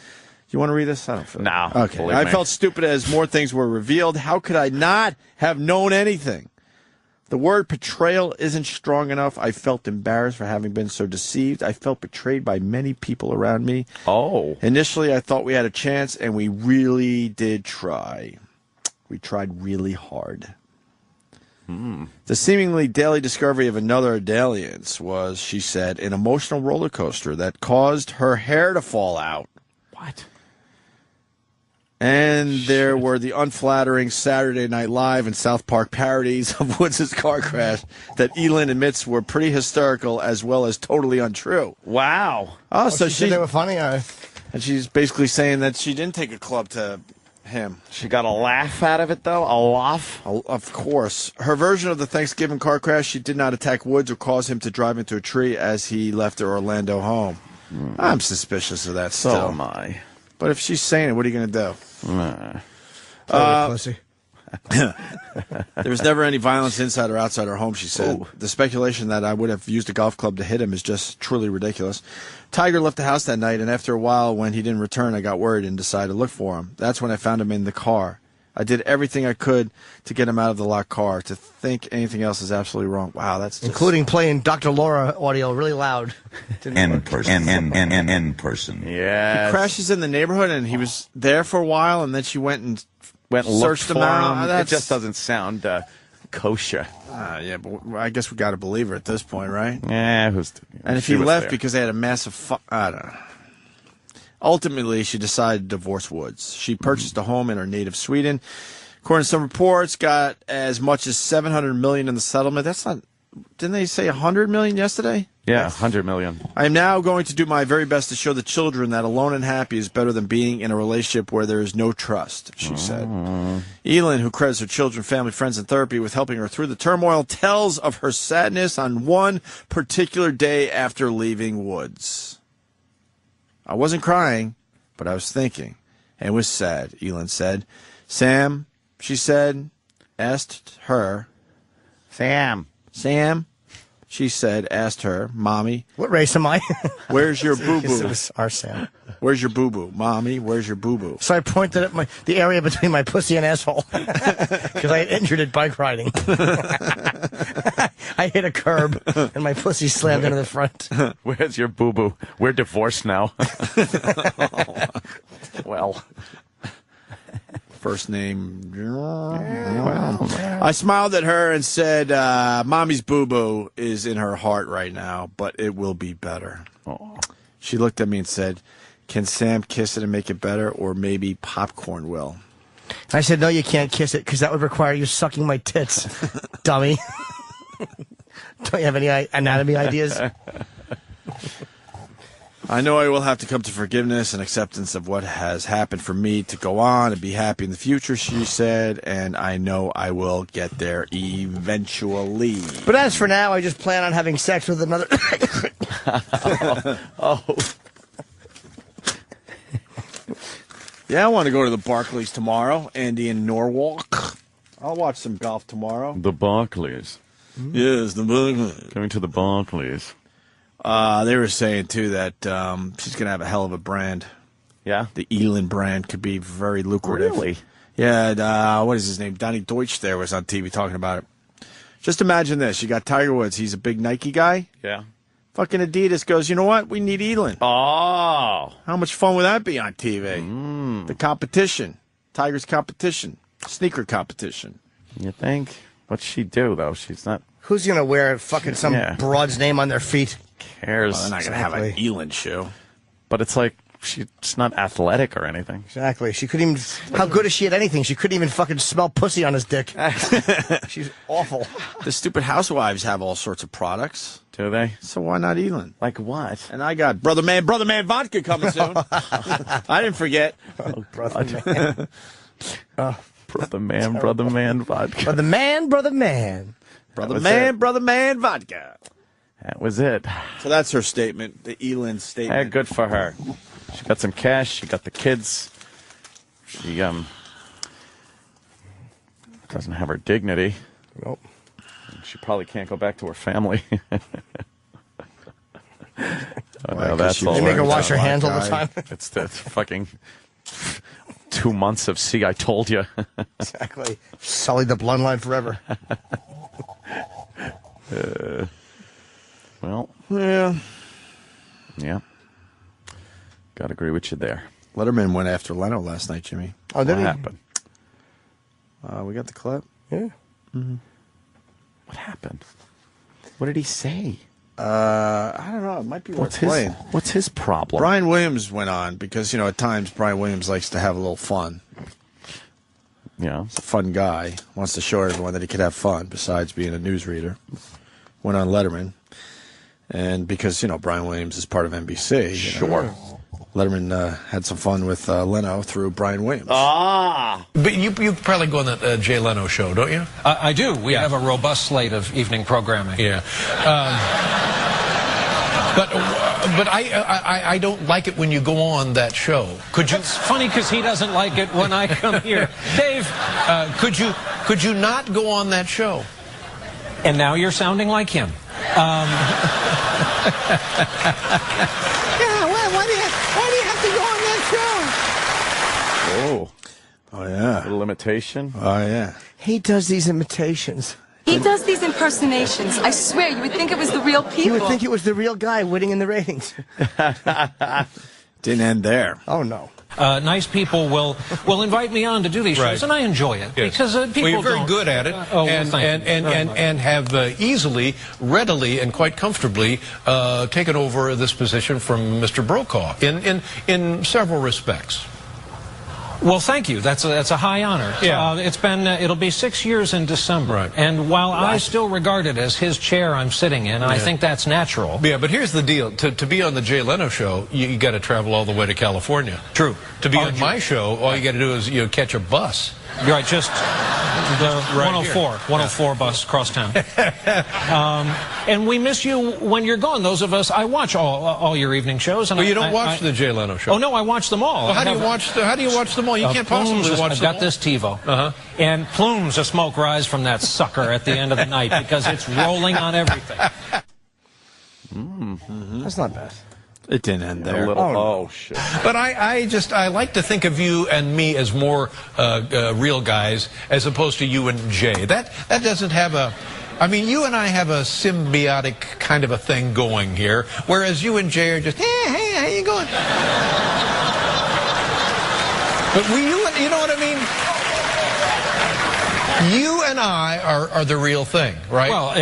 You want to read this? I don't feel No. Okay. I felt stupid as more things were revealed. How could I not have known anything? The word betrayal isn't strong enough. I felt embarrassed for having been so deceived. I felt betrayed by many people around me. Oh. Initially, I thought we had a chance, and we really did try. We tried really hard. The seemingly daily discovery of another dalliance was, she said, an emotional roller coaster that caused her hair to fall out. What? And there were the unflattering Saturday Night Live and South Park parodies of Woods' car crash that Elin admits were pretty hysterical as well as totally untrue. Wow. Oh, so she said they were funny? And she's basically saying that she didn't take a club to him. She got a laugh out of it, though? A laugh? Of course. Her version of the Thanksgiving car crash, she did not attack Woods or cause him to drive into a tree as he left her Orlando home. I'm suspicious of that still. So am I. But if she's saying it, what are you going to do? Pussy. There was never any violence inside or outside her home, she said. The speculation that I would have used a golf club to hit him is just truly ridiculous. Tiger left the house that night, and after a while, when he didn't return, I got worried and decided to look for him. That's when I found him in the car. I did everything I could to get him out of the locked car. To think anything else is absolutely wrong. Wow, that's just... Including playing Dr. Laura audio really loud. N person. Yeah. He crashes in the neighborhood, and he was there for a while, and then she went and searched him out. It just doesn't sound kosher. Yeah, but I guess we got to believe her at this point, right? Yeah. And if he left because they had a massive... I don't know. Ultimately, she decided to divorce Woods. She purchased a home in her native Sweden. According to some reports, got as much as $700 million in the settlement. That's not... Didn't they say $100 million yesterday? Yeah, $100 million. I am now going to do my very best to show the children that alone and happy is better than being in a relationship where there is no trust, she said. Elin, who credits her children, family, friends, and therapy with helping her through the turmoil, tells of her sadness on one particular day after leaving Woods. I wasn't crying, but I was thinking, and was sad, Elin said. Sam, she said, asked her. Sam, she said, asked her, Mommy. What race am I? Where's your boo-boo? It was our Sam. Where's your boo-boo? Mommy, where's your boo-boo? So I pointed at the area between my pussy and asshole because I had injured it bike riding. I hit a curb and my pussy slammed into the front. Where's your boo-boo? We're divorced now. Well. First name. I smiled at her and said, Mommy's boo-boo is in her heart right now, but it will be better. She looked at me and said, can Sam kiss it and make it better, or maybe popcorn will? I said, no, you can't kiss it because that would require you sucking my tits, dummy. Don't you have any anatomy ideas? I know I will have to come to forgiveness and acceptance of what has happened for me to go on and be happy in the future, she said, and I know I will get there eventually. But as for now, I just plan on having sex with another... Yeah, I want to go to the Barclays tomorrow, Andy in Norwalk. I'll watch some golf tomorrow. The Barclays. Yes, the Barclays. Coming to the Barclays. They were saying, too, that she's going to have a hell of a brand. Yeah? The Elin brand could be very lucrative. Really? Yeah, what is his name? Donnie Deutsch there was on TV talking about it. Just imagine this. You got Tiger Woods. He's a big Nike guy. Yeah. Fucking Adidas goes, you know what? We need Elin. Oh. How much fun would that be on TV? The competition. Tiger's competition. Sneaker competition. You think? What's she do, though? She's not... Who's going to wear fucking some broad's name on their feet? Cares? Well, they're not going to have an Elin shoe. But it's like, she's not athletic or anything. Exactly. She couldn't even... How good is she at anything? She couldn't even fucking smell pussy on his dick. She's awful. The stupid housewives have all sorts of products. Do they? So why not Elin? Like what? And I got Brother Man vodka coming soon. I didn't forget. Oh, Brother Man. Brother Man vodka. Brother Man. Brother Man vodka. That was it. So that's her statement, the Elin statement. Yeah, good for her. She got some cash. She got the kids. She doesn't have her dignity. Nope. She probably can't go back to her family. No, that's all. They make her wash her hands all the time. It's the fucking 2 months of see, I told you. Exactly. Sully the bloodline forever. Well, Yeah. yeah. Got to agree with you there. Letterman went after Leno last night, Jimmy. Oh, did What he? happened? We got the clip. Yeah. What happened? What did he say? I don't know. It might be worth playing. What's his problem? Brian Williams went on because, at times Brian Williams likes to have a little fun. Yeah. He's a fun guy. Wants to show everyone that he could have fun besides being a newsreader. Went on Letterman. And because, Brian Williams is part of NBC. Sure. Letterman had some fun with Leno through Brian Williams. But you probably go on that Jay Leno show, don't you? I do. We have a robust slate of evening programming. Yeah. But I don't like it when you go on that show. Could you? It's funny because he doesn't like it when I come here. Dave, could you not go on that show? And now you're sounding like him. Yeah. Why do you have to go on that show? Oh, yeah. A little imitation. Oh, yeah. He does these imitations. He does these impersonations. I swear, you would think it was the real people. You would think it was the real guy winning in the ratings. Didn't end there. Oh, no. Nice people will invite me on to do these shows, Right. and I enjoy it because people. Well, you're very don't- good at it, and have easily, readily, and quite comfortably taken over this position from Mr. Brokaw in several respects. Well, thank you. That's a high honor. Yeah. It'll be 6 years in December. Right. And while I still regard it as his chair I'm sitting in, I think that's natural. Yeah, but here's the deal: to be on the Jay Leno show, you got to travel all the way to California. True. To be on my show, all you got to do is catch a bus. You're right, just the 104 bus across town. And we miss you when you're gone. Those of us, I watch all your evening shows. And Well, you don't watch the Jay Leno show. Oh no, I watch them all. Well, how do you watch them all? You can't possibly watch I've them got all. this TiVo, and plumes of smoke rise from that sucker at the end of the night because it's rolling on everything. That's not bad. It didn't end there. Shit. But I like to think of you and me as more real guys as opposed to you and Jay. That doesn't have a. I mean, you and I have a symbiotic kind of a thing going here, whereas you and Jay are just, hey, how you going? But you know what I mean? You and I are the real thing, right? Well,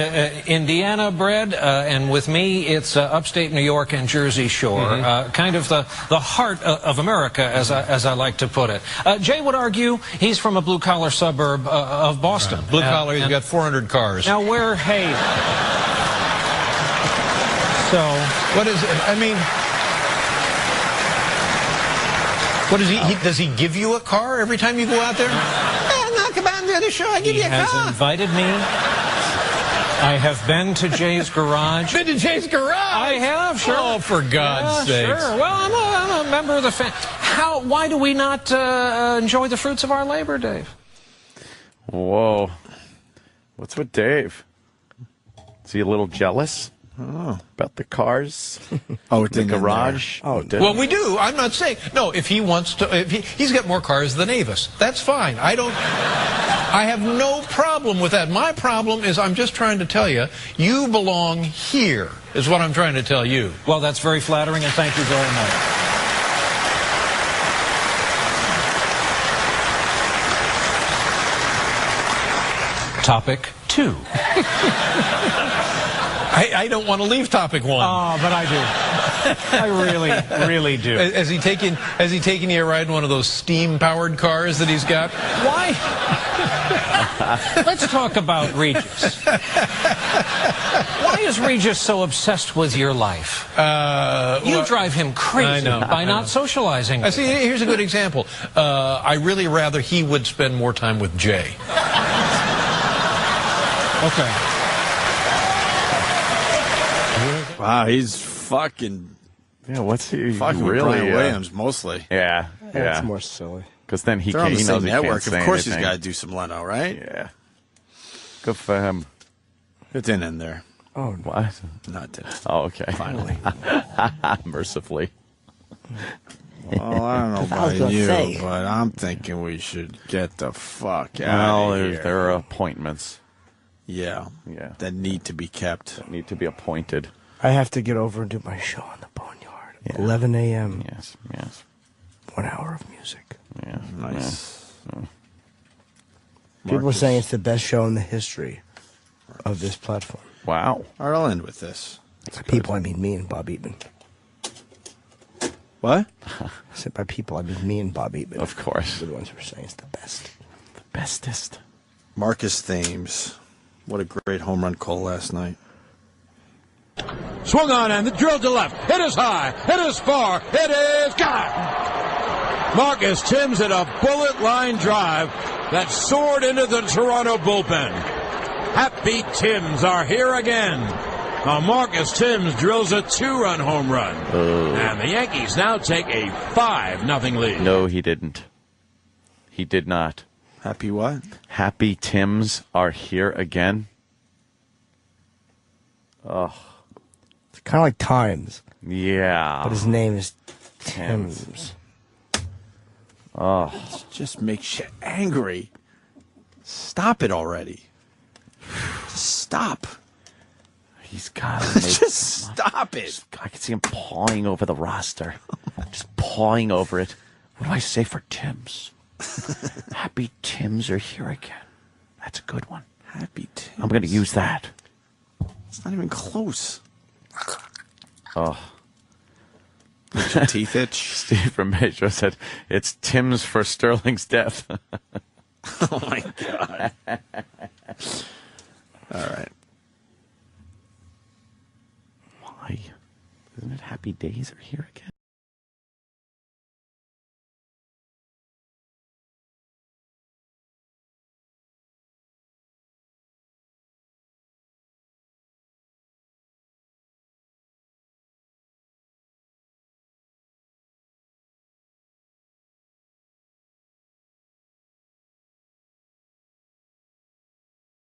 Indiana bred, and with me, it's upstate New York and Jersey Shore, kind of the heart of America, as I like to put it. Jay would argue he's from a blue-collar suburb of Boston. Blue collar, he's got 400 cars. Now, hey. So, what is it? I mean, what is he? Does he give you a car every time you go out there? Come on to the show. I give you a car. He has invited me. I have been to Jay's garage. Been to Jay's garage? I have, sure. Oh, for God's sakes. Sure. Well, I'm a member of the family. Why do we not enjoy the fruits of our labor, Dave? Whoa. What's with Dave? Is he a little jealous? Oh. About the cars? The garage? Oh, did well, we do. I'm not saying. No, if he wants to, he's got more cars than Avis. That's fine. I have no problem with that. My problem is I'm just trying to tell you, you belong here, is what I'm trying to tell you. Well, that's very flattering, and thank you very much. Topic 2. I don't want to leave topic 1. Oh, but I do. I really do. Has he taken you a ride in one of those steam-powered cars that he's got? Why? Let's talk about Regis. Why is Regis so obsessed with your life? You drive him crazy by not socializing. See, here's a good example. I really rather he would spend more time with Jay. Okay. Wow, he's fucking. Yeah, what's he? Fucking really, with Brian Williams mostly. Yeah. That's more silly. Because then he They're on the knows same he network. can't say Of course, anything. he's got to do some Leno, right? Yeah. Good for him. It didn't end there. Oh, what? Not did. Oh, okay. Finally. Mercifully. Well, I don't know about you, but I'm thinking we should get the fuck out of here. There are appointments. Yeah. Yeah. That need to be kept. That need to be appointed. I have to get over and do my show on the Boneyard. 11 a.m. Yes, yes. 1 hour of music. Yeah. Nice. Yeah. People are saying it's the best show in the history of this platform. Wow. All right, I'll end with this. By people, I mean me and Bob Eatman. What? I said by people, I mean me and Bob Eatman. Of course. We're the ones who are saying it's the best. The bestest. Marcus Thames. What a great home run call last night. Swung on and the drill to left. It is high. It is far. It is gone. Marcus Thames hit a bullet line drive that soared into the Toronto bullpen. Happy Tims are here again. Now Marcus Thames drills a 2-run home run. And the Yankees now take a 5-0 lead. No, he didn't. He did not. Happy what? Happy Tims are here again. Oh. It's kind of like Times. Yeah. But his name is Tims. Oh. It just makes you angry. Stop it already. Stop. He's got to Just stop it. I can see him pawing over the roster. Just pawing over it. What do I say for Tims? Happy Tims are here again. That's a good one. Happy Tims. I'm going to use that. It's not even close. Oh. Makes your teeth itch. Steve from Metro said, it's Tims for Sterling's death. Oh, my God. All right. Why? Isn't it Happy Days are here again?